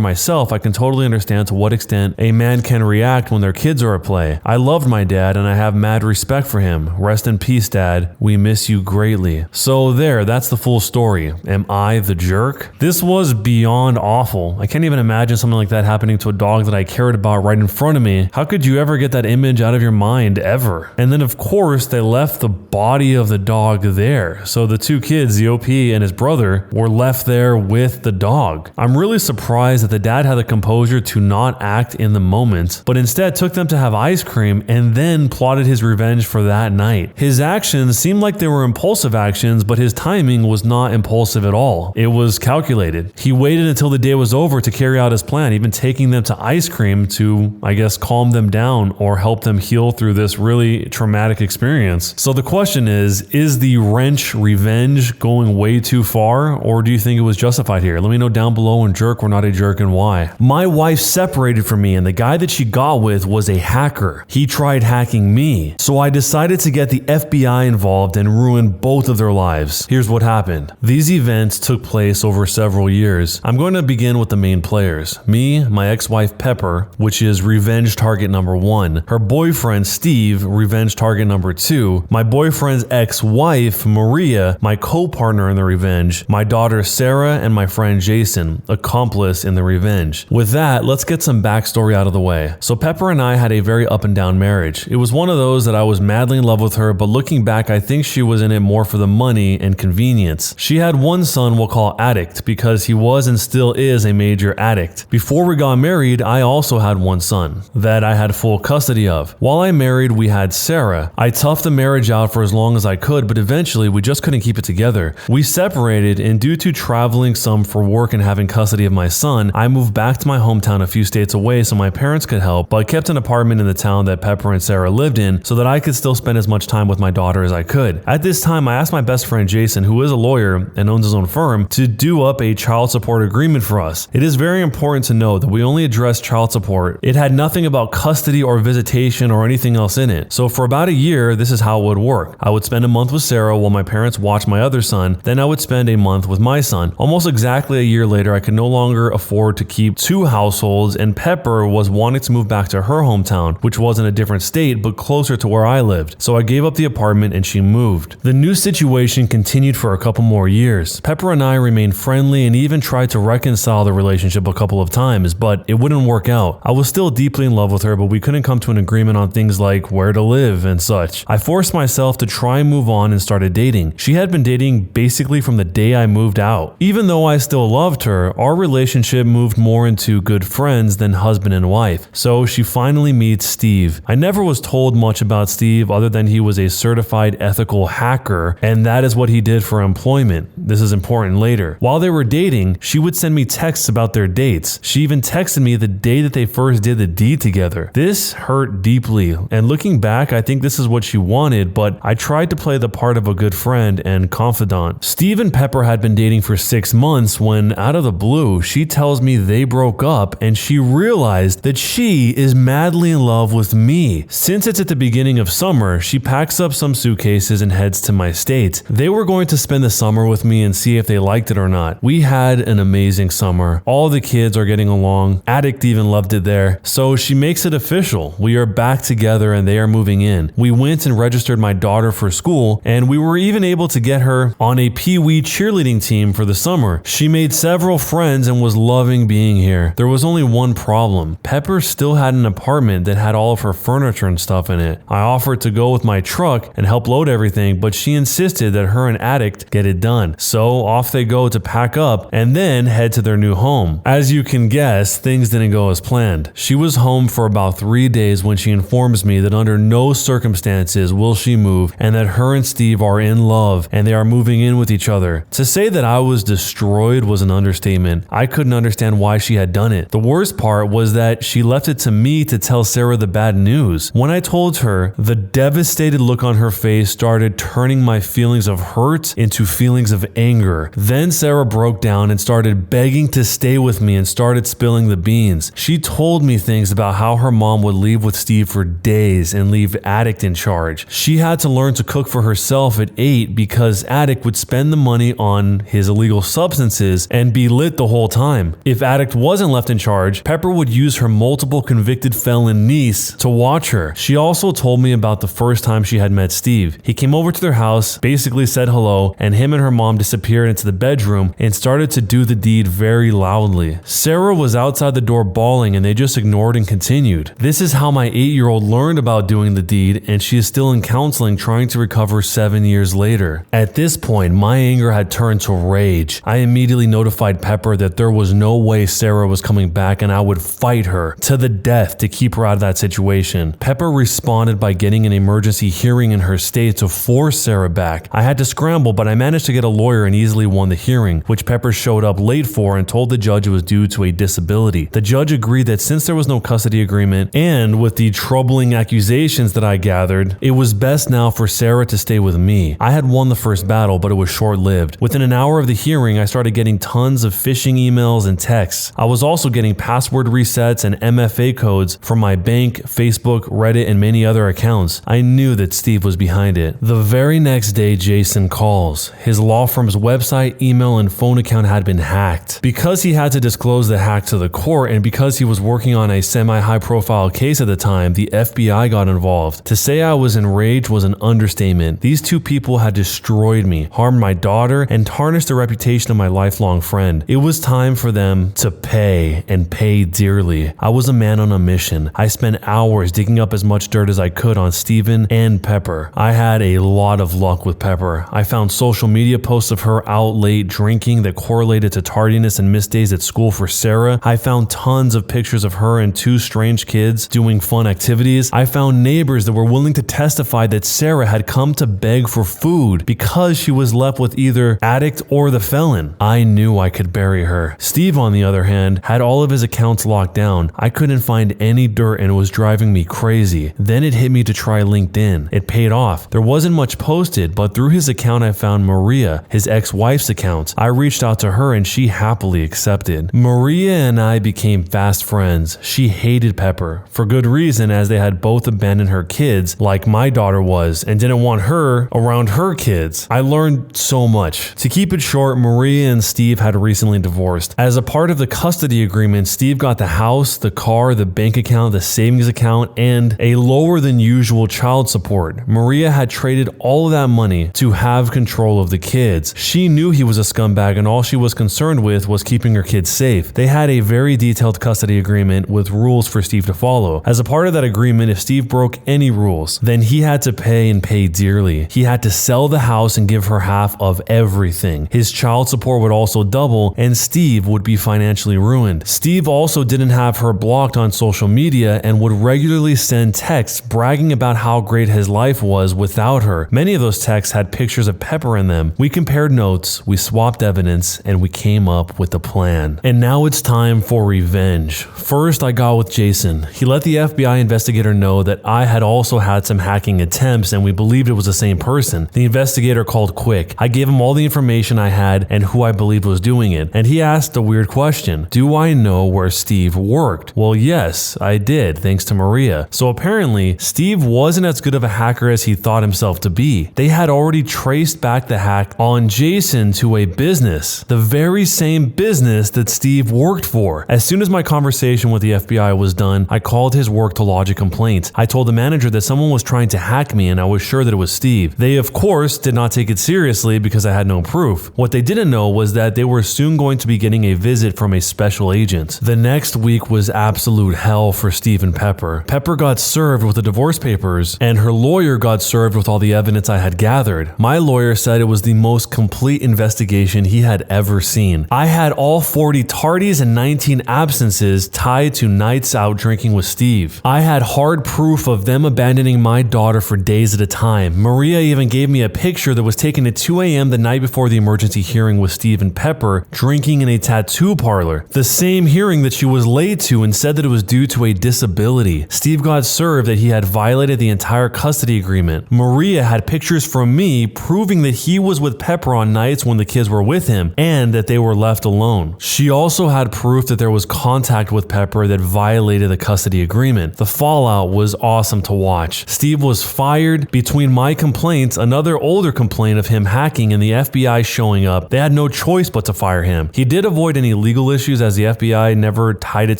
myself, I can totally understand to what extent a man can react when their kids are at play. I loved my dad, and I have mad respect for him. Rest in peace, Dad. We miss you greatly. So there, that's the full story. Am I the jerk? This was beyond awful. I can't even imagine something like that happening to a dog that I cared about right in front of me. How could you ever get that image out of your mind, ever? And then of course, they left the body of the dog there. So the 2 kids, the OP and his brother, were left there with the dog. I'm really surprised that the dad had the composure to not act in the moment, but instead took them to have ice cream and then plotted his revenge for that night. His actions seemed like they were impulsive actions, but his timing was not impulsive at all. It was calculated. He waited until the day was over to carry out his plan, even taking them to ice cream to, I guess, calm them down or help them heal through this really traumatic experience. So the question is the wrench revenge going way too far, or do you think it was justified here? Let me know down below and jerk or not a jerk and why. My wife separated from me, and the guy that she got with was a hacker. He tried hacking me, so I decided to get the FBI involved and ruin both of their lives. Here's what happened. These events took place over several years. I'm going to begin with the main players. Me, my ex-wife Pepper, which is revenge target number 1. Her boyfriend Steve, revenge target number 2. My boyfriend's ex-wife Maria, my co-partner in the revenge. My daughter Sarah, and my friend Jason, accomplice in the revenge. With that, let's get some backstory out of the way. So Pepper and I had a very up and down marriage. It was one of those that I was madly in love with her, but looking back, I think she was in it more for the money and convenience. She had one son we'll call Addict, because he was and still is a major addict. Before we got married, I also had one son that I had full custody of. While I married, we had Sarah. I toughed the marriage out for as long as I could, but eventually we just couldn't keep it together. We separated, and due to traveling some for work and having custody of my son, I moved back to my hometown a few states away so my parents could help, but kept an apartment in the town that Pepper and Sarah lived in so that I could still spend as much time with my daughter as I could. At this time, I asked my best friend Jason, who is a lawyer and owns his own firm, to do up a child support agreement for us. It is very important to know that we only addressed child support. It had nothing about custody or visitation or anything else in it. So for about a year, this is how it would work. I would spend a month with Sarah while my parents watched my other son, then I would spend a month with my son. Almost exactly a year later, I could no longer afford to keep keep 2 households, and Pepper was wanting to move back to her hometown, which was in a different state but closer to where I lived. So I gave up the apartment and she moved. The new situation continued for a couple more years. Pepper and I remained friendly and even tried to reconcile the relationship a couple of times, but it wouldn't work out. I was still deeply in love with her, but we couldn't come to an agreement on things like where to live and such. I forced myself to try and move on and started dating. She had been dating basically from the day I moved out. Even though I still loved her, our relationship moved more into good friends than husband and wife. So she finally meets Steve. I never was told much about Steve other than he was a certified ethical hacker, and that is what he did for employment. This is important later. While they were dating, she would send me texts about their dates. She even texted me the day that they first did the deed together. This hurt deeply, and looking back, I think this is what she wanted, but I tried to play the part of a good friend and confidant. Steve and Pepper had been dating for 6 months when, out of the blue, she tells me they broke up and she realized that she is madly in love with me. Since it's at the beginning of summer, she packs up some suitcases and heads to my state. They were going to spend the summer with me and see if they liked it or not. We had an amazing summer. All the kids are getting along. Addict even loved it there. So she makes it official. We are back together and they are moving in. We went and registered my daughter for school, and we were even able to get her on a Pee-wee cheerleading team for the summer. She made several friends and was loving being here. There was only one problem. Pepper still had an apartment that had all of her furniture and stuff in it. I offered to go with my truck and help load everything, but she insisted that her and Addict get it done. So off they go to pack up and then head to their new home. As you can guess, things didn't go as planned. She was home for about 3 days when she informs me that under no circumstances will she move and that her and Steve are in love and they are moving in with each other. To say that I was destroyed was an understatement. I couldn't understand why she had done it. The worst part was that she left it to me to tell Sarah the bad news. When I told her, the devastated look on her face started turning my feelings of hurt into feelings of anger. Then Sarah broke down and started begging to stay with me and started spilling the beans. She told me things about how her mom would leave with Steve for days and leave Addict in charge. She had to learn to cook for herself at 8 because Addict would spend the money on his illegal substances and be lit the whole time. If Addict wasn't left in charge, Pepper would use her multiple convicted felon niece to watch her. She also told me about the first time she had met Steve. He came over to their house, basically said hello, and him and her mom disappeared into the bedroom and started to do the deed very loudly. Sarah was outside the door bawling and they just ignored and continued. This is how my 8-year-old learned about doing the deed, and she is still in counseling trying to recover 7 years later. At this point, my anger had turned to rage. I immediately notified Pepper that there was no way Sarah was coming back and I would fight her to the death to keep her out of that situation. Pepper responded by getting an emergency hearing in her state to force Sarah back. I had to scramble, but I managed to get a lawyer and easily won the hearing, which Pepper showed up late for and told the judge it was due to a disability. The judge agreed that since there was no custody agreement and with the troubling accusations that I gathered, it was best now for Sarah to stay with me. I had won the first battle, but it was short-lived. Within an hour of the hearing, I started getting tons of phishing emails and texts. I was also getting password resets and MFA codes from my bank, Facebook, Reddit, and many other accounts. I knew that Steve was behind it. The very next day, Jason calls. His law firm's website, email, and phone account had been hacked. Because he had to disclose the hack to the court and because he was working on a semi-high profile case at the time, the FBI got involved. To say I was enraged was an understatement. These two people had destroyed me, harmed my daughter, and tarnished the reputation of my lifelong friend. It was time for them to pay, and pay dearly. I was a man on a mission. I spent hours digging up as much dirt as I could on Steven and Pepper. I had a lot of luck with Pepper. I found social media posts of her out late drinking that correlated to tardiness and missed days at school for Sarah. I found tons of pictures of her and 2 strange kids doing fun activities. I found neighbors that were willing to testify that Sarah had come to beg for food because she was left with either Addict or the felon. I knew I could bury her. Steve, on the other hand, had all of his accounts locked down. I couldn't find any dirt and it was driving me crazy. Then it hit me to try LinkedIn. It paid off. There wasn't much posted, but through his account I found Maria, his ex-wife's account. I reached out to her and she happily accepted. Maria and I became fast friends. She hated Pepper, for good reason, as they had both abandoned her kids like my daughter was and didn't want her around her kids. I learned so much. To keep it short, Maria and Steve had recently divorced. As a part of the custody agreement, Steve got the house, the car, the bank account, the savings account, and a lower than usual child support. Maria had traded all of that money to have control of the kids. She knew he was a scumbag and all she was concerned with was keeping her kids safe. They had a very detailed custody agreement with rules for Steve to follow. As a part of that agreement, if Steve broke any rules, then he had to pay and pay dearly. He had to sell the house and give her half of everything. His child support would also double and Steve would be financially ruined. Steve also didn't have her blocked on social media and would regularly send texts bragging about how great his life was without her. Many of those texts had pictures of Pepper in them. We compared notes, we swapped evidence, and we came up with a plan. And now it's time for revenge. First, I got with Jason. He let the FBI investigator know that I had also had some hacking attempts and we believed it was the same person. The investigator called quick. I gave him all the information I had and who I believed was doing it. And he asked a weird question. Do I know where Steve worked? Well, yes, I did, thanks to Maria. So apparently, Steve wasn't as good of a hacker as he thought himself to be. They had already traced back the hack on Jason to a business, the very same business that Steve worked for. As soon as my conversation with the FBI was done, I called his work to lodge a complaint. I told the manager that someone was trying to hack me and I was sure that it was Steve. They, of course, did not take it seriously because I had no proof. What they didn't know was that they were soon going to be getting a visit from a special agent. The next week was absolute hell for Steve and Pepper. Pepper got served with the divorce papers and her lawyer got served with all the evidence I had gathered. My lawyer said it was the most complete investigation he had ever seen. I had all 40 tardies and 19 absences tied to nights out drinking with Steve. I had hard proof of them abandoning my daughter for days at a time. Maria even gave me a picture that was taken at 2 a.m. the night before the emergency hearing with Steve and Pepper drinking in a tattoo parlor. The same hearing that she was late to and said that it was due to a disability. Steve got served that he had violated the entire custody agreement. Maria had pictures from me proving that he was with Pepper on nights when the kids were with him and that they were left alone. She also had proof that there was contact with Pepper that violated the custody agreement. The fallout was awesome to watch. Steve was fired. Between my complaints, another older complaint of him hacking, and the FBI showing up, they had no choice but to fire him. He did avoid any legal issues as the FBI never tied it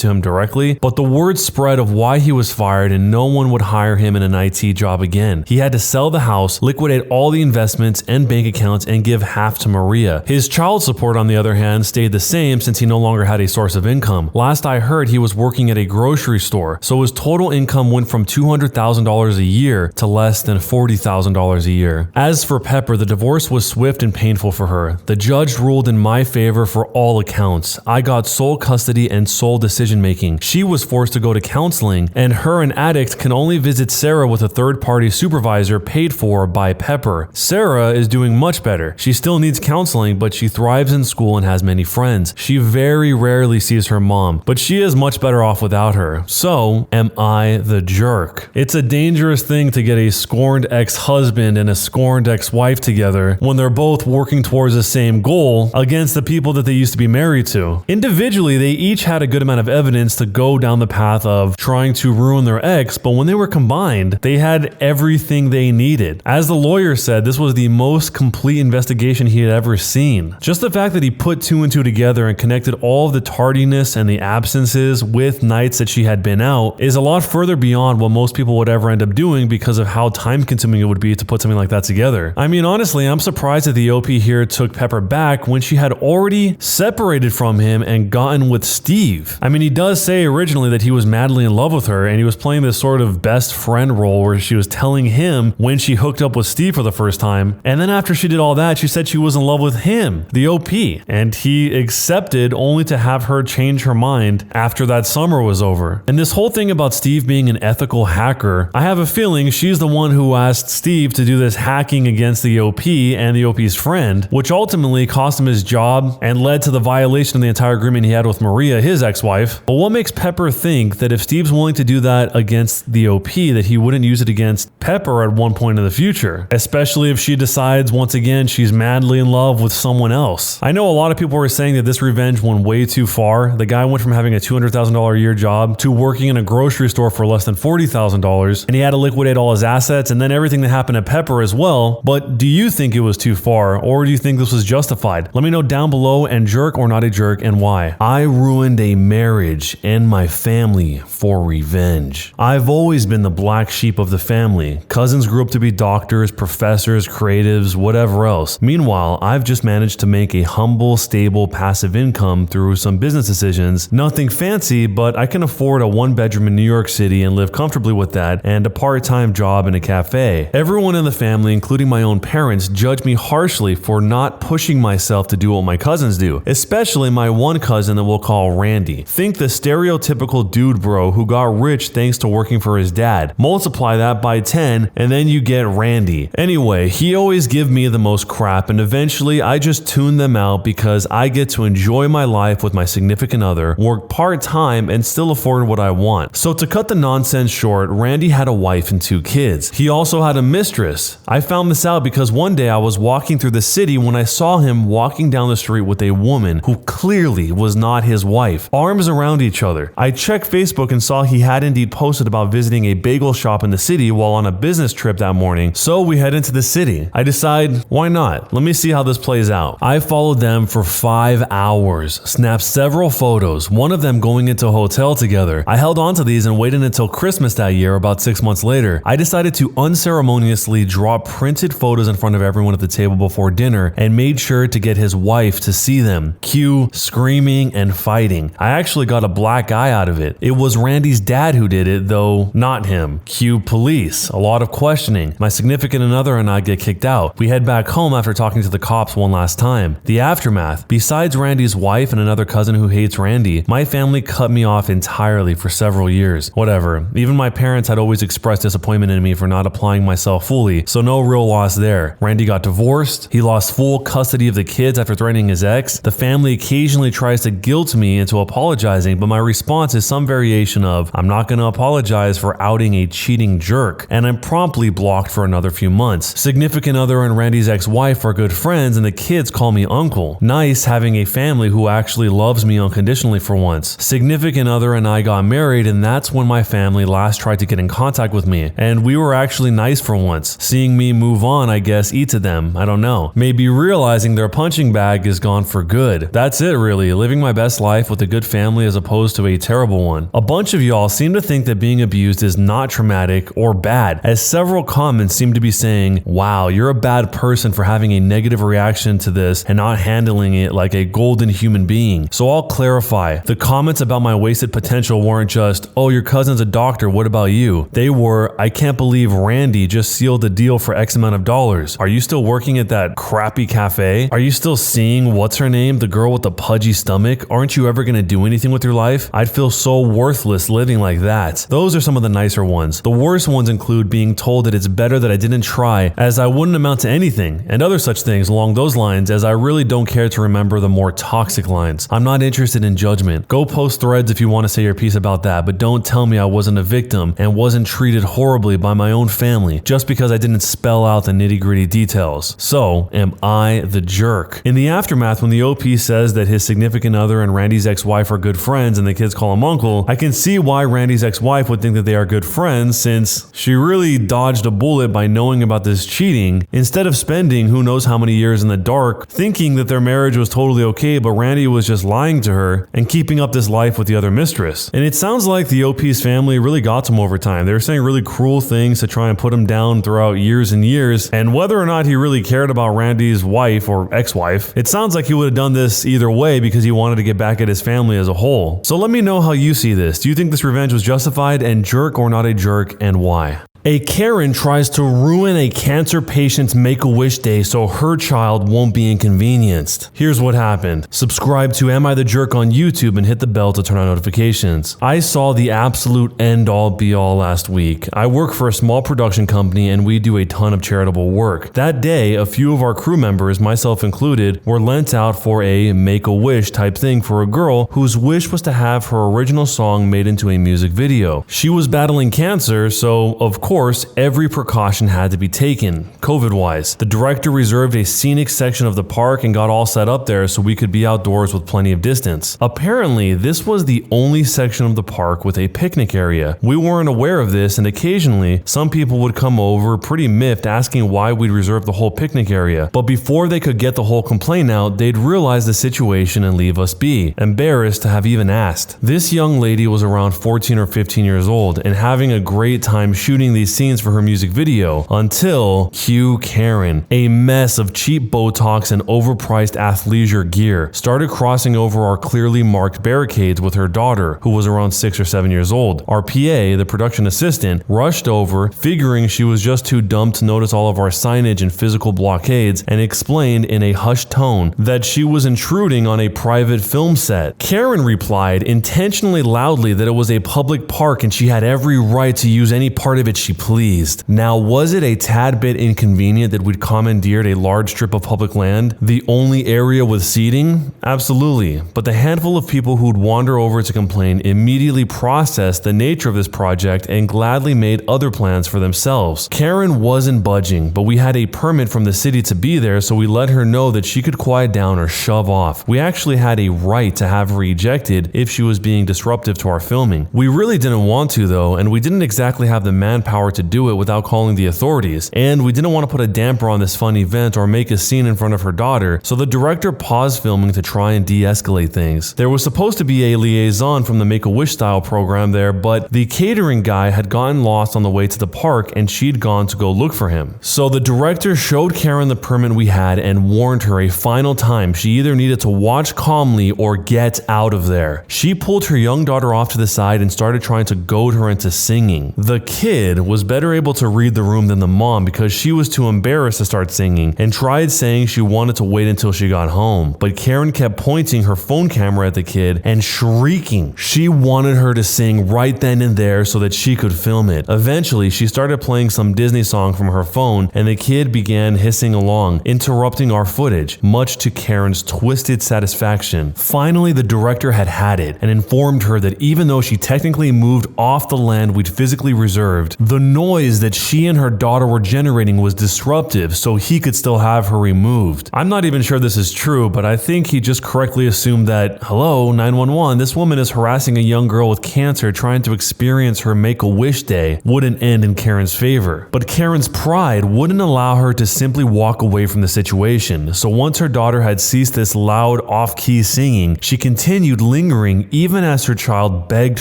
to him directly, but the word spread of why he was fired and no one would hire him in an IT job again. He had to sell the house, liquidate all the investments and bank accounts, and give half to Maria. His child support, on the other hand, stayed the same since he no longer had a source of income. Last I heard, he was working at a grocery store, so his total income went from $200,000 a year to less than $40,000 a year. As for Pepper, the divorce was swift and painful for her. The judge ruled in my favor for all accounts. I got sole custody and sole decision making. She was forced to go to counseling, and her, an addict, can only visit Sarah with a third-party supervisor paid for by Pepper. Sarah is doing much better. She still needs counseling, but she thrives in school and has many friends. She very rarely sees her mom, but she is much better off without her. So, am I the jerk? It's a dangerous thing to get a scorned ex-husband and a scorned ex-wife together when they're both working towards the same goal against the people that they used to be married to. Individually, they each had a good amount of evidence to go down the path of trying to ruin their ex, but when they were combined, they had everything they needed. As the lawyer said, this was the most complete investigation he had ever seen. Just the fact that he put two and two together and connected all of the tardiness and the absences with nights that she had been out is a lot further beyond what most people would ever end up doing because of how time consuming it would be to put something like that together. I mean, honestly, I'm surprised that the OP here took Pepper back when she had already separated from him and gotten with Steve. I mean, he does say originally that he was madly in love with her and he was playing this sort of best friend role where she was telling him when she hooked up with Steve for the first time. And then after she did all that, she said she was in love with him, the OP. And he accepted only to have her change her mind after that summer was over. And this whole thing about Steve being an ethical hacker, I have a feeling she's the one who asked Steve to do this hacking against the OP and the OP's friend, which ultimately cost him his job and led to the violation of the entire agreement he had with Maria, his ex-wife. But what makes Pepper think that if Steve's willing to do that against the OP, that he wouldn't use it against Pepper at one point in the future? Especially if she decides once again she's madly in love with someone else. I know a lot of people were saying that this revenge went way too far. The guy went from having a $200,000 a year job to working in a grocery store for less than $40,000, and he had to liquidate all his assets and then everything that happened at Pepper as well. But do you think it was too far, or do you think this was justified? Let me know down below, and jerk or not a jerk, and why. why. I ruined a marriage and my family for revenge. I've always been the black sheep of the family. Cousins grew up to be doctors, professors, creatives, whatever else. Meanwhile, I've just managed to make a humble, stable, passive income through some business decisions. Nothing fancy, but I can afford a 1-bedroom in New York City and live comfortably with that, and a part-time job in a cafe. Everyone in the family, including my own parents, judge me harshly for not pushing myself to do what my cousins do, especially my one cousin that we'll call Randy. Think the stereotypical dude bro who got rich thanks to working for his dad. Multiply that by 10 and then you get Randy. Anyway, he always give me the most crap, and eventually I just tune them out because I get to enjoy my life with my significant other, work part-time, and still afford what I want. So to cut the nonsense short, Randy had a wife and 2 kids. He also had a mistress. I found this out because one day I was walking through the city when I saw him walking down the street with a woman who clearly was not his wife, arms around each other. I checked Facebook and saw he had indeed posted about visiting a bagel shop in the city while on a business trip that morning, so we head into the city. I decide, why not? Let me see how this plays out. I followed them for 5 hours, snapped several photos, one of them going into a hotel together. I held on to these and waited until Christmas that year, about 6 months later. I decided to unceremoniously draw printed photos in front of everyone at the table before dinner and made sure to get his wife to see them. Cue screaming and fighting. I actually got a black eye out of it. It was Randy's dad who did it, though not him. Cue police. A lot of questioning. My significant other and I get kicked out. We head back home after talking to the cops one last time. The aftermath. Besides Randy's wife and another cousin who hates Randy, my family cut me off entirely for several years. Whatever. Even my parents had always expressed disappointment in me for not applying myself fully, so no real loss there. Randy got divorced. He lost full custody of the kids after threatening his ex. The family occasionally tries to guilt me into apologizing, but my response is some variation of, I'm not going to apologize for outing a cheating jerk, and I'm promptly blocked for another few months. Significant other and Randy's ex-wife are good friends, and the kids call me uncle. Nice having a family who actually loves me unconditionally for once. Significant other and I got married, and that's when my family last tried to get in contact with me, and we were actually nice for once. Seeing me move on, I guess, eat to them. I don't know. Maybe realizing their punching bag is gone for good. That's it really, living my best life with a good family as opposed to a terrible one. A bunch of y'all seem to think that being abused is not traumatic or bad, as several comments seem to be saying, wow, you're a bad person for having a negative reaction to this and not handling it like a golden human being. So I'll clarify. The comments about my wasted potential weren't just, oh, your cousin's a doctor, what about you? They were, I can't believe Randy just sealed a deal for X amount of dollars. Are you still working at that crappy cafe? Are you still seeing what's her name, the girl with the pudgy stomach? Aren't you ever gonna do anything with your life? I'd feel so worthless living like that. Those are some of the nicer ones. The worst ones include being told that it's better that I didn't try, as I wouldn't amount to anything, and other such things along those lines, as I really don't care to remember the more toxic lines. I'm not interested in judgment. Go post threads if you want to say your piece about that, but don't tell me I wasn't a victim and wasn't treated horribly by my own family just because I didn't spell out the nitty-gritty details. So, am I the jerk? In the aftermath, when the OP says that his significant other and Randy's ex-wife are good friends and the kids call him uncle, I can see why Randy's ex-wife would think that they are good friends, since she really dodged a bullet by knowing about this cheating, instead of spending who knows how many years in the dark thinking that their marriage was totally okay, but Randy was just lying to her and keeping up this life with the other mistress. And it sounds like the OP's family really got to him over time. They were saying really cruel things to try and put him down throughout years and years, and whether or not he really cared about Randy's wife or ex-wife, it sounds like he would have done this either way because he wanted to get back at his family as a whole. So let me know how you see this. Do you think this revenge was justified, and jerk or not a jerk, and why? A Karen tries to ruin a cancer patient's Make-A-Wish day so her child won't be inconvenienced. Here's what happened. Subscribe to Am I the Jerk on YouTube and hit the bell to turn on notifications. I saw the absolute end-all be-all last week. I work for a small production company and we do a ton of charitable work. That day, a few of our crew members, myself included, were lent out for a Make-A-Wish type thing for a girl whose wish was to have her original song made into a music video. She was battling cancer, so of course course, every precaution had to be taken, COVID-wise. The director reserved a scenic section of the park and got all set up there so we could be outdoors with plenty of distance. Apparently, this was the only section of the park with a picnic area. We weren't aware of this, and occasionally, some people would come over pretty miffed asking why we'd reserve the whole picnic area. But before they could get the whole complaint out, they'd realize the situation and leave us be, embarrassed to have even asked. This young lady was around 14 or 15 years old and having a great time shooting these scenes for her music video until cue Karen, a mess of cheap Botox and overpriced athleisure gear, started crossing over our clearly marked barricades with her daughter, who was around 6 or 7 years old. Our PA, the production assistant, rushed over, figuring she was just too dumb to notice all of our signage and physical blockades, and explained in a hushed tone that she was intruding on a private film set. Karen replied intentionally loudly that it was a public park and she had every right to use any part of it she pleased. Now, was it a tad bit inconvenient that we'd commandeered a large strip of public land, the only area with seating? Absolutely, but the handful of people who'd wander over to complain immediately processed the nature of this project and gladly made other plans for themselves. Karen wasn't budging, but we had a permit from the city to be there, so we let her know that she could quiet down or shove off. We actually had a right to have her ejected if she was being disruptive to our filming. We really didn't want to though, and we didn't exactly have the manpower to do it without calling the authorities, and we didn't want to put a damper on this fun event or make a scene in front of her daughter, so the director paused filming to try and de-escalate things. There was supposed to be a liaison from the Make-A-Wish style program there, but the catering guy had gotten lost on the way to the park and she'd gone to go look for him. So the director showed Karen the permit we had and warned her a final time she either needed to watch calmly or get out of there. She pulled her young daughter off to the side and started trying to goad her into singing. The kid was better able to read the room than the mom because she was too embarrassed to start singing and tried saying she wanted to wait until she got home. But Karen kept pointing her phone camera at the kid and shrieking. She wanted her to sing right then and there so that she could film it. Eventually, she started playing some Disney song from her phone and the kid began hissing along, interrupting our footage, much to Karen's twisted satisfaction. Finally, the director had it and informed her that even though she technically moved off the land we'd physically reserved, the noise that she and her daughter were generating was disruptive, so he could still have her removed. I'm not even sure this is true, but I think he just correctly assumed that, hello, 911, this woman is harassing a young girl with cancer trying to experience her Make-A-Wish day, wouldn't end in Karen's favor. But Karen's pride wouldn't allow her to simply walk away from the situation, so once her daughter had ceased this loud, off-key singing, she continued lingering even as her child begged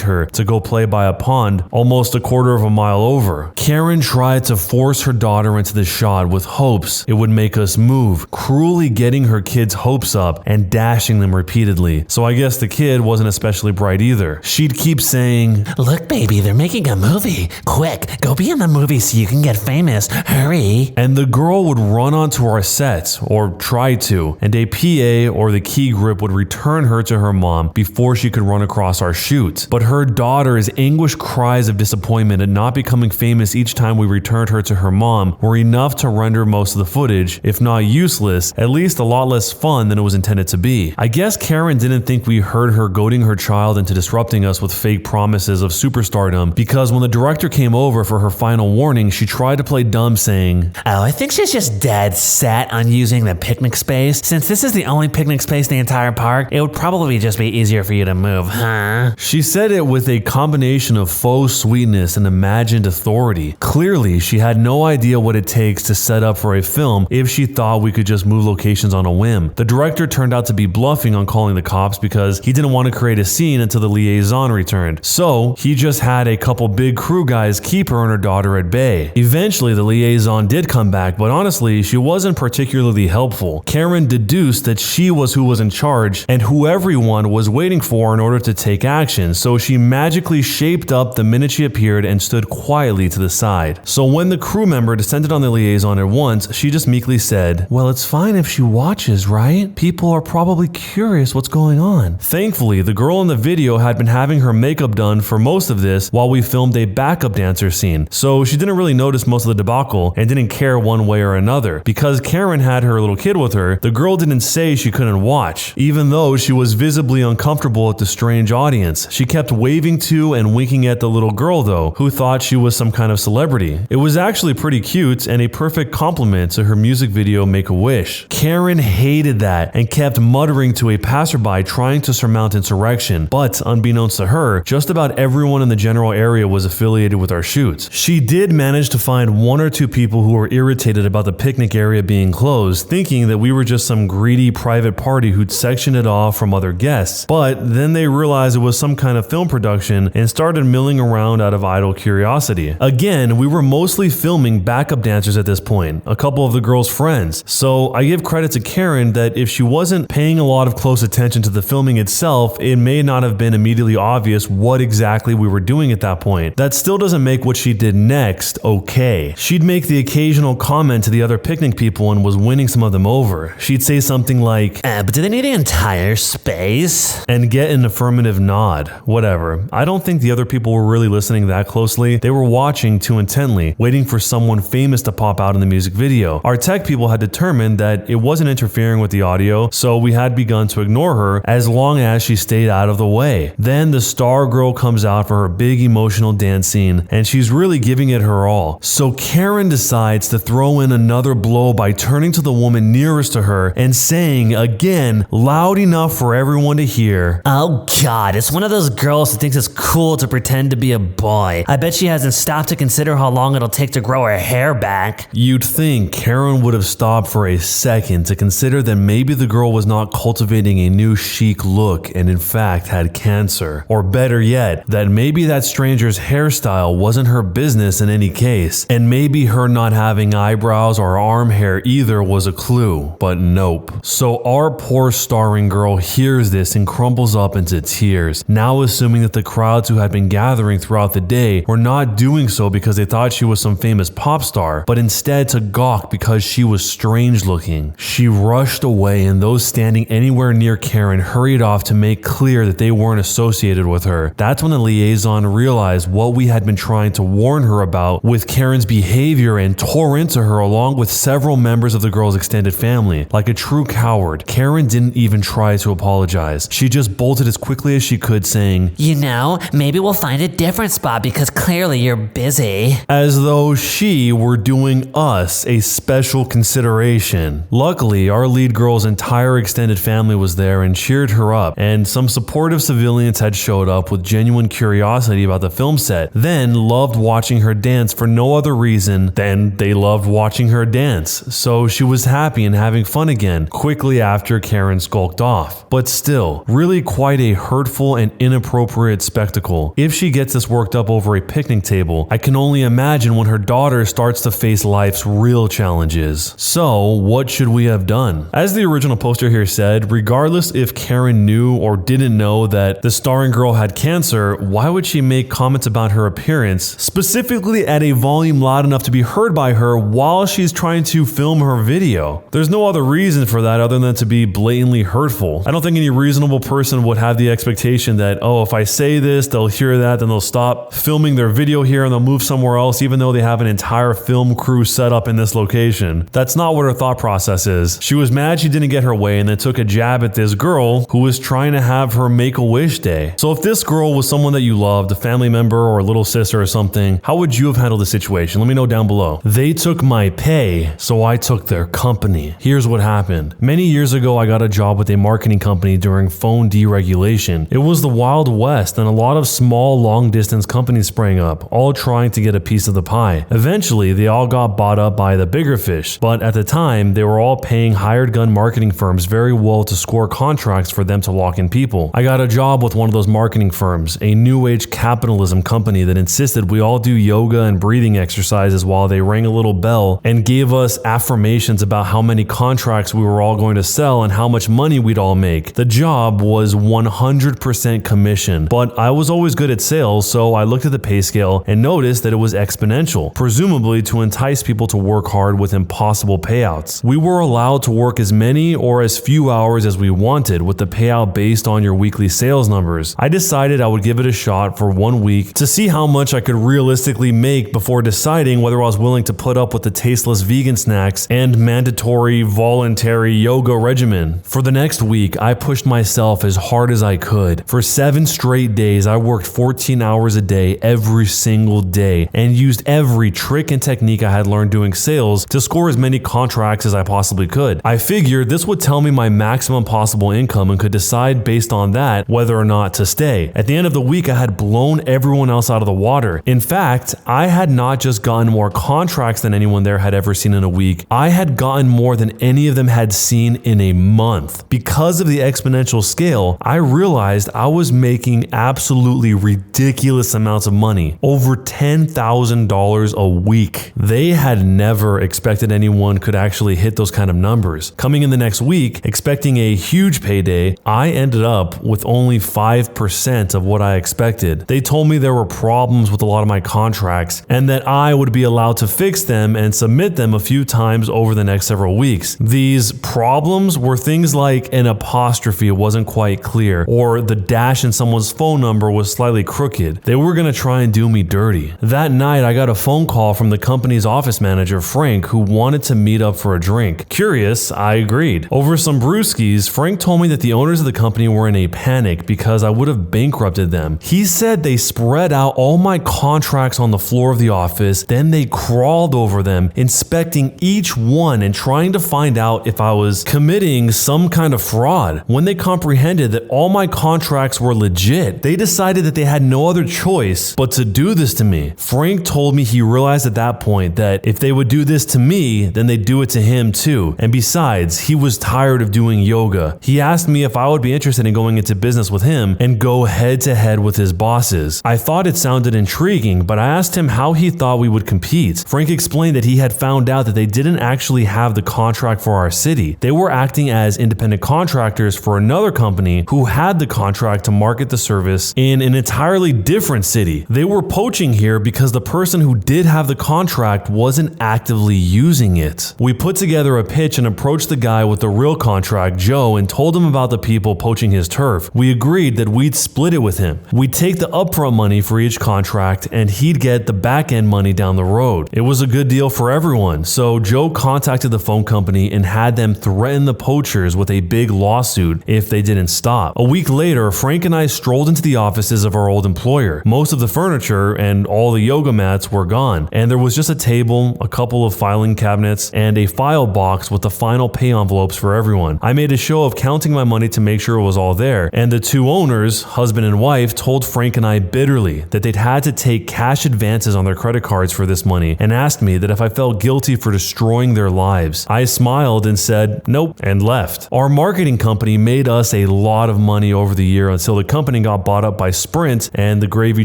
her to go play by a pond almost a quarter of a mile over. Karen tried to force her daughter into the shot with hopes it would make us move, cruelly getting her kids' hopes up and dashing them repeatedly. So I guess the kid wasn't especially bright either. She'd keep saying, Look, baby, they're making a movie. Quick, go be in the movie so you can get famous. Hurry. and the girl would run onto our set, or try to, and a PA or the key grip would return her to her mom before she could run across our shoot. But her daughter's anguished cries of disappointment at not becoming famous each time we returned her to her mom were enough to render most of the footage, if not useless, at least a lot less fun than it was intended to be. I guess Karen didn't think we heard her goading her child into disrupting us with fake promises of superstardom, because when the director came over for her final warning, she tried to play dumb, saying, Oh, I think she's just dead set on using the picnic space. Since this is the only picnic space in the entire park, it would probably just be easier for you to move, huh? She said it with a combination of faux sweetness and imagined authority. Clearly, she had no idea what it takes to set up for a film if she thought we could just move locations on a whim. The director turned out to be bluffing on calling the cops because he didn't want to create a scene until the liaison returned. So, he just had a couple big crew guys keep her and her daughter at bay. Eventually, the liaison did come back, but honestly, she wasn't particularly helpful. Karen deduced that she was who was in charge and who everyone was waiting for in order to take action, so she magically shaped up the minute she appeared and stood quietly to the side. So when the crew member descended on the liaison at once, she just meekly said, "Well, it's fine if she watches, right? People are probably curious what's going on." Thankfully, the girl in the video had been having her makeup done for most of this while we filmed a backup dancer scene, so she didn't really notice most of the debacle and didn't care one way or another. Because Karen had her little kid with her, the girl didn't say she couldn't watch, even though she was visibly uncomfortable at the strange audience. She kept waving to and winking at the little girl though, who thought she was some kind of celebrity. It was actually pretty cute and a perfect compliment to her music video Make-A-Wish. Karen hated that and kept muttering to a passerby trying to surmount insurrection, but unbeknownst to her, just about everyone in the general area was affiliated with our shoots. She did manage to find one or two people who were irritated about the picnic area being closed, thinking that we were just some greedy private party who'd sectioned it off from other guests, but then they realized it was some kind of film production and started milling around out of idle curiosity. Again, we were mostly filming backup dancers at this point, a couple of the girls' friends, so I give credit to Karen that if she wasn't paying a lot of close attention to the filming itself, it may not have been immediately obvious what exactly we were doing at that point. That still doesn't make what she did next okay. She'd make the occasional comment to the other picnic people and was winning some of them over. She'd say something like, But do they need an entire space? and get an affirmative nod. Whatever. I don't think the other people were really listening that closely. They were watching too intently, waiting for someone famous to pop out in the music video. Our tech people had determined that it wasn't interfering with the audio, so we had begun to ignore her as long as she stayed out of the way. Then the star girl comes out for her big emotional dance scene, and she's really giving it her all. So Karen decides to throw in another blow by turning to the woman nearest to her and saying again, loud enough for everyone to hear, Oh god, it's one of those girls who thinks it's cool to pretend to be a boy. I bet she hasn't stopped to consider how long it'll take to grow her hair back. You'd think Karen would have stopped for a second to consider that maybe the girl was not cultivating a new chic look and in fact had cancer. Or better yet, that maybe that stranger's hairstyle wasn't her business in any case, and maybe her not having eyebrows or arm hair either was a clue. But nope. So our poor starring girl hears this and crumbles up into tears, now assuming that the crowds who had been gathering throughout the day were not doing so because they thought she was some famous pop star, but instead to gawk because she was strange looking. She rushed away, and those standing anywhere near Karen hurried off to make clear that they weren't associated with her. That's when the liaison realized what we had been trying to warn her about with Karen's behavior and tore into her along with several members of the girl's extended family. Like a true coward, Karen didn't even try to apologize. She just bolted as quickly as she could, saying, You know, maybe we'll find a different spot because clearly you're busy. as though she were doing us a special consideration. Luckily, our lead girl's entire extended family was there and cheered her up, and some supportive civilians had showed up with genuine curiosity about the film set, then loved watching her dance for no other reason than they loved watching her dance. So she was happy and having fun again, quickly after Karen skulked off. But still, really quite a hurtful and inappropriate spectacle. If she gets this worked up over a picnic table, I can only imagine when her daughter starts to face life's real challenges. So, what should we have done? As the original poster here said, regardless if Karen knew or didn't know that the starring girl had cancer, why would she make comments about her appearance, specifically at a volume loud enough to be heard by her while she's trying to film her video? There's no other reason for that other than to be blatantly hurtful. I don't think any reasonable person would have the expectation that, oh, if I say this, they'll hear that, then they'll stop filming their video here and they'll move somewhere else, even though they have an entire film crew set up in this location. That's not what her thought process is. She was mad she didn't get her way and then took a jab at this girl who was trying to have her Make-A-Wish day. So if this girl was someone that you loved, a family member or a little sister or something, how would you have handled the situation? Let me know down below. They took my pay, so I took their company. Here's what happened. Many years ago, I got a job with a marketing company during phone deregulation. It was the Wild West, and a lot of small, long-distance companies sprang up, all trying to get a piece of the pie. Eventually, they all got bought up by the bigger fish, but at the time, they were all paying hired gun marketing firms very well to score contracts for them to lock in people. I got a job with one of those marketing firms, a new age capitalism company that insisted we all do yoga and breathing exercises while they rang a little bell and gave us affirmations about how many contracts we were all going to sell and how much money we'd all make. The job was 100% commission, but I was always good at sales, so I looked at the pay scale and noticed that it was exponential, presumably to entice people to work hard with impossible payouts. We were allowed to work as many or as few hours as we wanted, with the payout based on your weekly sales numbers. I decided I would give it a shot for 1 week to see how much I could realistically make before deciding whether I was willing to put up with the tasteless vegan snacks and mandatory voluntary yoga regimen. For the next week, I pushed myself as hard as I could. For 7 straight days, I worked 14 hours a day every single single day and used every trick and technique I had learned doing sales to score as many contracts as I possibly could. I figured this would tell me my maximum possible income and could decide based on that whether or not to stay. At the end of the week, I had blown everyone else out of the water. In fact, I had not just gotten more contracts than anyone there had ever seen in a week, I had gotten more than any of them had seen in a month. Because of the exponential scale, I realized I was making absolutely ridiculous amounts of money, over $10,000 a week. They had never expected anyone could actually hit those kind of numbers. Coming in the next week, expecting a huge payday, I ended up with only 5% of what I expected. They told me there were problems with a lot of my contracts and that I would be allowed to fix them and submit them a few times over the next several weeks. These problems were things like an apostrophe wasn't quite clear, or the dash in someone's phone number was slightly crooked. They were gonna try and do me dirty. That night, I got a phone call from the company's office manager, Frank, who wanted to meet up for a drink. Curious, I agreed. Over some brewskis, Frank told me that the owners of the company were in a panic because I would have bankrupted them. He said they spread out all my contracts on the floor of the office, then they crawled over them, inspecting each one and trying to find out if I was committing some kind of fraud. When they comprehended that all my contracts were legit, they decided that they had no other choice but to do this to me. Frank told me he realized at that point that if they would do this to me, then they'd do it to him too. And besides, he was tired of doing yoga. He asked me if I would be interested in going into business with him and go head to head with his bosses. I thought it sounded intriguing, but I asked him how he thought we would compete. Frank explained that he had found out that they didn't actually have the contract for our city. They were acting as independent contractors for another company who had the contract to market the service in an entirely different city. They were poaching here because the person who did have the contract wasn't actively using it. We put together a pitch and approached the guy with the real contract, Joe, and told him about the people poaching his turf. We agreed that we'd split it with him. We'd take the upfront money for each contract and he'd get the back end money down the road. It was a good deal for everyone, so Joe contacted the phone company and had them threaten the poachers with a big lawsuit if they didn't stop. A week later, Frank and I strolled into the offices of our old employer. Most of the furniture and all the yoga mats were gone, and there was just a table, a couple of filing cabinets, and a file box with the final pay envelopes for everyone. I made a show of counting my money to make sure it was all there, and the two owners, husband and wife, told Frank and I bitterly that they'd had to take cash advances on their credit cards for this money and asked me that if I felt guilty for destroying their lives. I smiled and said nope and left. Our marketing company made us a lot of money over the year until the company got bought up by Sprint and the gravy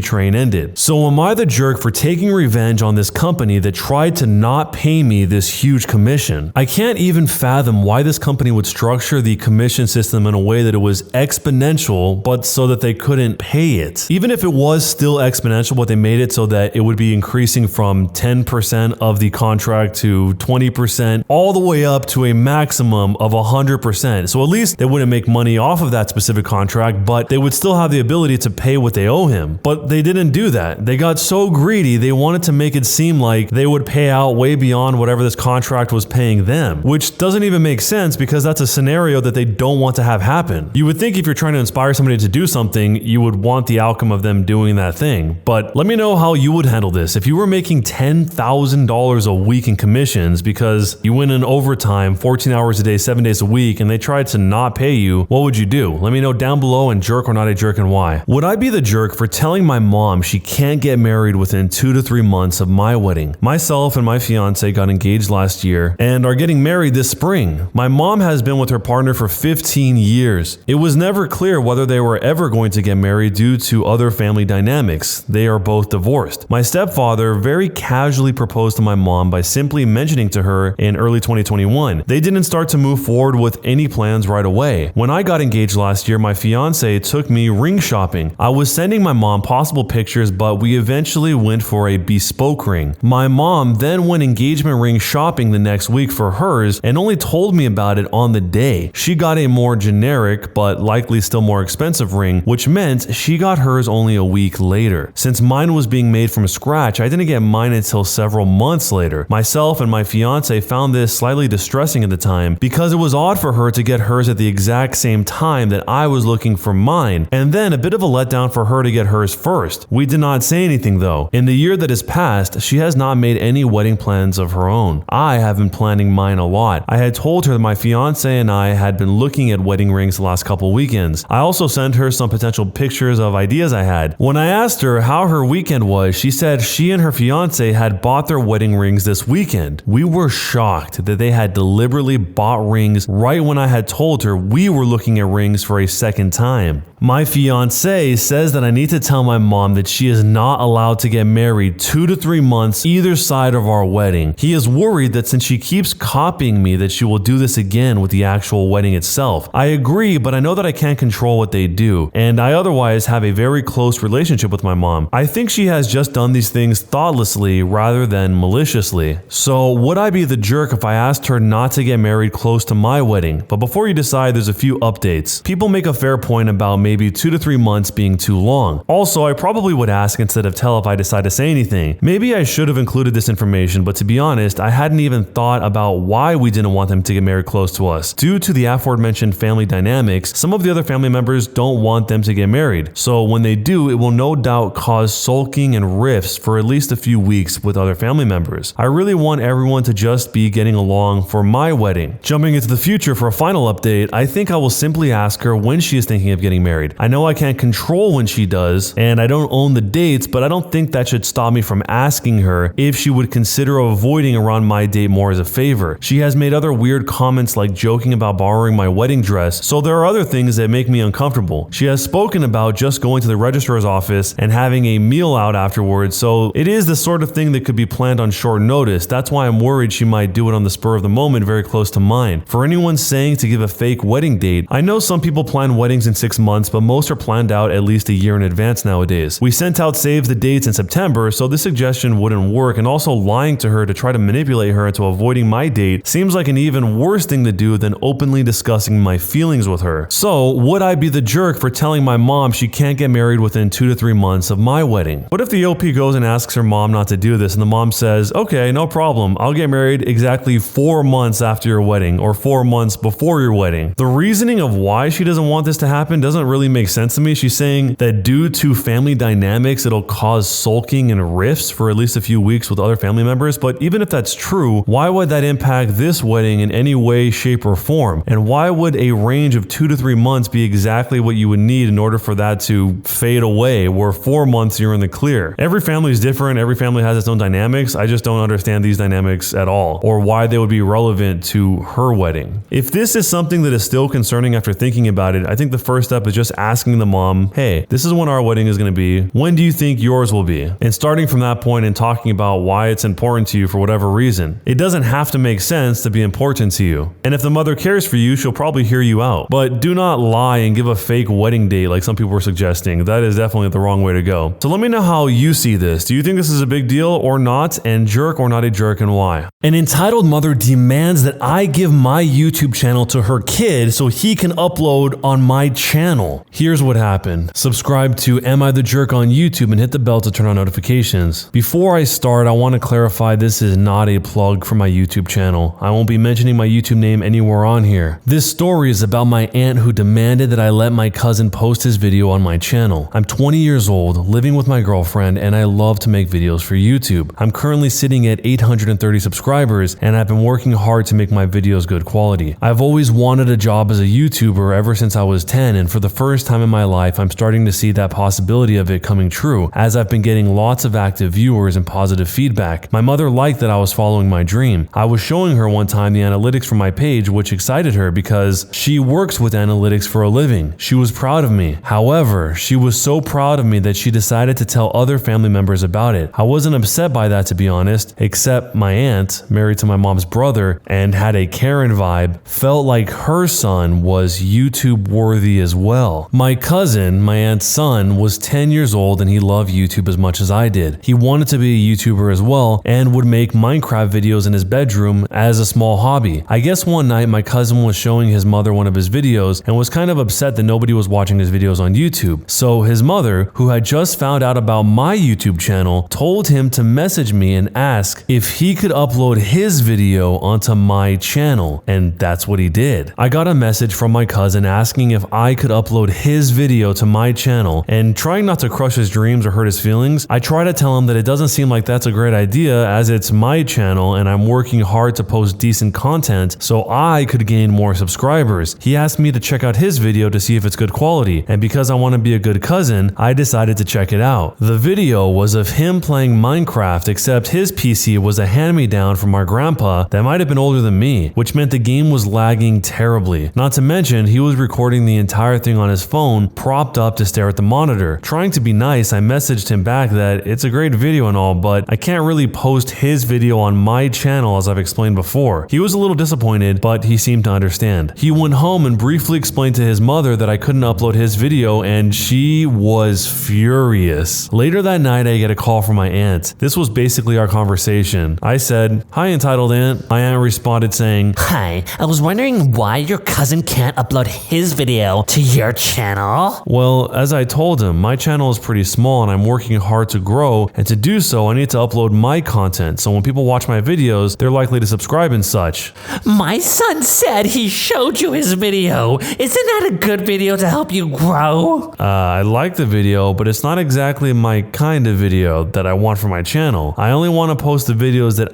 train ended. So am I the jerk for taking revenge on this company that tried to not pay me this huge commission? I can't even fathom why this company would structure the commission system in a way that it was exponential, but so that they couldn't pay it. Even if it was still exponential, but they made it so that it would be increasing from 10% of the contract to 20%, all the way up to a maximum of 100%. So at least they wouldn't make money off of that specific contract, but they would still have the ability to pay what they owe him. But they didn't do that. They got so greedy, they wanted to make it seem like they would pay out way beyond whatever this contract was paying them, which doesn't even make sense because that's a scenario that they don't want to have happen. You would think if you're trying to inspire somebody to do something, you would want the outcome of them doing that thing. But let me know how you would handle this. If you were making $10,000 a week in commissions because you went in overtime 14 hours a day, 7 days a week, and they tried to not pay you, what would you do? Let me know down below, and jerk or not a jerk and why. Would I be the jerk for telling my mom she can't get married within 2 to 3 months of my wedding? Myself and my fiance got engaged last year and are getting married this spring. My mom has been with her partner for 15 years. It was never clear whether they were ever going to get married due to other family dynamics. They are both divorced. My stepfather very casually proposed to my mom by simply mentioning to her in early 2021. They didn't start to move forward with any plans right away. When I got engaged last year, my fiance took me ring shopping. I was sending my mom possible pictures, but we eventually went for a bespoke ring. My mom then went engagement ring shopping the next week for hers and only told me about it on the day. She got a more generic, but likely still more expensive ring, which meant she got hers only a week later. Since mine was being made from scratch, I didn't get mine until several months later. Myself and my fiance found this slightly distressing at the time because it was odd for her to get hers at the exact same time that I was looking for mine, and then a bit of a letdown for her to get hers first. We did not say anything though. In the year that has passed, she has not made any wedding plans of her own. I have been planning mine a lot. I had told her that my fiance and I had been looking at wedding rings the last couple weekends. I also sent her some potential pictures of ideas I had. When I asked her how her weekend was, she said she and her fiance had bought their wedding rings this weekend. We were shocked that they had deliberately bought rings right when I had told her we were looking at rings for a second time. My fiance says that I need to tell my mom that she is not allowed to get married 2 to 3 months either side of our wedding. He is worried that since she keeps copying me that she will do this again with the actual wedding itself. I agree, but I know that I can't control what they do, and I otherwise have a very close relationship with my mom. I think she has just done these things thoughtlessly rather than maliciously. So would I be the jerk if I asked her not to get married close to my wedding? But before you decide, there's a few updates. People make a fair point about maybe 2 to 3 months being too long. Also, I probably would ask instead of tell if I decide to say anything. Maybe I should have included this information, but to be honest, I hadn't even thought about why we didn't want them to get married close to us. Due to the aforementioned family dynamics, some of the other family members don't want them to get married. So when they do, it will no doubt cause sulking and rifts for at least a few weeks with other family members. I really want everyone to just be getting along for my wedding. Jumping into the future for a final update, I think I will simply ask her when she is thinking of getting married. I know I can't control when she does, and I don't own the dates, but I don't think that should stop me from asking her if she would consider avoiding around my date more as a favor. She has made other weird comments like joking about borrowing my wedding dress, so there are other things that make me uncomfortable. She has spoken about just going to the registrar's office and having a meal out afterwards, so it is the sort of thing that could be planned on short notice. That's why I'm worried she might do it on the spur of the moment very close to mine. For anyone saying to give a fake wedding date, I know some people plan weddings in 6 months, but most are planned out at least a year in advance nowadays. We sent out save the dates in September, so this suggestion wouldn't work, and also lying to her to try to manipulate her into avoiding my date seems like an even worse thing to do than openly discussing my feelings with her. So would I be the jerk for telling my mom she can't get married within 2 to 3 months of my wedding? What if the OP goes and asks her mom not to do this, and the mom says, okay, no problem, I'll get married exactly 4 months after your wedding, or 4 months before your wedding? The reasoning of why she doesn't want this to happen doesn't really make sense to me. She's saying that due to family dynamics, it'll cause sulking and rifts for at least a few weeks with other family members. But even if that's true, why would that impact this wedding in any way, shape, or form? And why would a range of 2 to 3 months be exactly what you would need in order for that to fade away, where 4 months you're in the clear? Every family is different. Every family has its own dynamics. I just don't understand these dynamics at all, or why they would be relevant to her wedding. If this is something that is still concerning after thinking about it, I think the first step is just asking the mom, hey, this is when our wedding is going to be. When do you think yours will be? And starting from that point and talking about why it's important to you for whatever reason. It doesn't have to make sense to be important to you. And if the mother cares for you, she'll probably hear you out. But do not lie and give a fake wedding date like some people were suggesting. That is definitely the wrong way to go. So let me know how you see this. Do you think this is a big deal or not? And jerk or not a jerk, and why? An entitled mother demands that I give my YouTube channel to her kid so he can upload on my channel. Here's what happened. Subscribe to Am I the Jerk on YouTube and hit the bell to turn on notifications. Before I start, I want to clarify this is not a plug for my YouTube channel. I won't be mentioning my YouTube name anywhere on here. This story is about my aunt who demanded that I let my cousin post his video on my channel. I'm 20 years old, living with my girlfriend, and I love to make videos for YouTube. I'm currently sitting at 830 subscribers, and I've been working hard to make my videos good quality. I've always wanted a job as a YouTuber ever since I was 10, and for the first time in my life, I'm starting to see that possibility of it coming true, as I've been getting lots of active viewers and positive feedback. My mother liked that I was following my dream. I was showing her one time the analytics for my page, which excited her because she works with analytics for a living. She was proud of me. However, she was so proud of me that she decided to tell other family members about it. I wasn't upset by that, to be honest, except my aunt, married to my mom's brother and had a Karen vibe, felt like her son was YouTube worthy as well. My cousin, my aunt's son, was 10 years old and he loved YouTube as much as I did. He wanted to be a YouTuber as well and would make Minecraft videos in his bedroom as a small hobby. I guess one night my cousin was showing his mother one of his videos and was kind of upset that nobody was watching his videos on YouTube. So his mother, who had just found out about my YouTube channel, told him to message me and ask if he could upload his video onto my channel, and that's what he did. I got a message from my cousin asking if I could upload upload his video to my channel, and trying not to crush his dreams or hurt his feelings, I try to tell him that it doesn't seem like that's a great idea as it's my channel and I'm working hard to post decent content so I could gain more subscribers. He asked me to check out his video to see if it's good quality, and because I want to be a good cousin, I decided to check it out. The video was of him playing Minecraft, except his PC was a hand-me-down from our grandpa that might have been older than me, which meant the game was lagging terribly. Not to mention, he was recording the entire thing on his phone, propped up to stare at the monitor. Trying to be nice, I messaged him back that it's a great video and all, but I can't really post his video on my channel as I've explained before. He was a little disappointed, but he seemed to understand. He went home and briefly explained to his mother that I couldn't upload his video, and she was furious. Later that night, I get a call from my aunt. This was basically our conversation. I said, "Hi, entitled aunt." My aunt responded saying, Hi, I was wondering why your cousin can't upload his video to your channel. "Well, as I told him, my channel is pretty small and I'm working hard to grow, and to do so, I need to upload my content, so when people watch my videos, they're likely to subscribe and such." My son said he showed you his video. Isn't that a good video to help you grow? I like the video, but it's not exactly my kind of video that I want for my channel. I only want to post the videos that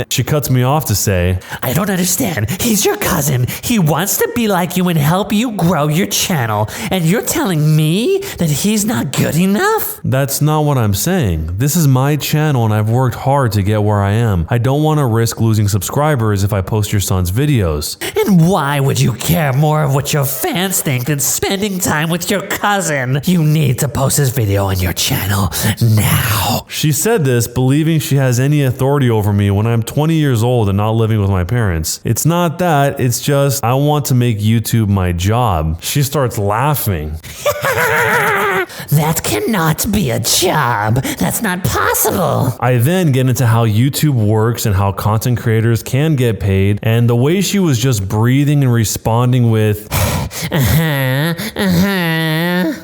She cuts me off to say, I don't understand. He's your cousin. He wants to be like you and help you grow your channel. And you're telling me that he's not good enough? "That's not what I'm saying. This is my channel and I've worked hard to get where I am. I don't want to risk losing subscribers if I post your son's videos." And why would you care more of what your fans think than spending time with your cousin? You need to post his video on your channel now. She said this believing she has any authority over me when I'm 20 years old and not living with my parents. It's not that, it's just I want to make YouTube my job. She starts laughing. That cannot be a job. That's not possible. I then get into how YouTube works and how content creators can get paid, and the way she was just breathing and responding with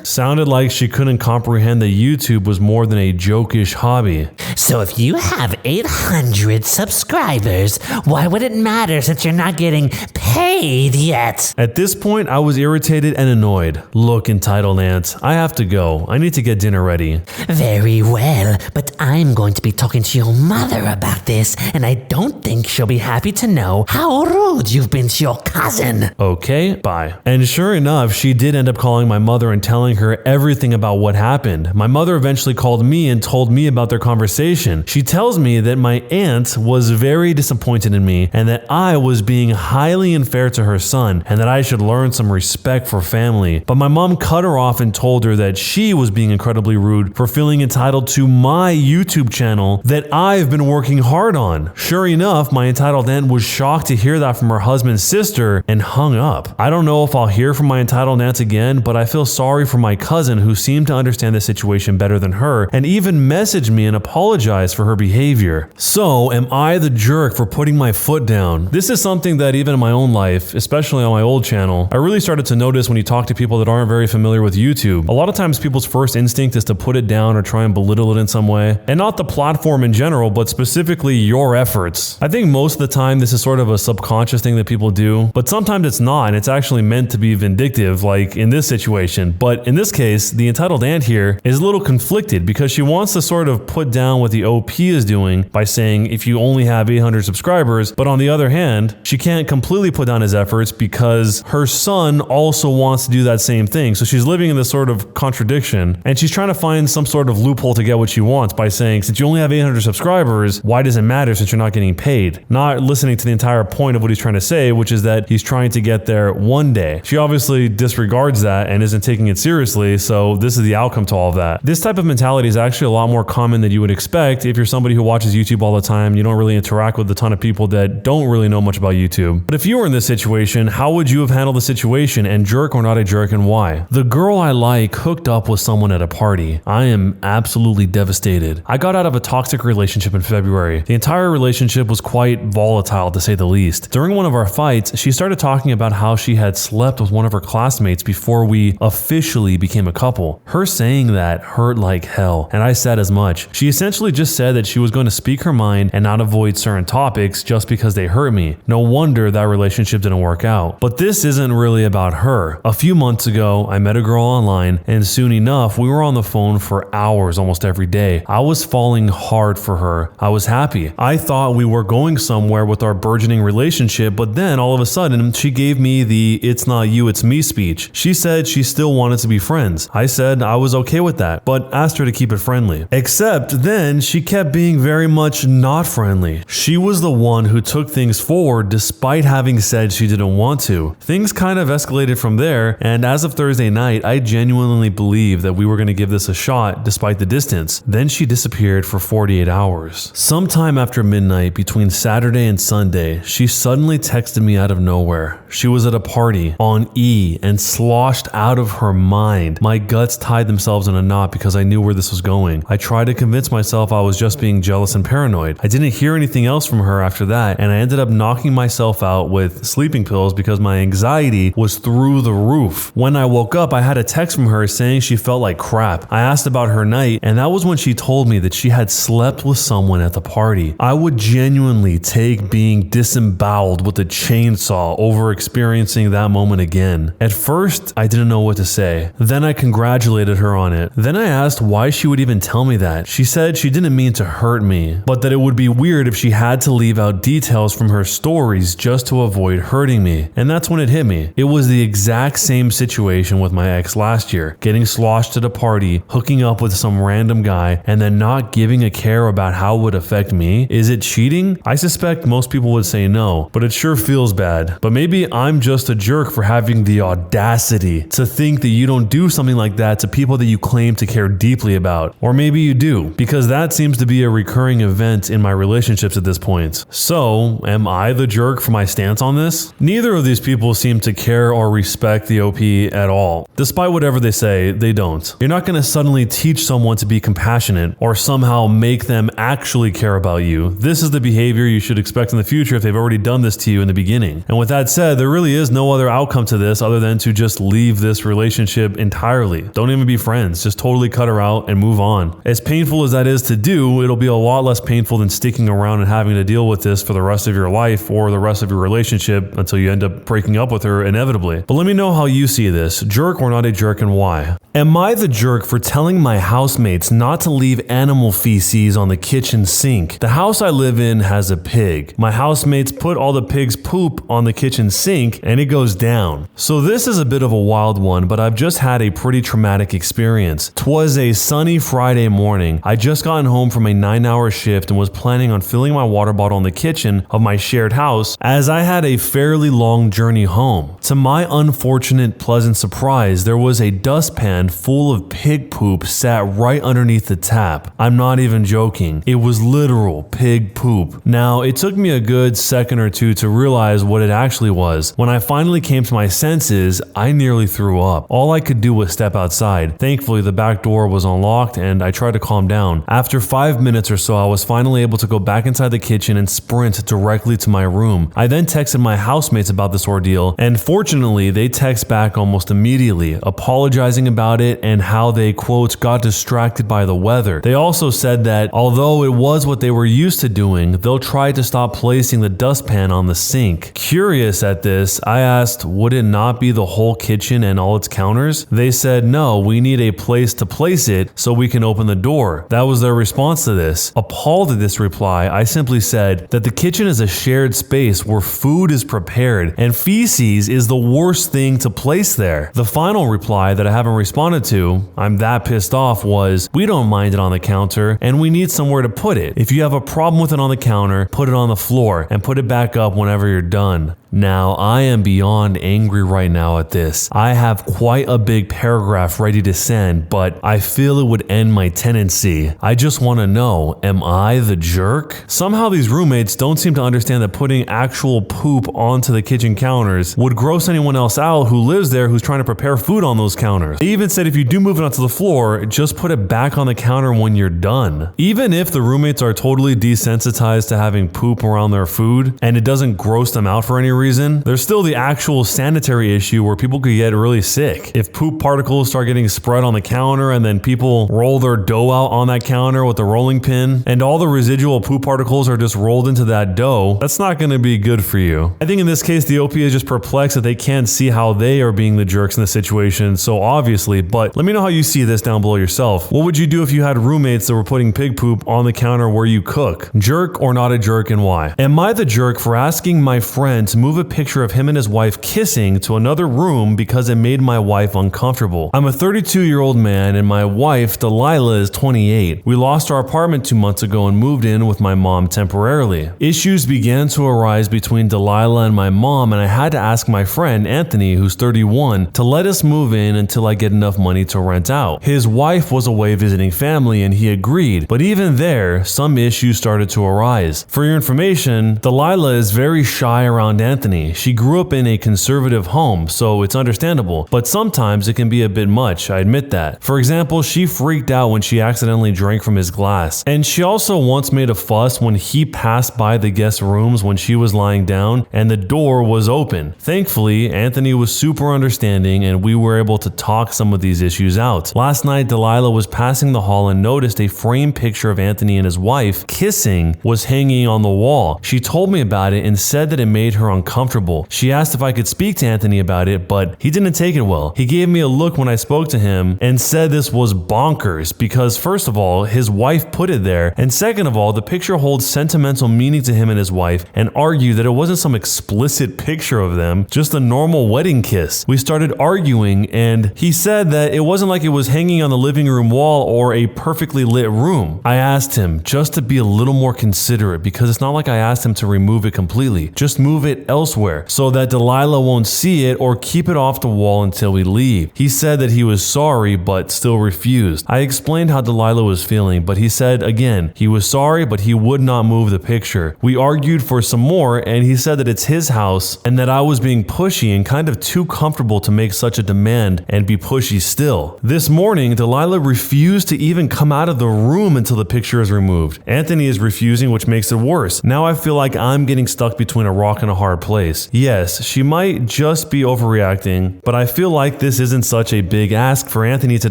sounded like she couldn't comprehend that YouTube was more than a jokish hobby. So if you have 800 subscribers, why would it matter since you're not getting paid yet? At this point, I was irritated and annoyed. "Look, entitled aunt, I have to go. I need to get dinner ready." Very well, but I'm going to be talking to your mother about this, and I don't think she'll be happy to know how rude you've been to your cousin. "Okay, bye." And sure enough, she did end up calling my mother and telling her everything about what happened. My mother eventually called me and told me about their conversation. She tells me that my aunt was very disappointed in me and that I was being highly unfair to her son and that I should learn some respect for family. But my mom cut her off and told her that she was being incredibly rude for feeling entitled to my YouTube channel that I've been working hard on. Sure enough, my entitled aunt was shocked to hear that from her husband's sister and hung up. I don't know if I'll hear from my entitled aunt again, but I feel sorry for my cousin who seemed to understand the situation better than her and even messaged me and apologized for her behavior. So, am I the jerk for putting my foot down? This is something that even in my own life, especially on my old channel, I really started to notice when you talk to people that aren't very familiar with YouTube. A lot of times people's first instinct is to put it down or try and belittle it in some way. And not the platform in general, but specifically your efforts. I think most of the time this is sort of a subconscious thing that people do, but sometimes it's not, and it's actually meant to be vindictive, like in this situation. But in this case, the entitled aunt here is a little conflicted because she wants to sort of put down what the OP is doing by saying if you only have 800 subscribers, but on the other hand, she can't completely put down his efforts because her son also wants to do that same thing. So she's living in this sort of contradiction, and she's trying to find some sort of loophole to get what she wants by saying, since you only have 800 subscribers, why does it matter since you're not getting paid? Not listening to the entire point of what he's trying to say, which is that he's trying to get there one day. She obviously disregards that and isn't taking it seriously, so this is the outcome to all of that. This type of mentality is actually a lot more common than you would expect if you're somebody who watches YouTube all the time. You don't really interact with a ton of people that don't really know much about YouTube. But if you were in this situation, how would you have handled the situation, and jerk or not a jerk, and why? The girl I like hooked up with someone at a party. I am absolutely devastated. I got out of a toxic relationship in February. The entire relationship was quite volatile, to say the least. During one of our fights, she started talking about how she had slept with one of her classmates before we officially became a couple. Her saying that hurt like hell, and I said as much. She essentially just said that she was going to speak her mind and not avoid certain topics just because they hurt me. No wonder that relationship relationship didn't work out. But this isn't really about her. A few months ago, I met a girl online, and soon enough, we were on the phone for hours almost every day. I was falling hard for her. I was happy. I thought we were going somewhere with our burgeoning relationship, but then all of a sudden, she gave me the "it's not you, it's me" speech. She said she still wanted to be friends. I said I was okay with that, but asked her to keep it friendly. Except then she kept being very much not friendly. She was the one who took things forward despite having said she didn't want to. Things kind of escalated from there, and as of Thursday night, I genuinely believed that we were going to give this a shot despite the distance. Then she disappeared for 48 hours. Sometime after midnight between Saturday and Sunday, she suddenly texted me out of nowhere. She was at a party on E and sloshed out of her mind. My guts tied themselves in a knot because I knew where this was going. I tried to convince myself I was just being jealous and paranoid. I didn't hear anything else from her after that, and I ended up knocking myself out with sleeping pills because my anxiety was through the roof. When I woke up, I had a text from her saying she felt like crap. I asked about her night, and that was when she told me that she had slept with someone at the party. I would genuinely take being disemboweled with a chainsaw over experiencing that moment again. At first, I didn't know what to say. Then I congratulated her on it. Then I asked why she would even tell me that. She said she didn't mean to hurt me, but that it would be weird if she had to leave out details from her stories just to avoid hurting me. And that's when it hit me. It was the exact same situation with my ex last year, getting sloshed at a party, hooking up with some random guy, and then not giving a care about how it would affect me. Is it cheating? I suspect most people would say no, but it sure feels bad. But maybe I'm just a jerk for having the audacity to think that you don't do something like that to people that you claim to care deeply about. Or maybe you do, because that seems to be a recurring event in my relationships at this point. So, am I the jerk for my stance on this? Neither of these people seem to care or respect the OP at all. Despite whatever they say, they don't. You're not going to suddenly teach someone to be compassionate or somehow make them actually care about you. This is the behavior you should expect in the future if they've already done this to you in the beginning. And with that said, there really is no other outcome to this other than to just leave this relationship entirely. Don't even be friends. Just totally cut her out and move on. As painful as that is to do, it'll be a lot less painful than sticking around and having to deal with this for the rest of your life or the rest of your relationship until you end up breaking up with her inevitably. But let me know how you see this. Jerk or not a jerk, and why? Am I the jerk for telling my housemates not to leave animal feces on the kitchen sink? The house I live in has a pig. My housemates put all the pig's poop on the kitchen sink and it goes down. So this is a bit of a wild one, but I've just had a pretty traumatic experience. 'Twas a sunny Friday morning. I just gotten home from a 9-hour shift and was planning on filling my water bottle in the kitchen of my shared house as I had a fairly long journey home. To my unfortunate pleasant surprise, there was a dustpan full of pig poop sat right underneath the tap. I'm not even joking. It was literal pig poop. Now, it took me a good second or two to realize what it actually was. When I finally came to my senses, I nearly threw up. All I could do was step outside. Thankfully, the back door was unlocked and I tried to calm down. After 5 minutes or so, I was finally able to go back inside the kitchen and sprint directly to my room. I then texted my housemates about this ordeal, and fortunately, they text back almost immediately, apologizing about it and how they, quote, got distracted by the weather. They also said that although it was what they were used to doing, they'll try to stop placing the dustpan on the sink. Curious at this, I asked, would it not be the whole kitchen and all its counters? They said, no, we need a place to place it so we can open the door. That was their response to this. Appalled at this reply, I simply said that the kitchen is a shared space where food is prepared and feces is the worst thing to place there. The final reply that I haven't responded to, I'm that pissed off, was, we don't mind it on the counter and we need somewhere to put it. If you have a problem with it on the counter, put it on the floor and put it back up whenever you're done. Now, I am beyond angry right now at this. I have quite a big paragraph ready to send, but I feel it would end my tenancy. I just want to know, am I the jerk? Somehow these roommates don't seem to understand that putting actual poop onto the kitchen counters would gross anyone else out who lives there who's trying to prepare food on those counters. They even said if you do move it onto the floor, just put it back on the counter when you're done. Even if the roommates are totally desensitized to having poop around their food and it doesn't gross them out for any reason, reason, there's still the actual sanitary issue where people could get really sick. If poop particles start getting spread on the counter and then people roll their dough out on that counter with a rolling pin and all the residual poop particles are just rolled into that dough, that's not going to be good for you. I think in this case, the OP is just perplexed that they can't see how they are being the jerks in the situation so obviously, but let me know how you see this down below yourself. What would you do if you had roommates that were putting pig poop on the counter where you cook? Jerk or not a jerk, and why? Am I the jerk for asking my friend to move a picture of him and his wife kissing to another room because it made my wife uncomfortable? I'm a 32-year-old man and my wife, Delilah, is 28. We lost our apartment 2 months ago and moved in with my mom temporarily. Issues began to arise between Delilah and my mom, and I had to ask my friend, Anthony, who's 31, to let us move in until I get enough money to rent out. His wife was away visiting family and he agreed, but even there, some issues started to arise. For your information, Delilah is very shy around Anthony. She grew up in a conservative home, so it's understandable, but sometimes it can be a bit much, I admit that. For example, she freaked out when she accidentally drank from his glass, and she also once made a fuss when he passed by the guest rooms when she was lying down and the door was open. Thankfully, Anthony was super understanding and we were able to talk some of these issues out. Last night, Delilah was passing the hall and noticed a framed picture of Anthony and his wife kissing was hanging on the wall. She told me about it and said that it made her uncomfortable. She asked if I could speak to Anthony about it, but he didn't take it well. He gave me a look when I spoke to him and said this was bonkers because first of all, his wife put it there, and second of all, the picture holds sentimental meaning to him and his wife, and argued that it wasn't some explicit picture of them, just a normal wedding kiss. We started arguing and he said that it wasn't like it was hanging on the living room wall or a perfectly lit room. I asked him just to be a little more considerate because it's not like I asked him to remove it completely. Just move it elsewhere so that Delilah won't see it or keep it off the wall until we leave. He said that he was sorry but still refused. I explained how Delilah was feeling, but he said again, he was sorry but he would not move the picture. We argued for some more and he said that it's his house and that I was being pushy and kind of too comfortable to make such a demand and be pushy still. This morning, Delilah refused to even come out of the room until the picture is removed. Anthony is refusing, which makes it worse. Now I feel like I'm getting stuck between a rock and a hard place. Yes, she might just be overreacting, but I feel like this isn't such a big ask for Anthony to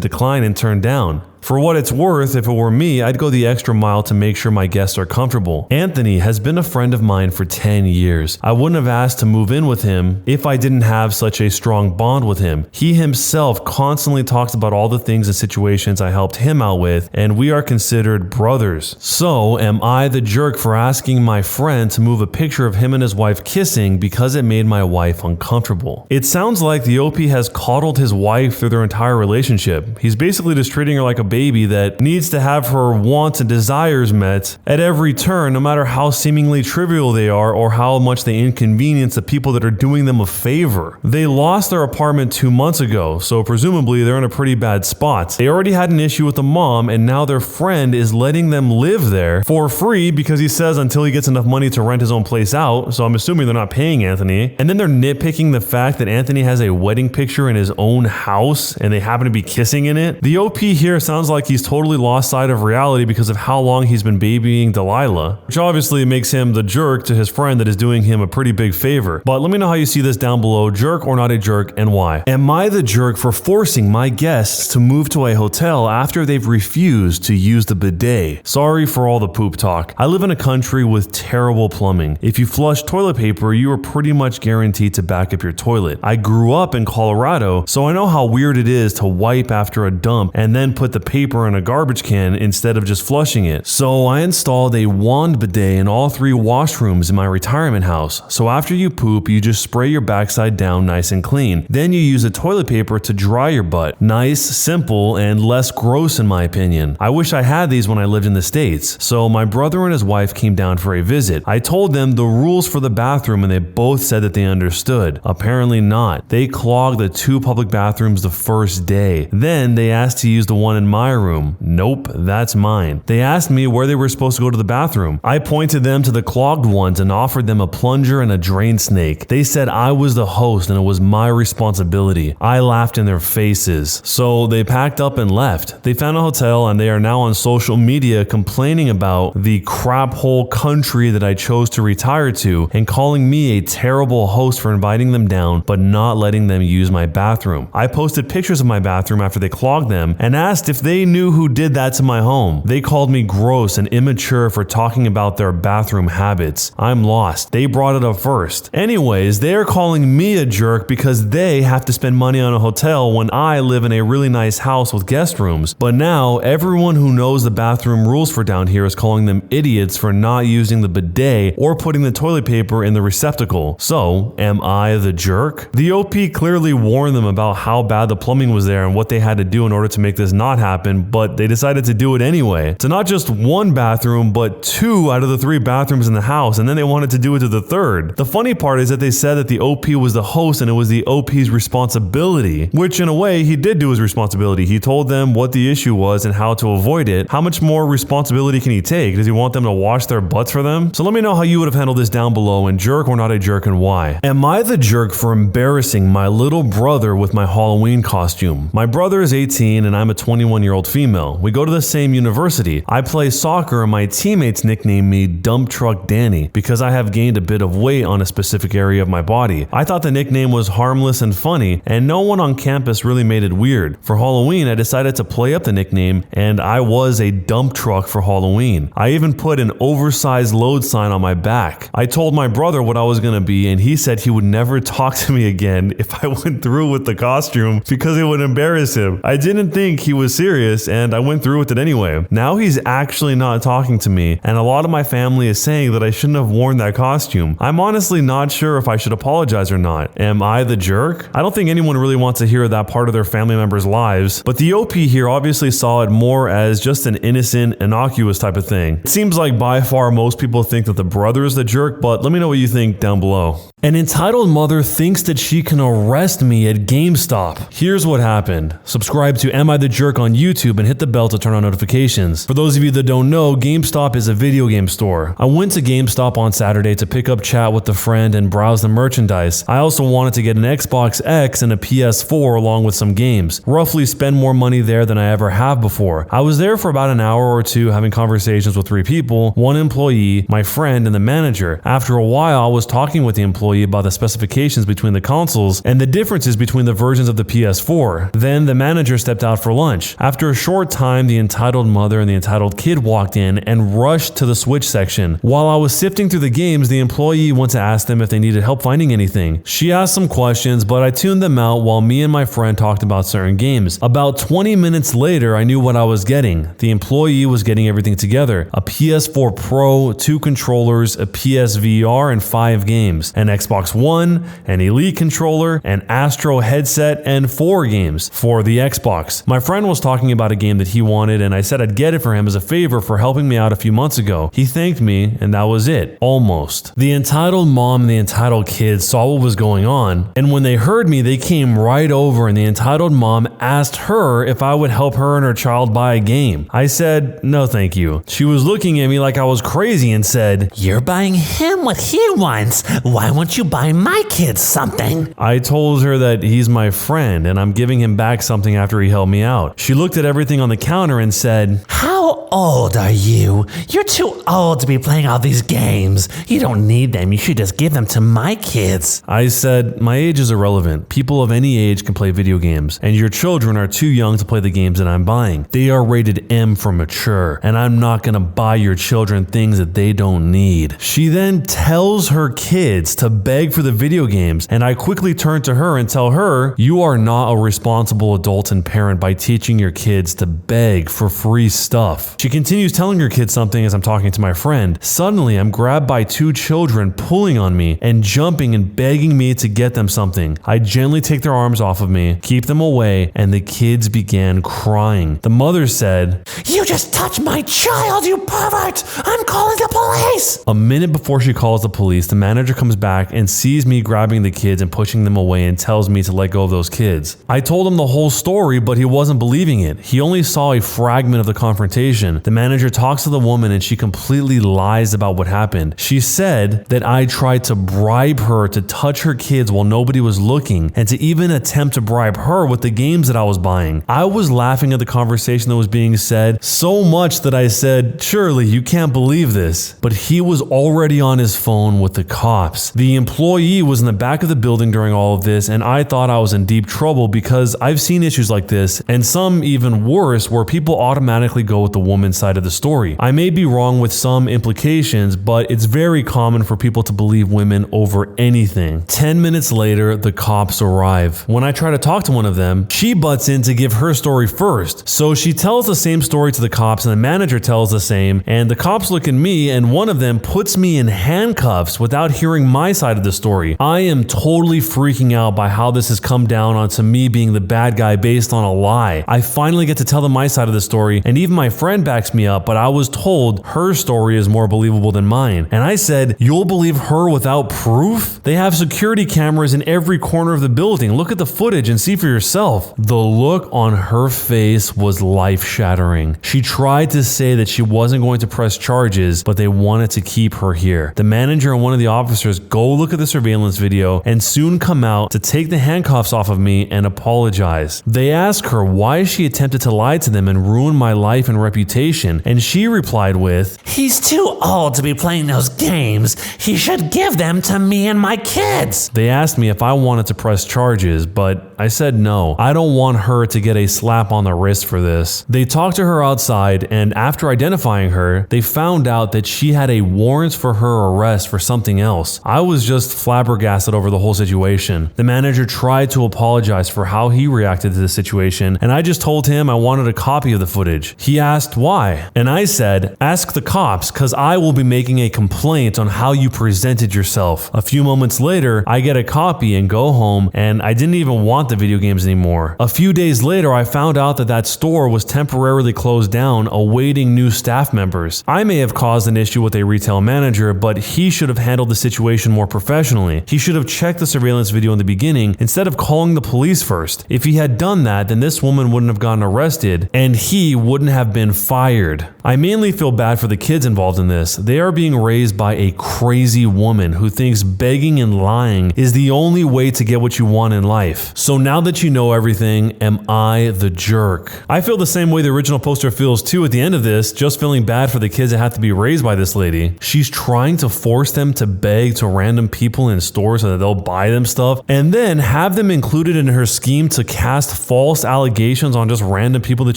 decline and turn down. For what it's worth, if it were me, I'd go the extra mile to make sure my guests are comfortable. Anthony has been a friend of mine for 10 years. I wouldn't have asked to move in with him if I didn't have such a strong bond with him. He himself constantly talks about all the things and situations I helped him out with, and we are considered brothers. So, am I the jerk for asking my friend to move a picture of him and his wife kissing because it made my wife uncomfortable? It sounds like the OP has coddled his wife through their entire relationship. He's basically just treating her like a baby that needs to have her wants and desires met at every turn, no matter how seemingly trivial they are or how much they inconvenience the people that are doing them a favor. They lost their apartment 2 months ago, so presumably they're in a pretty bad spot. They already had an issue with the mom, and now their friend is letting them live there for free because he says until he gets enough money to rent his own place out, so I'm assuming they're not paying Anthony. And then they're nitpicking the fact that Anthony has a wedding picture in his own house and they happen to be kissing in it. The OP here sounds like he's totally lost sight of reality because of how long he's been babying Delilah, which obviously makes him the jerk to his friend that is doing him a pretty big favor. But let me know how you see this down below, jerk or not a jerk, and why. Am I the jerk for forcing my guests to move to a hotel after they've refused to use the bidet? Sorry for all the poop talk. I live in a country with terrible plumbing. If you flush toilet paper, you are pretty much guaranteed to back up your toilet. I grew up in Colorado, so I know how weird it is to wipe after a dump and then put the paper in a garbage can instead of just flushing it. So I installed a wand bidet in all 3 washrooms in my retirement house. So after you poop, you just spray your backside down nice and clean. Then you use a toilet paper to dry your butt. Nice, simple, and less gross in my opinion. I wish I had these when I lived in the States. So my brother and his wife came down for a visit. I told them the rules for the bathroom and they both said that they understood. Apparently not. They clogged the 2 public bathrooms the first day. Then they asked to use the one in my room. Nope, that's mine. They asked me where they were supposed to go to the bathroom. I pointed them to the clogged ones and offered them a plunger and a drain snake. They said I was the host and it was my responsibility. I laughed in their faces. So they packed up and left. They found a hotel and they are now on social media complaining about the crap hole country that I chose to retire to and calling me a terrible host for inviting them down but not letting them use my bathroom. I posted pictures of my bathroom after they clogged them and asked if they knew who did that to my home. They called me gross and immature for talking about their bathroom habits. I'm lost. They brought it up first. Anyways, they are calling me a jerk because they have to spend money on a hotel when I live in a really nice house with guest rooms. But now everyone who knows the bathroom rules for down here is calling them idiots for not using the bidet or putting the toilet paper in the receptacle. So, am I the jerk? The OP clearly warned them about how bad the plumbing was there and what they had to do in order to make this not happen, but they decided to do it anyway. To not just one bathroom, but 2 out of the 3 bathrooms in the house, and then they wanted to do it to the 3rd. The funny part is that they said that the OP was the host and it was the OP's responsibility, which in a way he did do his responsibility. He told them what the issue was and how to avoid it. How much more responsibility can he take? Does he want them to wash their butts for them? So let me know how you would have handled this down below, and jerk or not a jerk, and why. Am I the jerk for embarrassing my little brother with my Halloween costume? My brother is 18 and I'm a 21-year-old female. We go to the same university. I play soccer and my teammates nickname me Dump Truck Danny because I have gained a bit of weight on a specific area of my body. I thought the nickname was harmless and funny, and no one on campus really made it weird. For Halloween, I decided to play up the nickname, and I was a dump truck for Halloween. I even put an oversized load sign on my back. I told my brother what I was gonna be, and he said he would never talk to me again if I went through with the costume because it would embarrass him. I didn't think he was serious, and I went through with it anyway. Now he's actually not talking to me, and a lot of my family is saying that I shouldn't have worn that costume. I'm honestly not sure if I should apologize or not. Am I the jerk? I don't think anyone really wants to hear that part of their family members' lives, but the OP here obviously saw it more as just an innocent, innocuous type of thing. It seems like by far most people think that the brother is the jerk, but let me know what you think down below. An entitled mother thinks that she can arrest me at GameStop. Here's what happened. Subscribe to Am I the Jerk on YouTube and hit the bell to turn on notifications. For those of you that don't know, GameStop is a video game store. I went to GameStop on Saturday to pick up chat with a friend and browse the merchandise. I also wanted to get an Xbox X and a PS4 along with some games. Roughly spend more money there than I ever have before. I was there for about an hour or two having conversations with 3 people, 1 employee, my friend, and the manager. After a while, I was talking with the employee about the specifications between the consoles and the differences between the versions of the PS4. Then the manager stepped out for lunch. After a short time, the entitled mother and the entitled kid walked in and rushed to the Switch section. While I was sifting through the games, the employee went to ask them if they needed help finding anything. She asked some questions, but I tuned them out while me and my friend talked about certain games. About 20 minutes later, I knew what I was getting. The employee was getting everything together. A PS4 Pro, 2 controllers, a PSVR, and 5 games. An Xbox One, an Elite controller, an Astro headset, and 4 games for the Xbox. My friend was talking about a game that he wanted, and I said I'd get it for him as a favor for helping me out a few months ago. He thanked me, and that was it. Almost. The entitled mom and the entitled kid saw what was going on, and when they heard me, they came right over, and the entitled mom asked her if I would help her and her child buy a game. I said, no thank you. She was looking at me like I was crazy and said, You're buying him what he wants. Why won't you buy my kids something? I told her that he's my friend and I'm giving him back something after he helped me out. She looked at everything on the counter and said, How old are you? You're too old to be playing all these games. You don't need them. You should just give them to my kids. I said, my age is irrelevant. People of any age can play video games, and your children are too young to play the games that I'm buying. They are rated M for mature, and I'm not gonna buy your children things that they don't need. She then tells her kids to beg for the video games, and I quickly turn to her and tell her, you are not a responsible adult and parent by teaching your kids to beg for free stuff. She continues telling her kids something as I'm talking to my friend. Suddenly, I'm grabbed by 2 children pulling on me and jumping and begging me to get them something. I gently take their arms off of me, keep them away, and the kids began crying. The mother said, You just touched my child, you pervert! I'm calling the police! police! A minute before she calls the police, the manager comes back and sees me grabbing the kids and pushing them away and tells me to let go of those kids. I told him the whole story, but he wasn't believing it. He only saw a fragment of the confrontation. The manager talks to the woman and she completely lies about what happened. She said that I tried to bribe her to touch her kids while nobody was looking and to even attempt to bribe her with the games that I was buying. I was laughing at the conversation that was being said so much that I said, "Surely you can't believe this." But he was already on his phone with the cops. The employee was in the back of the building during all of this, and I thought I was in deep trouble because I've seen issues like this, and some even worse, where people automatically go with the woman's side of the story. I may be wrong with some implications, but it's very common for people to believe women over anything. 10 minutes later, the cops arrive. When I try to talk to one of them, she butts in to give her story first. So she tells the same story to the cops, and the manager tells the same, and the cops look at me, and one of them puts me in handcuffs without hearing my side of the story. I am totally freaking out by how this has come down onto me being the bad guy based on a lie. I finally get to tell them my side of the story, and even my friend backs me up, but I was told her story is more believable than mine. And I said, "You'll believe her without proof? They have security cameras in every corner of the building. Look at the footage and see for yourself." The look on her face was life-shattering. She tried to say that she wasn't going to press charges, but they wanted to keep her here. The manager and one of the officers go look at the surveillance video and soon come out to take the handcuffs off of me and apologize. They ask her why she attempted to lie to them and ruin my life and reputation, and she replied with, He's too old to be playing those games. He should give them to me and my kids. They asked me if I wanted to press charges, but I said no. I don't want her to get a slap on the wrist for this. They talked to her outside, and after identifying her, they found out that she had a warrant for her arrest for something else. I was just flabbergasted over the whole situation. The manager tried to apologize for how he reacted to the situation, and I just told him I wanted a copy of the footage. He asked why, and I said, "Ask the cops, cause I will be making a complaint on how you presented yourself." A few moments later, I get a copy and go home, and I didn't even want the video games anymore. A few days later, I found out that that store was temporarily closed down, awaiting new staff members. I may have caused an issue with a retail manager, but he should have handled the situation more professionally. He should have checked the surveillance video in the beginning instead of calling the police first. If he had done that, then this woman wouldn't have gotten arrested, and he wouldn't have been fired. I mainly feel bad for the kids involved in this. They are being raised by a crazy woman who thinks begging and lying is the only way to get what you want in life. So now that you know everything, am I the jerk? I feel the same way the original poster feels too at the end of this, just feeling bad for the kids that have to be raised by this lady. She's trying to force them to beg to random people in stores so that they'll buy them stuff, and then have them included in her scheme to cast false allegations on just random people that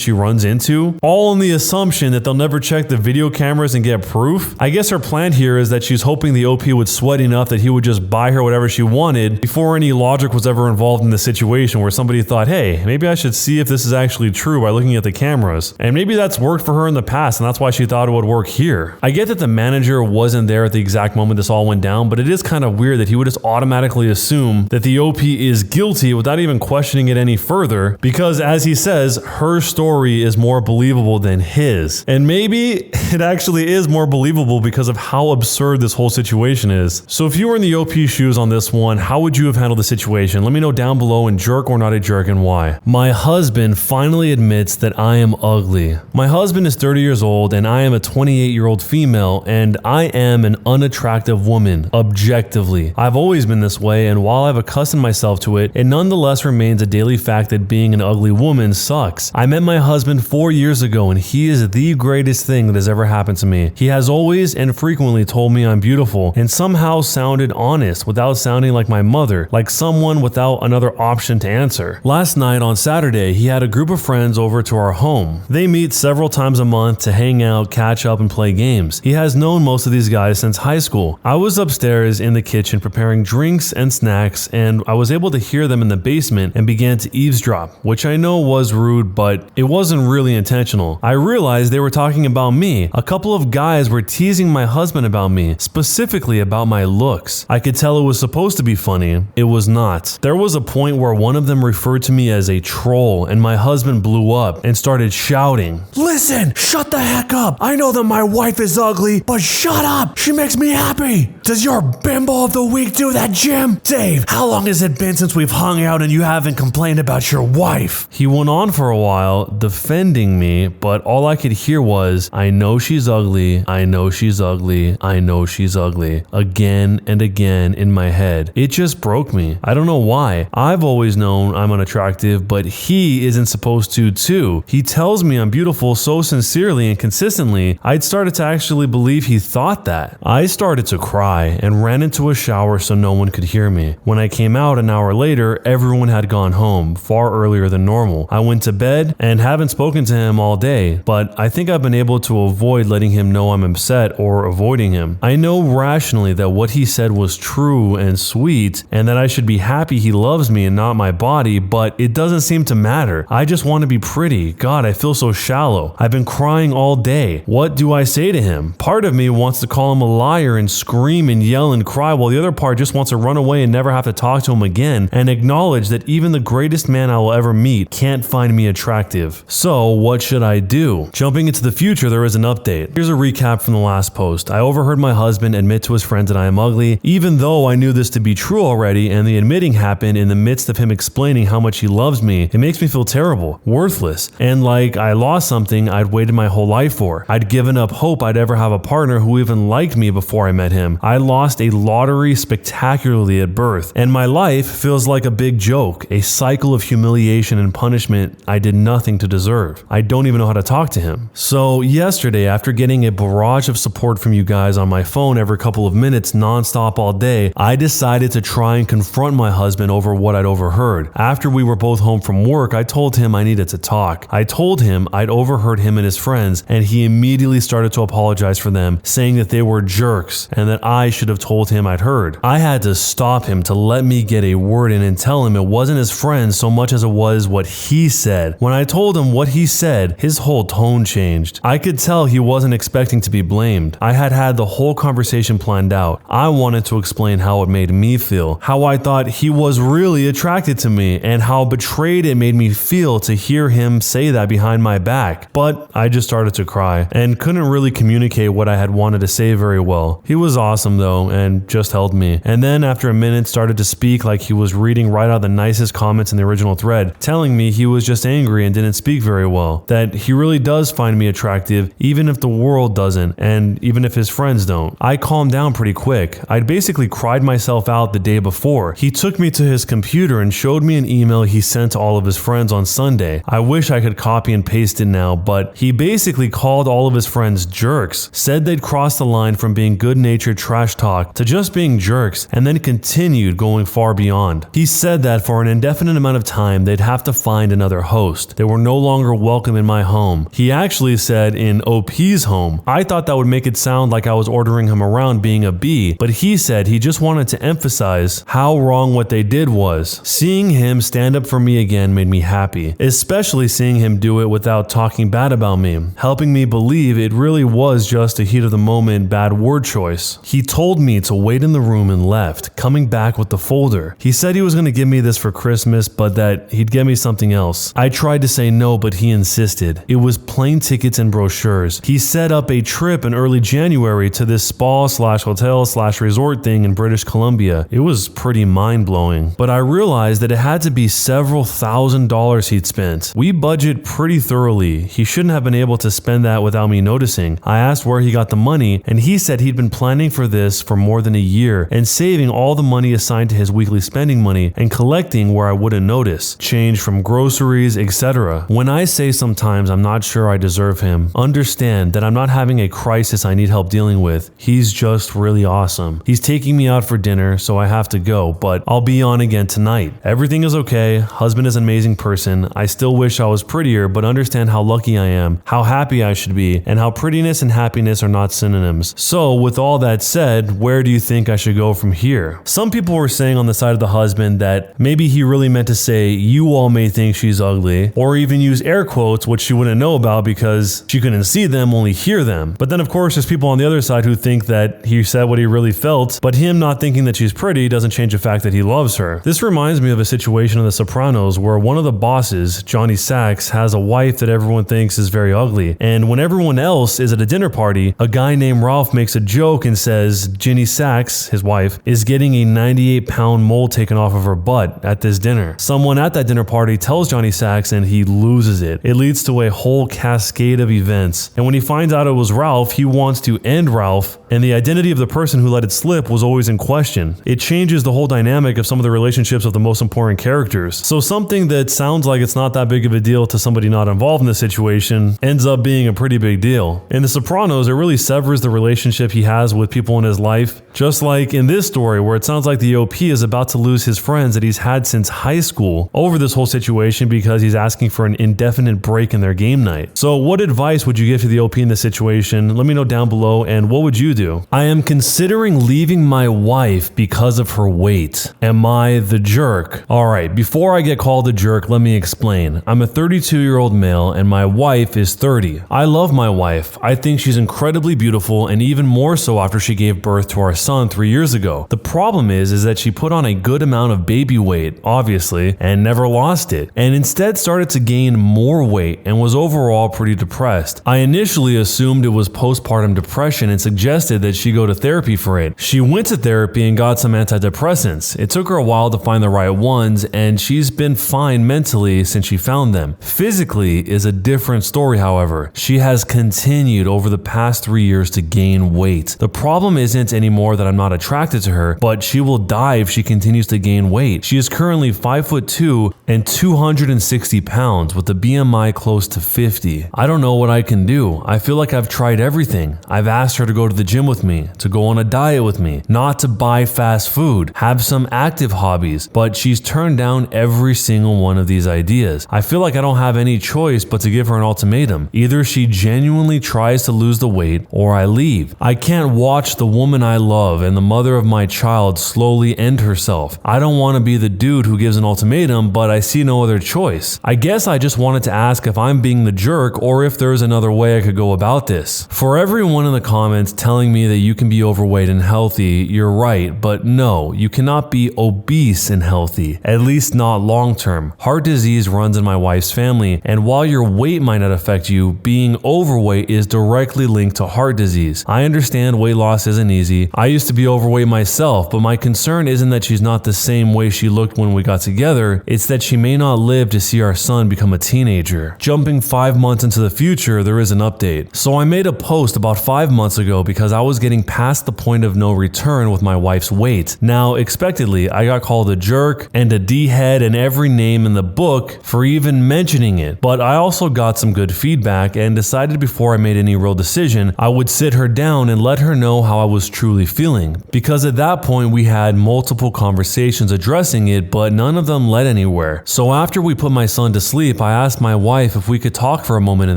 she runs into, all on the assumption that they'll never check the video cameras and get proof. I guess her plan here is that she's hoping the OP would sweat enough that he would just buy her whatever she wanted before any logic was ever involved in the situation where somebody thought, hey, maybe I should see if this is actually true by looking at the cameras. And maybe that's worked for her in the past, and that's why she thought it would work here. I get that the manager wasn't there at the exact moment this all went down, but it is kind of weird that he would just automatically assume that the OP is guilty without even questioning it any further, because as he says, her story is more believable than his. And maybe it actually is more believable because of how absurd this whole situation is. So if you were in the OP shoes on this one, how would you have handled the situation? Let me know down below in jerk or not a jerk and why. My husband finally admits that I am ugly. My husband is 30 years old and I am a 28-year-old female, and I am an unattractive woman, objectively. I've always been this way, and while I've accustomed myself to it, it nonetheless remains a daily fact that being an ugly woman sucks. I met my husband 4 years ago, and he is the greatest thing that has ever happened to me. He has always and frequently told me I'm beautiful, and somehow sounded honest without sounding like my mother, like someone without another option to answer. Last night on Saturday, he had a group of friends over to our home. They meet several times a month to hang out, catch up, and play games. He has known most of these guys since high school. I was upstairs in the kitchen preparing drinks and snacks, and I was able to hear them in the basement and began to eavesdrop, which I know was rude, but it wasn't really intentional. I realized they were talking about me. A couple of guys were teasing my husband about me, specifically about my looks. I could tell it was supposed to be funny. It was not. There was a point where one of them referred to me as a troll, and my husband blew up and started shouting, "Listen, shut the heck up. I know that my wife is ugly ugly, but shut up! She makes me happy! Does your bimbo of the week do that, Jim? Dave, how long has it been since we've hung out and you haven't complained about your wife? He went on for a while, defending me, but all I could hear was, I know she's ugly, I know she's ugly, I know she's ugly, again and again in my head. It just broke me. I don't know why. I've always known I'm unattractive, but he isn't supposed to too. He tells me I'm beautiful so sincerely and consistently, I'd started to actually believe he thought that. I started to cry and ran into a shower so no one could hear me. When I came out an hour later, everyone had gone home, far earlier than normal. I went to bed and haven't spoken to him all day, but I think I've been able to avoid letting him know I'm upset or avoiding him. I know rationally that what he said was true and sweet, and that I should be happy he loves me and not my body, but it doesn't seem to matter. I just want to be pretty. God, I feel so shallow. I've been crying all day. What do I say to him? Part of me wants to call him a liar and scream and yell and cry, while the other part just wants to run away and never have to talk to him again, and acknowledge that even the greatest man I will ever meet can't find me attractive. So what should I do? Jumping into the future, there is an update. Here's a recap from the last post. I overheard my husband admit to his friends that I am ugly, even though I knew this to be true already, and the admitting happened in the midst of him explaining how much he loves me. It makes me feel terrible, worthless, and like I lost something I'd waited my whole life for. I'd given up hope I'd ever have a partner who even liked me before I met him. I lost a lottery spectacularly at birth, and my life feels like a big joke, a cycle of humiliation and punishment I did nothing to deserve. I don't even know how to talk to him. So yesterday, after getting a barrage of support from you guys on my phone every couple of minutes nonstop all day, I decided to try and confront my husband over what I'd overheard. After we were both home from work, I told him I needed to talk. I told him I'd overheard him and his friends, and he immediately started to apologize for them, saying that they were jerks and that I should have told him I'd heard. I had to stop him to let me get a word in and tell him it wasn't his friends so much as it was what he said. When I told him what he said, his whole tone changed. I could tell he wasn't expecting to be blamed. I had had the whole conversation planned out. I wanted to explain how it made me feel, how I thought he was really attracted to me, and how betrayed it made me feel to hear him say that behind my back. But I just started to cry and couldn't really communicate what I had wanted to say very well. He was awesome though, and just held me. And then after a minute started to speak like he was reading right out the nicest comments in the original thread, telling me he was just angry and didn't speak very well, that he really does find me attractive even if the world doesn't, and even if his friends don't. I calmed down pretty quick. I'd basically cried myself out the day before. He took me to his computer and showed me an email he sent to all of his friends on Sunday. I wish I could copy and paste it now, but he basically called all of his friends jerks, said they'd crossed the line from being good-natured trash talk to just being jerks, and then continued going far beyond. He said that for an indefinite amount of time they'd have to find another host. They were no longer welcome in my home. He actually said in OP's home. I thought that would make it sound like I was ordering him around being a B, but he said he just wanted to emphasize how wrong what they did was. Seeing him stand up for me again made me happy, especially seeing him do it without talking bad about me, helping me believe it really was just a heat of the moment bad word choice. He told me to wait in the room and left, coming back with the folder. He said he was going to give me this for Christmas, but that he'd get me something else. I tried to say no, but he insisted. It was plane tickets and brochures. He set up a trip in early January to this spa/hotel/resort thing in British Columbia. It was pretty mind-blowing, but I realized that it had to be several $1,000s he'd spent. We budget pretty thoroughly. He shouldn't have been able to spend that without me noticing. I asked where he got the money, and he said he'd been planning for this for more than a year and saving all the money assigned to his weekly spending money and collecting where I wouldn't notice, change from groceries, etc. When I say sometimes I'm not sure I deserve him, understand that I'm not having a crisis I need help dealing with. He's just really awesome. He's taking me out for dinner, so I have to go, but I'll be on again tonight. Everything is okay. Husband is an amazing person. I still wish I was prettier, but understand how lucky I am, how happy I should be, and how prettiness and happiness are not synonyms. So with all that said, where do you think I should go from here? Some people were saying on the side of the husband that maybe he really meant to say, you all may think she's ugly, or even use air quotes, which she wouldn't know about because she couldn't see them, only hear them. But then of course there's people on the other side who think that he said what he really felt, but him not thinking that she's pretty doesn't change the fact that he loves her. This reminds me of a situation in The Sopranos where one of the bosses, Johnny Sachs, has a wife that everyone thinks is very ugly, and when everyone else is at a dinner party, party, a guy named Ralph makes a joke and says Ginny Sachs, his wife, is getting a 98-pound mole taken off of her butt at this dinner. Someone at that dinner party tells Johnny Sachs and he loses it. It leads to a whole cascade of events. And when he finds out it was Ralph, he wants to end Ralph, and the identity of the person who let it slip was always in question. It changes the whole dynamic of some of the relationships of the most important characters. So something that sounds like it's not that big of a deal to somebody not involved in the situation ends up being a pretty big deal. In The Sopranos, it really severs the relationship he has with people in his life, just like in this story where it sounds like the OP is about to lose his friends that he's had since high school over this whole situation because he's asking for an indefinite break in their game night. So what advice would you give to the OP in this situation? Let me know down below, and what would you do? I am considering leaving my wife because of her weight. Am I the jerk? Alright, before I get called a jerk, let me explain. I'm a 32-year-old male and my wife is 30. I love my wife. I think she's incredibly beautiful, and even more so after she gave birth to our son 3 years ago. The problem is that she put on a good amount of baby weight, obviously, and never lost it, and instead started to gain more weight and was overall pretty depressed. I initially assumed it was postpartum depression and suggested that she go to therapy for it. She went to therapy and got some antidepressants. It took her a while to find the right ones, and she's been fine mentally since she found them. Physically is a different story, however. She has continued over the past 3 years to gain weight. The problem isn't anymore that I'm not attracted to her, but she will die if she continues to gain weight. She is currently 5'2" and 260 pounds with a BMI close to 50. I don't know what I can do. I feel like I've tried everything. I've asked her to go to the gym with me, to go on a diet with me, not to buy fast food, have some active hobbies, but she's turned down every single one of these ideas. I feel like I don't have any choice but to give her an ultimatum. Either she genuinely tries to lose the weight or I leave. I can't watch the woman I love and the mother of my child slowly end herself. I don't want to be the dude who gives an ultimatum, but I see no other choice. I guess I just wanted to ask if I'm being the jerk or if there's another way I could go about this. For everyone in the comments telling me that you can be overweight and healthy, you're right, but no, you cannot be obese and healthy, at least not long term. Heart disease runs in my wife's family, and while your weight might not affect you, being overweight is directly linked to heart disease. I understand weight loss isn't easy. I used to be overweight myself, but my concern isn't that she's not the same way she looked when we got together, it's that she may not live to see our son become a teenager. Jumping 5 months into the future, there is an update. So I made a post about 5 months ago because I was getting past the point of no return with my wife's weight. Now, expectedly, I got called a jerk and a D-head and every name in the book for even mentioning it, but I also got some good feedback and decided before I made any real decision, I would sit her down and let her know how I was truly feeling. Because at that point, we had multiple conversations addressing it, but none of them led anywhere. So after we put my son to sleep, I asked my wife if we could talk for a moment in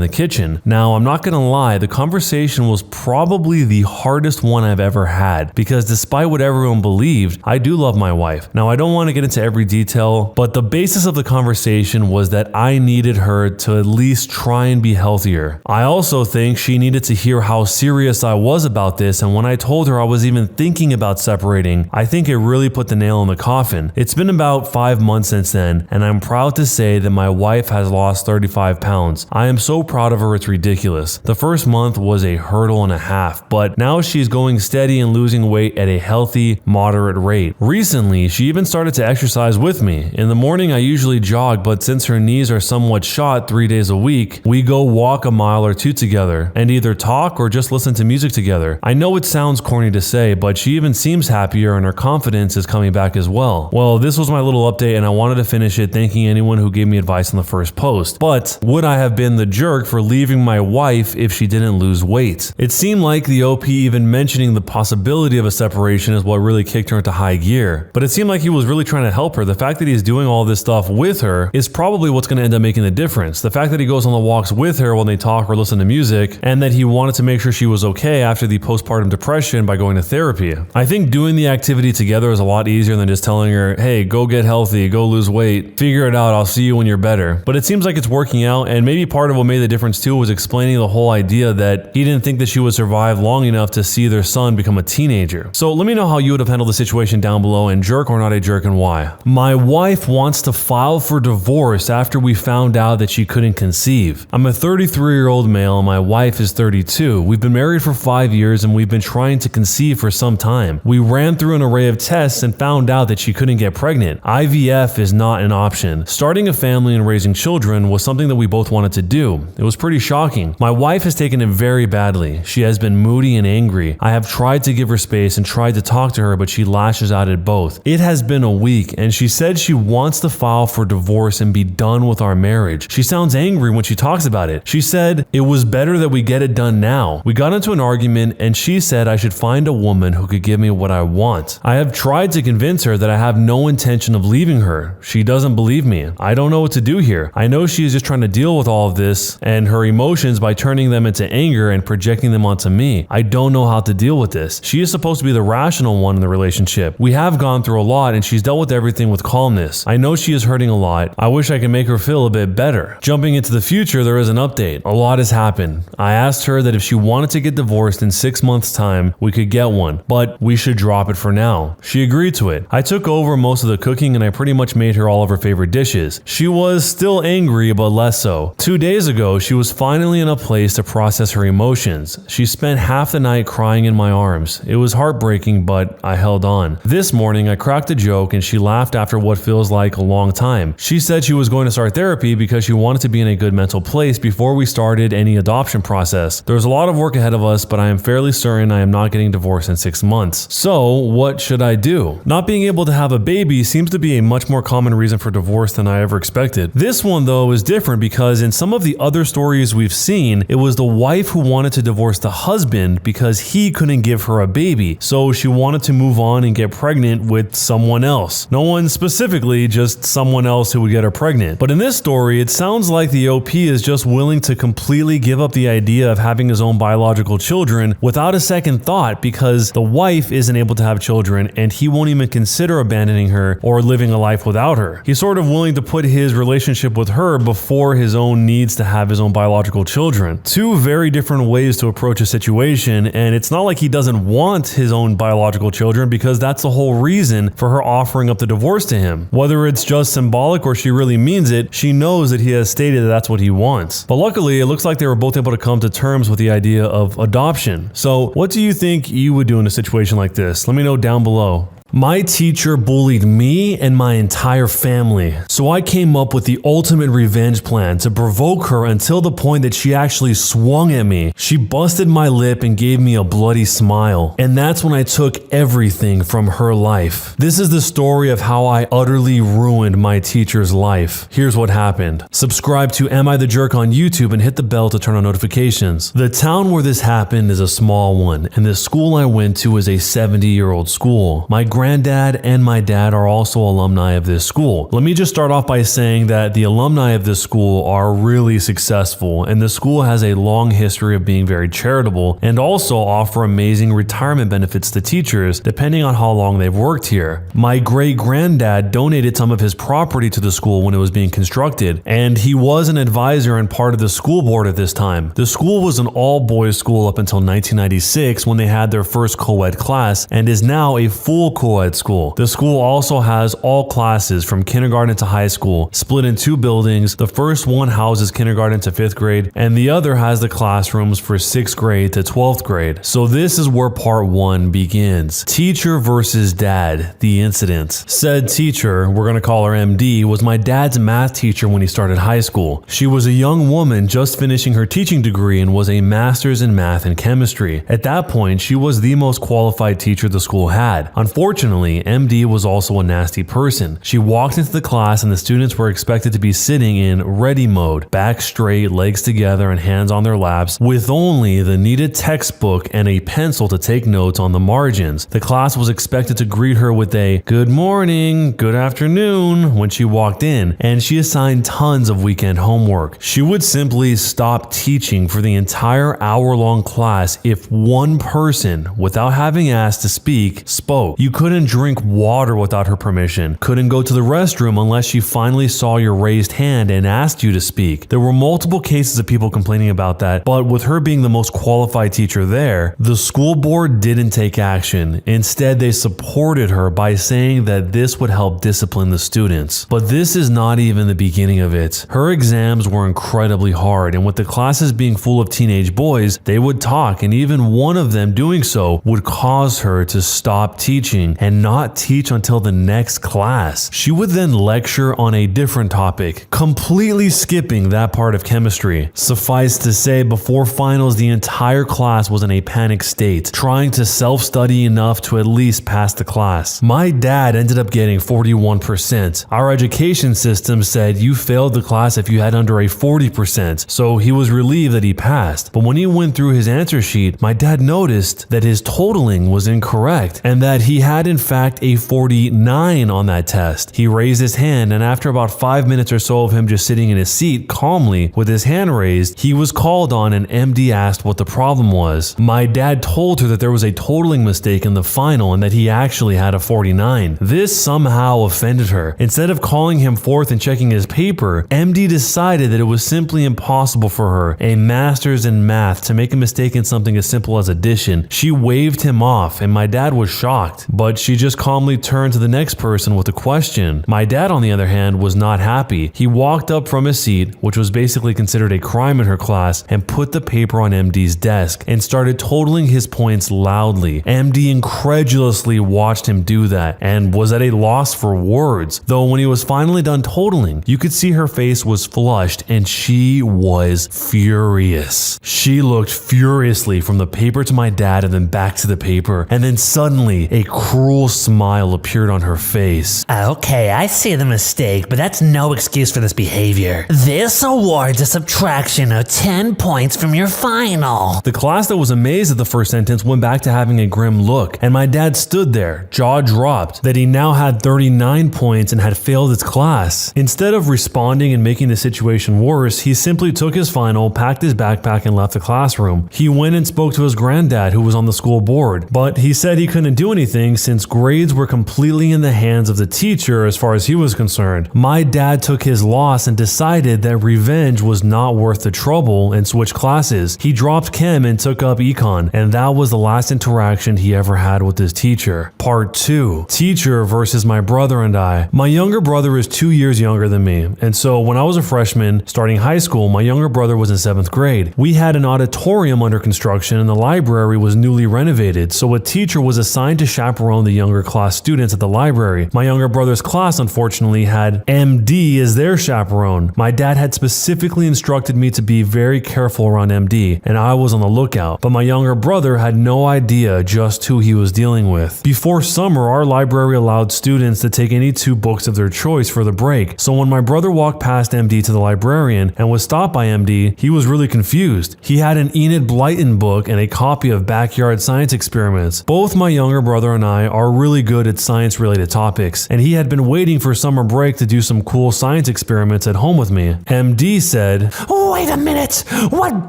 the kitchen. Now, I'm not gonna lie, the conversation was probably the hardest one I've ever had, because despite what everyone believed, I do love my wife. Now, I don't want to get into every detail, but the basis of the conversation was that I needed her to at least try and be healthier. I also think she needed to hear how serious I was about this, and when I told her I was even thinking about separating, I think it really put the nail in the coffin. It's been about 5 months since then, and I'm proud to say that my wife has lost 35 pounds. I am so proud of her, it's ridiculous. The first month was a hurdle and a half, but now she's going steady and losing weight at a healthy, moderate rate. Recently, she even started to exercise with me. In the morning, I usually jog, but since her knees are somewhat shot 3 days a week, we go walk a mile or two together and either talk or just listen to music together. I know it sounds corny to say, but she even seems happier and her confidence is coming back as well. Well, this was my little update and I wanted to finish it thanking anyone who gave me advice on the first post. But would I have been the jerk for leaving my wife if she didn't lose weight? It seemed like the OP even mentioning the possibility of a separation is what really kicked her into high gear. But it seemed like he was really trying to help her. The fact that he's doing all this stuff with her is probably what's going to end up making the difference. The fact that he goes on the walks with her when they talk or listen to music, and that he wanted to make sure she was okay after the postpartum depression by going to therapy. I think doing the activity together is a lot easier than just telling her, hey, go get healthy, go lose weight, figure it out, I'll see you when you're better. But it seems like it's working out, and maybe part of what made the difference too was explaining the whole idea that he didn't think that she would survive long enough to see their son become a teenager. So let me know how you would have handled the situation down below, and jerk or not a jerk, and why. My wife wants to file for divorce after we found out that she couldn't conceive. I'm a 33-year-old male and my wife is 32. We've been married for 5 years and we've been trying to conceive for some time. We ran through an array of tests and found out that she couldn't get pregnant. IVF is not an option. Starting a family and raising children was something that we both wanted to do. It was pretty shocking. My wife has taken it very badly. She has been moody and angry. I have tried to give her space and tried to talk to her, but she lashes out at both. It has been a week and she said she wants to file for divorce and be done with our marriage. She sounds angry when she talks about it. She said it was better that we get it done now. We got into an argument and she said I should find a woman who could give me what I want. I have tried to convince her that I have no intention of leaving her. She doesn't believe me. I don't know what to do here. I know she is just trying to deal with all of this and her emotions by turning them into anger and projecting them onto me. I don't know how to deal with this. She is supposed to be the rational one in the relationship. We have gone through a lot and she's dealt with everything with calmness. I know she is hurting a lot. I wish I could make her feel a bit better. Jumping into the future, there is an update. A lot has happened. I asked her that if she wanted to get divorced in 6 months' time, we could get one, but we should drop it for now. She agreed to it. I took over most of the cooking and I pretty much made her all of her favorite dishes. She was still angry, but less so. 2 days ago, she was finally in a place to process her emotions. She spent half the night crying in my arms. It was heartbreaking, but I held on. This morning, I cracked a joke and she laughed after what feels like a long time. She said she was going to start therapy because she wanted to be in a good mental place before we started any adoption process. There's a lot of work ahead of us, but I am fairly certain I am not getting divorced in 6 months. So, what should I do? Not being able to have a baby seems to be a much more common reason for divorce than I ever expected. This one, though, is different because in some of the other stories we've seen, it was the wife who wanted to divorce the husband because he couldn't give her a baby. So she wanted to move on and get pregnant with someone else. No one specifically, just someone else who would get her pregnant. But in this story, it sounds like the OP is just willing to completely give up the idea of having his own biological children without a second thought because the wife isn't able to have children and he won't even consider abandoning her or living a life without her. He's sort of willing to put his relationship with her before his own needs to have his own biological children. Two very different ways to approach a situation, and it's not like he doesn't want his own biological children because that's the whole reason for her offering up the divorce to him. Whether it's just symbolic or she really means it, she knows that he has stated that that's what he wants. But luckily, it looks like they were both able to come to terms with the idea of adoption. So what do you think you would do in a situation like this? Let me know down below. My teacher bullied me and my entire family, so I came up with the ultimate revenge plan to provoke her until the point that she actually swung at me. She busted my lip and gave me a bloody smile, and that's when I took everything from her life. This is the story of how I utterly ruined my teacher's life. Here's what happened. Subscribe to Am I the Jerk on YouTube and hit the bell to turn on notifications. The town where this happened is a small one, and the school I went to is a 70-year-old school. My granddad and my dad are also alumni of this school. Let me just start off by saying that the alumni of this school are really successful, and the school has a long history of being very charitable and also offer amazing retirement benefits to teachers depending on how long they've worked here. My great-granddad donated some of his property to the school when it was being constructed, and he was an advisor and part of the school board at this time. The school was an all-boys school up until 1996 when they had their first co-ed class and is now a full co-ed school. The school also has all classes from kindergarten to high school, split in 2 buildings. The first one houses kindergarten to 5th grade, and the other has the classrooms for 6th grade to 12th grade. So this is where part 1 begins. Teacher versus dad, the incident. Said teacher, we're going to call her MD, was my dad's math teacher when he started high school. She was a young woman just finishing her teaching degree and was a master's in math and chemistry. At that point, she was the most qualified teacher the school had. Unfortunately, Unfortunately, MD was also a nasty person. She walked into the class and the students were expected to be sitting in ready mode, back straight, legs together, and hands on their laps, with only the needed textbook and a pencil to take notes on the margins. The class was expected to greet her with a "good morning," "good afternoon" when she walked in, and she assigned tons of weekend homework. She would simply stop teaching for the entire hour-long class if one person, without having asked to speak, spoke. You couldn't drink water without her permission, couldn't go to the restroom unless she finally saw your raised hand and asked you to speak. There were multiple cases of people complaining about that, but with her being the most qualified teacher there, the school board didn't take action. Instead, they supported her by saying that this would help discipline the students. But this is not even the beginning of it. Her exams were incredibly hard, and with the classes being full of teenage boys, they would talk, and even one of them doing so would cause her to stop teaching and not teach until the next class. She would then lecture on a different topic, completely skipping that part of chemistry. Suffice to say, before finals, the entire class was in a panic state, trying to self-study enough to at least pass the class. My dad ended up getting 41%. Our education system said you failed the class if you had under a 40%, so he was relieved that he passed. But when he went through his answer sheet, my dad noticed that his totaling was incorrect and that he had in fact a 49 on that test. He raised his hand, and after about 5 minutes or so of him just sitting in his seat calmly with his hand raised, he was called on and MD asked what the problem was. My dad told her that there was a totaling mistake in the final and that he actually had a 49. This somehow offended her. Instead of calling him forth and checking his paper, MD decided that it was simply impossible for her, a master's in math, to make a mistake in something as simple as addition. She waved him off, and my dad was shocked, but she just calmly turned to the next person with a question. My dad, on the other hand, was not happy. He walked up from his seat, which was basically considered a crime in her class, and put the paper on MD's desk and started totaling his points loudly. MD incredulously watched him do that and was at a loss for words, though when he was finally done totaling, you could see her face was flushed and she was furious. She looked furiously from the paper to my dad and then back to the paper, and then suddenly a cruel smile appeared on her face. Okay, I see the mistake, but that's no excuse for this behavior. This awards a subtraction of 10 points from your final. The class that was amazed at the first sentence went back to having a grim look, and my dad stood there, jaw dropped, that he now had 39 points and had failed his class. Instead of responding and making the situation worse, he simply took his final, packed his backpack, and left the classroom. He went and spoke to his granddad, who was on the school board, but he said he couldn't do anything since grades were completely in the hands of the teacher as far as he was concerned. My dad took his loss and decided that revenge was not worth the trouble and switched classes. He dropped chem and took up econ, and that was the last interaction he ever had with his teacher. Part 2. Teacher versus my brother and I. My younger brother is 2 years younger than me, and so when I was a freshman starting high school, my younger brother was in 7th grade. We had an auditorium under construction and the library was newly renovated, so a teacher was assigned to chaperone the younger class students at the library. My younger brother's class unfortunately had MD as their chaperone. My dad had specifically instructed me to be very careful around MD, and I was on the lookout, but my younger brother had no idea just who he was dealing with. Before summer, our library allowed students to take any 2 books of their choice for the break, so when my brother walked past MD to the librarian and was stopped by MD, he was really confused. He had an Enid Blyton book and a copy of Backyard Science Experiments. Both my younger brother and I are really good at science-related topics, and he had been waiting for summer break to do some cool science experiments at home with me. MD said, Wait a minute, what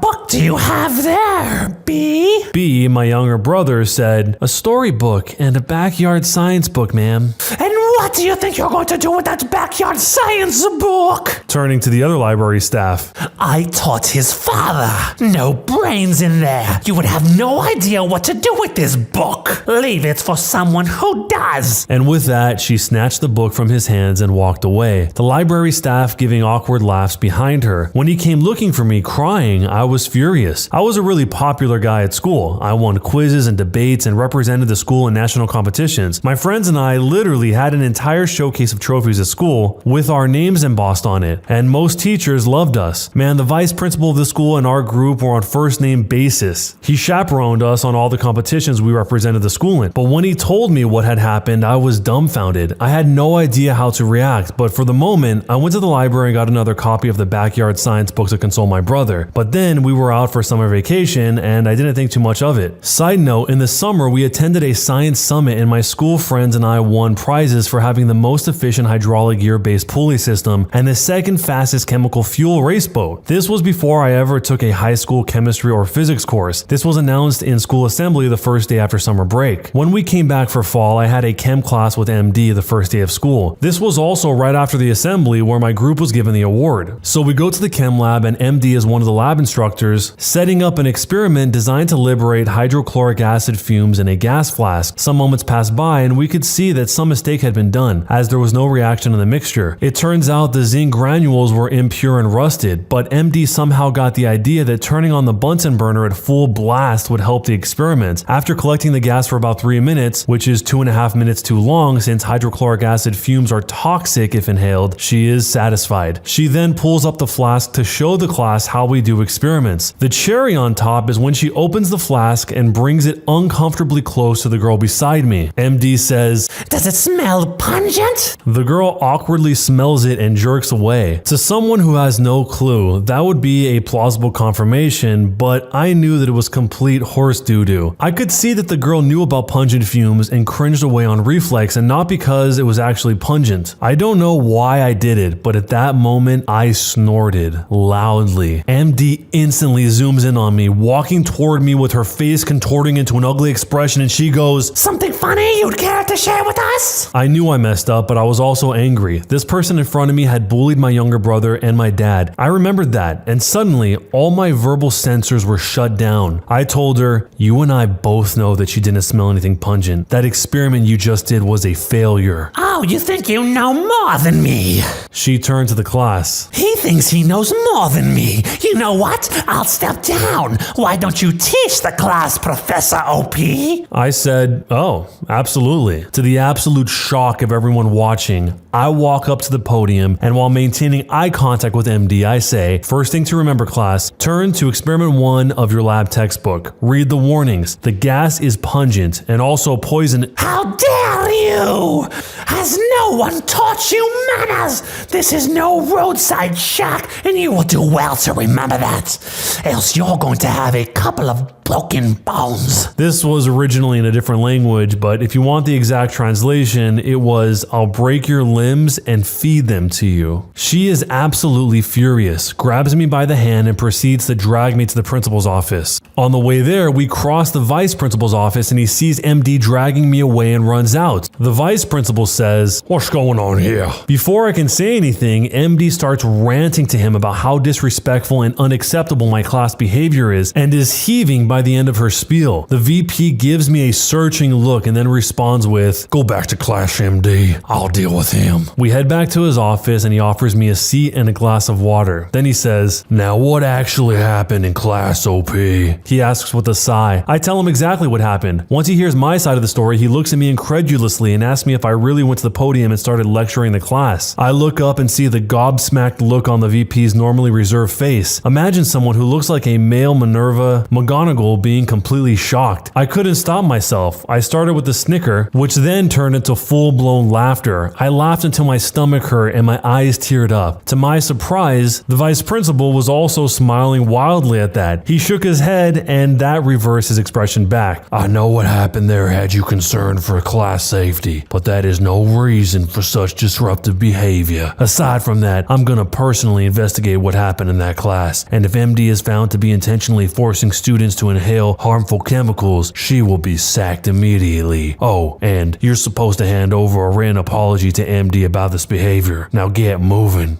book do you have there, B? B, my younger brother, said, a storybook and a backyard science book, ma'am. And what do you think you're going to do with that backyard science book? Turning to the other library staff, I taught his father. No brains in there. You would have no idea what to do with this book. Leave it for someone who does. And with that, she snatched the book from his hands and walked away. The library staff giving awkward laughs behind her. When he came looking for me crying, I was furious. I was a really popular guy at school. I won quizzes and debates and represented the school in national competitions. My friends and I literally had an entire showcase of trophies at school with our names embossed on it, and most teachers loved us. Man, the vice principal of the school and our group were on first name basis. He chaperoned us on all the competitions we represented the school in, but when he told me what had happened, I was dumbfounded. I had no idea how to react, but for the moment, I went to the library and got another copy of the backyard science book to console my brother. But then we were out for summer vacation and I didn't think too much of it. Side note, in the summer we attended a science summit and my school friends and I won prizes for having the most efficient hydraulic gear-based pulley system and the second fastest chemical fuel race boat. This was before I ever took a high school chemistry or physics course. This was announced in school assembly the first day after summer break. When we came back for fall, I had a chem class with MD the first day of school. This was also right after the assembly where my group was given the award. So we go to the chem lab and MD is one of the lab instructors setting up an experiment designed to liberate hydrochloric acid fumes in a gas flask. Some moments passed by and we could see that some mistake had been done as there was no reaction in the mixture. It turns out the zinc granules were impure and rusted, but MD somehow got the idea that turning on the Bunsen burner at full blast would help the experiment. After collecting the gas for about 3 minutes, which is 2.5 minutes too long since hydrochloric acid fumes are toxic if inhaled, she is satisfied. She then pulls up the flask to show the class how we do experiments. The cherry on top is when she opens the flask and brings it uncomfortably close to the girl beside me. MD says, Does it smell pungent? the girl awkwardly smells it and jerks away. To someone who has no clue, that would be a plausible confirmation, but I knew that it was complete horse doo-doo. I could see that the girl knew about pungent fumes and cringed away on reflex, and not because it was actually pungent. I don't know why I did it, but at that moment I snorted loudly. MD instantly zooms in on me, walking toward me with her face contorting into an ugly expression, and she goes, Something funny you'd care to share with us? I knew I messed up, but I was also angry. This person in front of me had bullied my younger brother and my dad. I remembered that, and suddenly all my verbal sensors were shut down. I told her, you and I both know that you didn't smell anything pungent. That experiment you just did was a failure. Oh, you think you know more than me? She turned to the class. He thinks he knows more than me. You know what? I'll step down. Why don't you teach the class, Professor OP? I said, oh, absolutely. To the absolute shock of everyone watching, I walk up to the podium and while maintaining eye contact with MD, I say, first thing to remember class, turn to experiment 1 of your lab textbook. Read the warnings. The gas is pungent and also poison. How dare you! Has no one taught you manners? This is no roadside shack, and you will do well to remember that. Else you're going to have a couple of broken bones. This was originally in a different language, but if you want the exact translation, it was, I'll break your limbs and feed them to you. She is absolutely furious, grabs me by the hand and proceeds to drag me to the principal's office. On the way there, we cross the vice principal's office and he sees MD dragging me away and runs out. The vice principal says, what's going on here? Before I can say anything, MD starts ranting to him about how disrespectful and unacceptable my class behavior is and is heaving by the end of her spiel. The VP gives me a searching look and then responds with, go back to class, MD. I'll deal with him. We head back to his office and he offers me a seat and a glass of water. Then he says, now what actually happened in class, OP? He asks with a sigh. I tell him exactly what happened. Once he hears my side of the story, he looks at me incredulously and asks me if I really went to the podium and started lecturing the class. I look up and see the gobsmacked look on the VP's normally reserved face. Imagine someone who looks like a male Minerva McGonagall being completely shocked. I couldn't stop myself. I started with a snicker, which then turned into full-blown laughter. I laughed until my stomach hurt and my eyes teared up. To my surprise, the vice principal was also smiling wildly at that. He shook his head and that reversed his expression back. I know what happened there had you concerned for class safety, but that is no reason for such disruptive behavior. Aside from that, I'm gonna personally investigate what happened in that class, and if MD is found to be intentionally forcing students to inhale harmful chemicals, she will be sacked immediately. Oh, and you're supposed to hand over a written apology to MD about this behavior. Now get moving.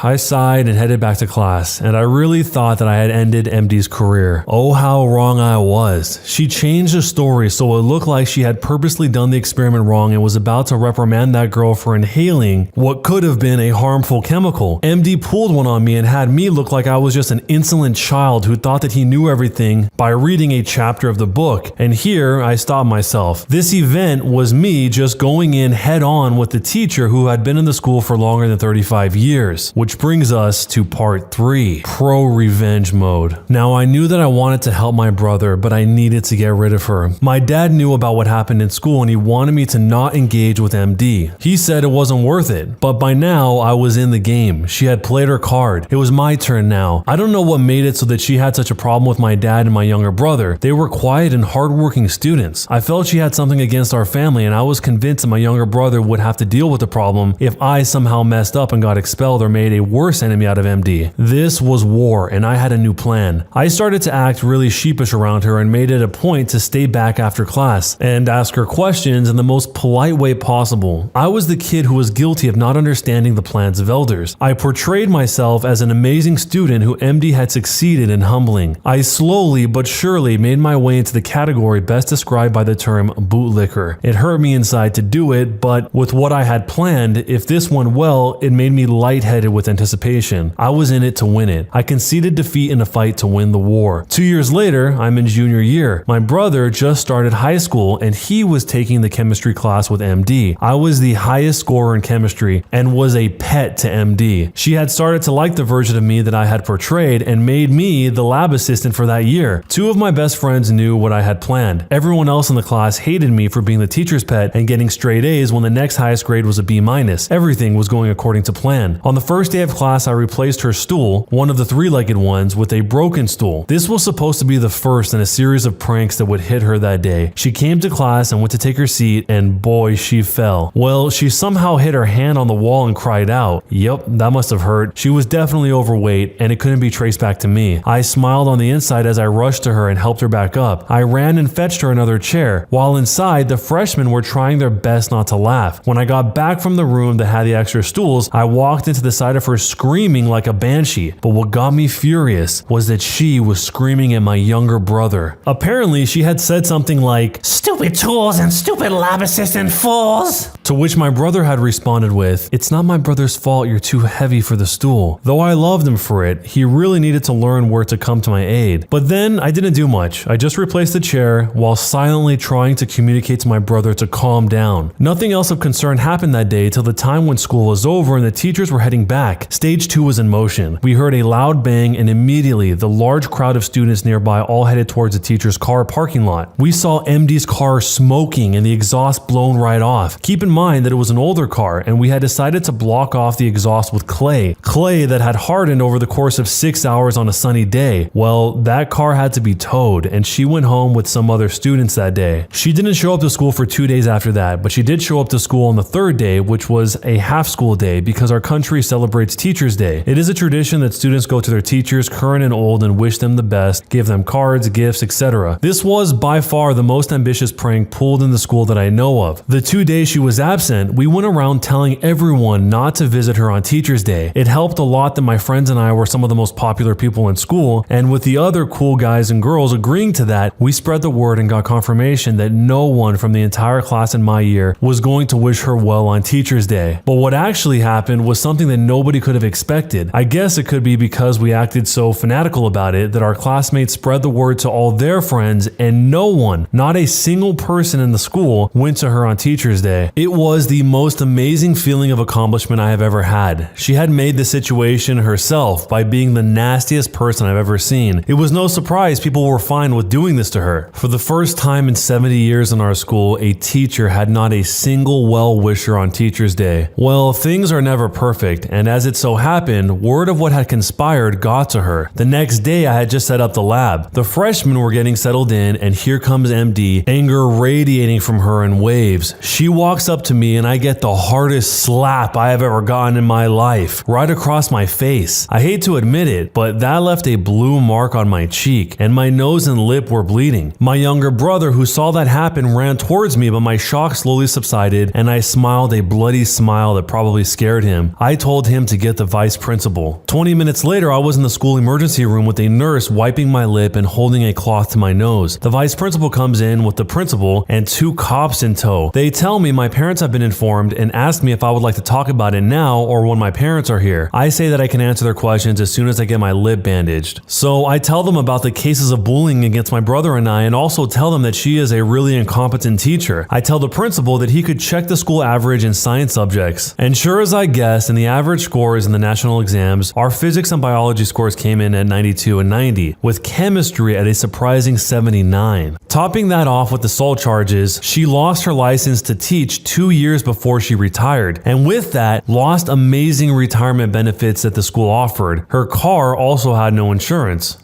I sighed and headed back to class, and I really thought that I had ended MD's career. Oh, how wrong I was. She changed the story so it looked like she had purposely done the experiment wrong and was about to reprimand that girl for inhaling what could have been a harmful chemical. MD pulled one on me and had me look like I was just an insolent child who thought that he knew everything by reading a chapter of the book. And here I stopped myself. This event was was me just going in head on with the teacher who had been in the school for longer than 35 years. Which brings us to part 3, pro-revenge mode. Now I knew that I wanted to help my brother, but I needed to get rid of her. My dad knew about what happened in school and he wanted me to not engage with MD. He said it wasn't worth it, but by now I was in the game. She had played her card. It was my turn now. I don't know what made it so that she had such a problem with my dad and my younger brother. They were quiet and hardworking students. I felt she had something against our family and I was convinced that my younger brother would have to deal with the problem if I somehow messed up and got expelled or made a worse enemy out of MD. This was war and I had a new plan. I started to act really sheepish around her and made it a point to stay back after class and ask her questions in the most polite way possible. I was the kid who was guilty of not understanding the plans of elders. I portrayed myself as an amazing student who MD had succeeded in humbling. I slowly but surely made my way into the category best described by the term bootlicker. It hurt me inside to do it, but with what I had planned, if this went well, it made me lightheaded with anticipation. I was in it to win it. I conceded defeat in a fight to win the war. 2 years later, I'm in junior year. My brother just started high school and he was taking the chemistry class with MD. I was the highest scorer in chemistry and was a pet to MD. She had started to like the version of me that I had portrayed and made me the lab assistant for that year. 2 of my best friends knew what I had planned. Everyone else in the class hated me for being the teacher's pet and getting straight A's when the next highest grade was a B-. Everything was going according to plan. On the first day of class, I replaced her stool, one of the 3-legged ones, with a broken stool. This was supposed to be the first in a series of pranks that would hit her that day. She came to class and went to take her seat, and boy, she fell. Well, she somehow hit her hand on the wall and cried out. Yep, that must have hurt. She was definitely overweight, and it couldn't be traced back to me. I smiled on the inside as I rushed to her and helped her back up. I ran and fetched her another chair. While inside, the freshmen were trying their best not to laugh. When I got back from the room that had the extra stools, I walked into the side of her screaming like a banshee. But what got me furious was that she was screaming at my younger brother. Apparently, she had said something like, "Stupid tools and stupid lab assistant fools." To which my brother had responded with, "It's not my brother's fault you're too heavy for the stool." Though I loved him for it, he really needed to learn where to come to my aid. But then I didn't do much. I just replaced the chair while silently trying to communicate to my brother to calm down. Nothing else of concern happened that day till the time when school was over and the teachers were heading back. Stage 2 was in motion. We heard a loud bang and immediately the large crowd of students nearby all headed towards the teacher's car parking lot. We saw MD's car smoking and the exhaust blown right off. Keep in mind that it was an older car and we had decided to block off the exhaust with clay that had hardened over the course of 6 hours on a sunny day. Well, that car had to be towed and she went home with some other students that day. She didn't show up to school for 2 days after that, but she did show up to school on the 3rd day, which was a half school day because our country celebrates Teachers Day. It is a tradition that students go to their teachers, current and old, and wish them the best, give them cards, gifts, etc. This was by far the most ambitious prank pulled in the school that I know of. The 2 days she was absent, we went around telling everyone not to visit her on Teachers Day. It helped a lot that my friends and I were some of the most popular people in school, and with the other cool guys and girls agreeing to that, we spread the word and got confirmation that no one from the entire class in my year was going to wish her well on Teachers Day. But what actually happened was something that nobody could have expected. I guess it could be because we acted so fanatical about it that our classmates spread the word to all their friends and no one, not a single person in the school, went to her on Teachers Day. It was the most amazing feeling of accomplishment I have ever had. She had made the situation herself by being the nastiest person I've ever seen. It was no surprise people were fine with doing this to her. For the first time in 70 years in our school, a teacher had not a single well-wisher on Teachers Day. Well, things are never perfect, and as it so happened, word of what had conspired got to her. The next day, I had just set up the lab. The freshmen were getting settled in, and here comes MD, anger radiating from her in waves. She walks up to me, and I get the hardest slap I have ever gotten in my life, right across my face. I hate to admit it, but that left a blue mark on my cheek, and my nose and lip were bleeding. My younger brother, who saw that happen, ran towards me, but my shock slowly subsided, and I smiled a bloody smile that probably scared him. I told him to get the vice principal. 20 minutes later, I was in the school emergency room with a nurse wiping my lip and holding a cloth to my nose. The vice principal comes in with the principal and 2 cops in tow. They tell me my parents have been informed and asked me if I would like to talk about it now or when my parents are here. I say that I can answer their questions as soon as I get my lip bandaged. So I tell them about the cases of bullying against my brother and I, and also tell them that she is a really incompetent teacher. semester. I tell the principal that he could check the school average in science subjects. And sure as I guessed, in the average scores in the national exams, our physics and biology scores came in at 92 and 90, with chemistry at a surprising 79. Topping that off with assault charges, she lost her license to teach 2 years before she retired, and with that, lost amazing retirement benefits that the school offered. Her car also had no insurance.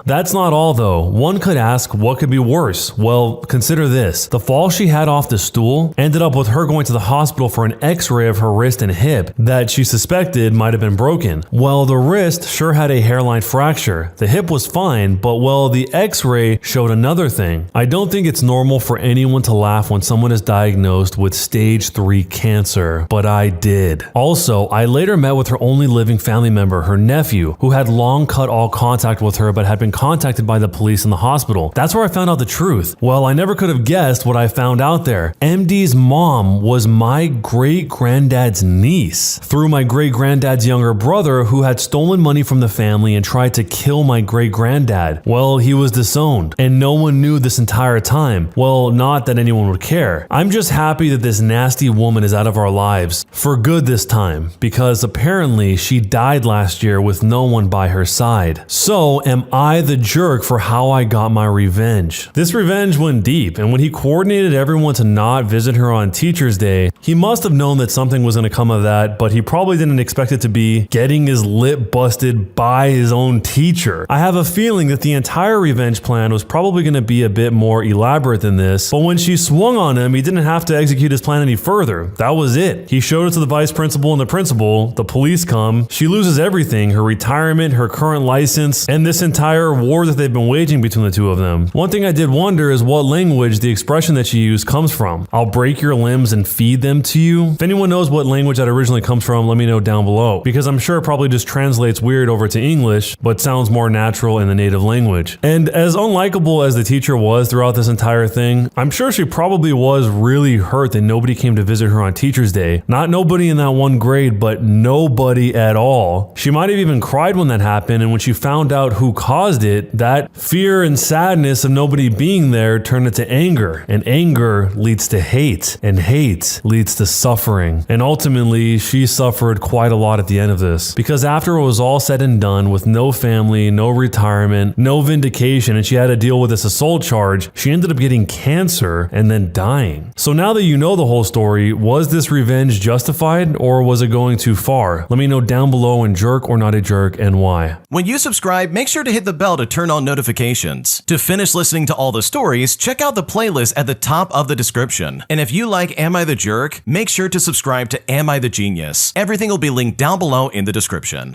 That's not all though. One could ask, what could be worse? Well, consider this. The fall she had off the stool ended up with her going to the hospital for an x-ray of her wrist and hip that she suspected might have been broken. Well, the wrist sure had a hairline fracture. The hip was fine, but well, the x-ray showed another thing. I don't think it's normal for anyone to laugh when someone is diagnosed with stage 3 cancer, but I did. Also, I later met with her only living family member, her nephew, who had long cut all contact with her but had been contacted by the police in the hospital. That's where I found out the truth. Well, I never could have guessed what I found out there. MD's mom was my great-granddad's niece, through my great-granddad's younger brother who had stolen money from the family and tried to kill my great-granddad. Well, he was disowned, and no one knew this entire time. Well, not that anyone would care. I'm just happy that this nasty woman is out of our lives, for good this time, because apparently she died last year with no one by her side. So, am I the jerk for how I got my revenge? This revenge went deep, and when he coordinated everyone to not visit her on Teacher's Day, he must have known that something was going to come of that, but he probably didn't expect it to be getting his lip busted by his own teacher. I have a feeling that the entire revenge plan was probably going to be a bit more elaborate than this, but when she swung on him, he didn't have to execute his plan any further. That was it. He showed it to the vice principal and the principal, the police come, she loses everything, her retirement, her current license, and this entire war that they've been waging between the two of them. One thing I did wonder is what language the expression that she used comes from. I'll break your limbs and feed them to you. If anyone knows what language that originally comes from, let me know down below, because I'm sure it probably just translates weird over to English, but sounds more natural in the native language. And as unlikable as the teacher was throughout this entire thing, I'm sure she probably was really hurt that nobody came to visit her on Teacher's Day. Not nobody in that one grade, but nobody at all. She might have even cried when that happened, and when she found out who caused it, that fear and sadness of nobody being there turned into anger, and anger leads to hate, and hate leads to suffering. And ultimately, she suffered quite a lot at the end of this, because after it was all said and done, with no family, no retirement, no vindication, and she had to deal with this assault charge, she ended up getting cancer and then dying. So now that you know the whole story, was this revenge justified, or was it going too far? Let me know down below in jerk or not a jerk, and why. When you subscribe, make sure to hit the bell to turn on notifications. To finish listening to all the stories, check out the playlist at the top of the description. And if you like Am I the Jerk, make sure to subscribe to Am I the Genius. Everything will be linked down below in the description.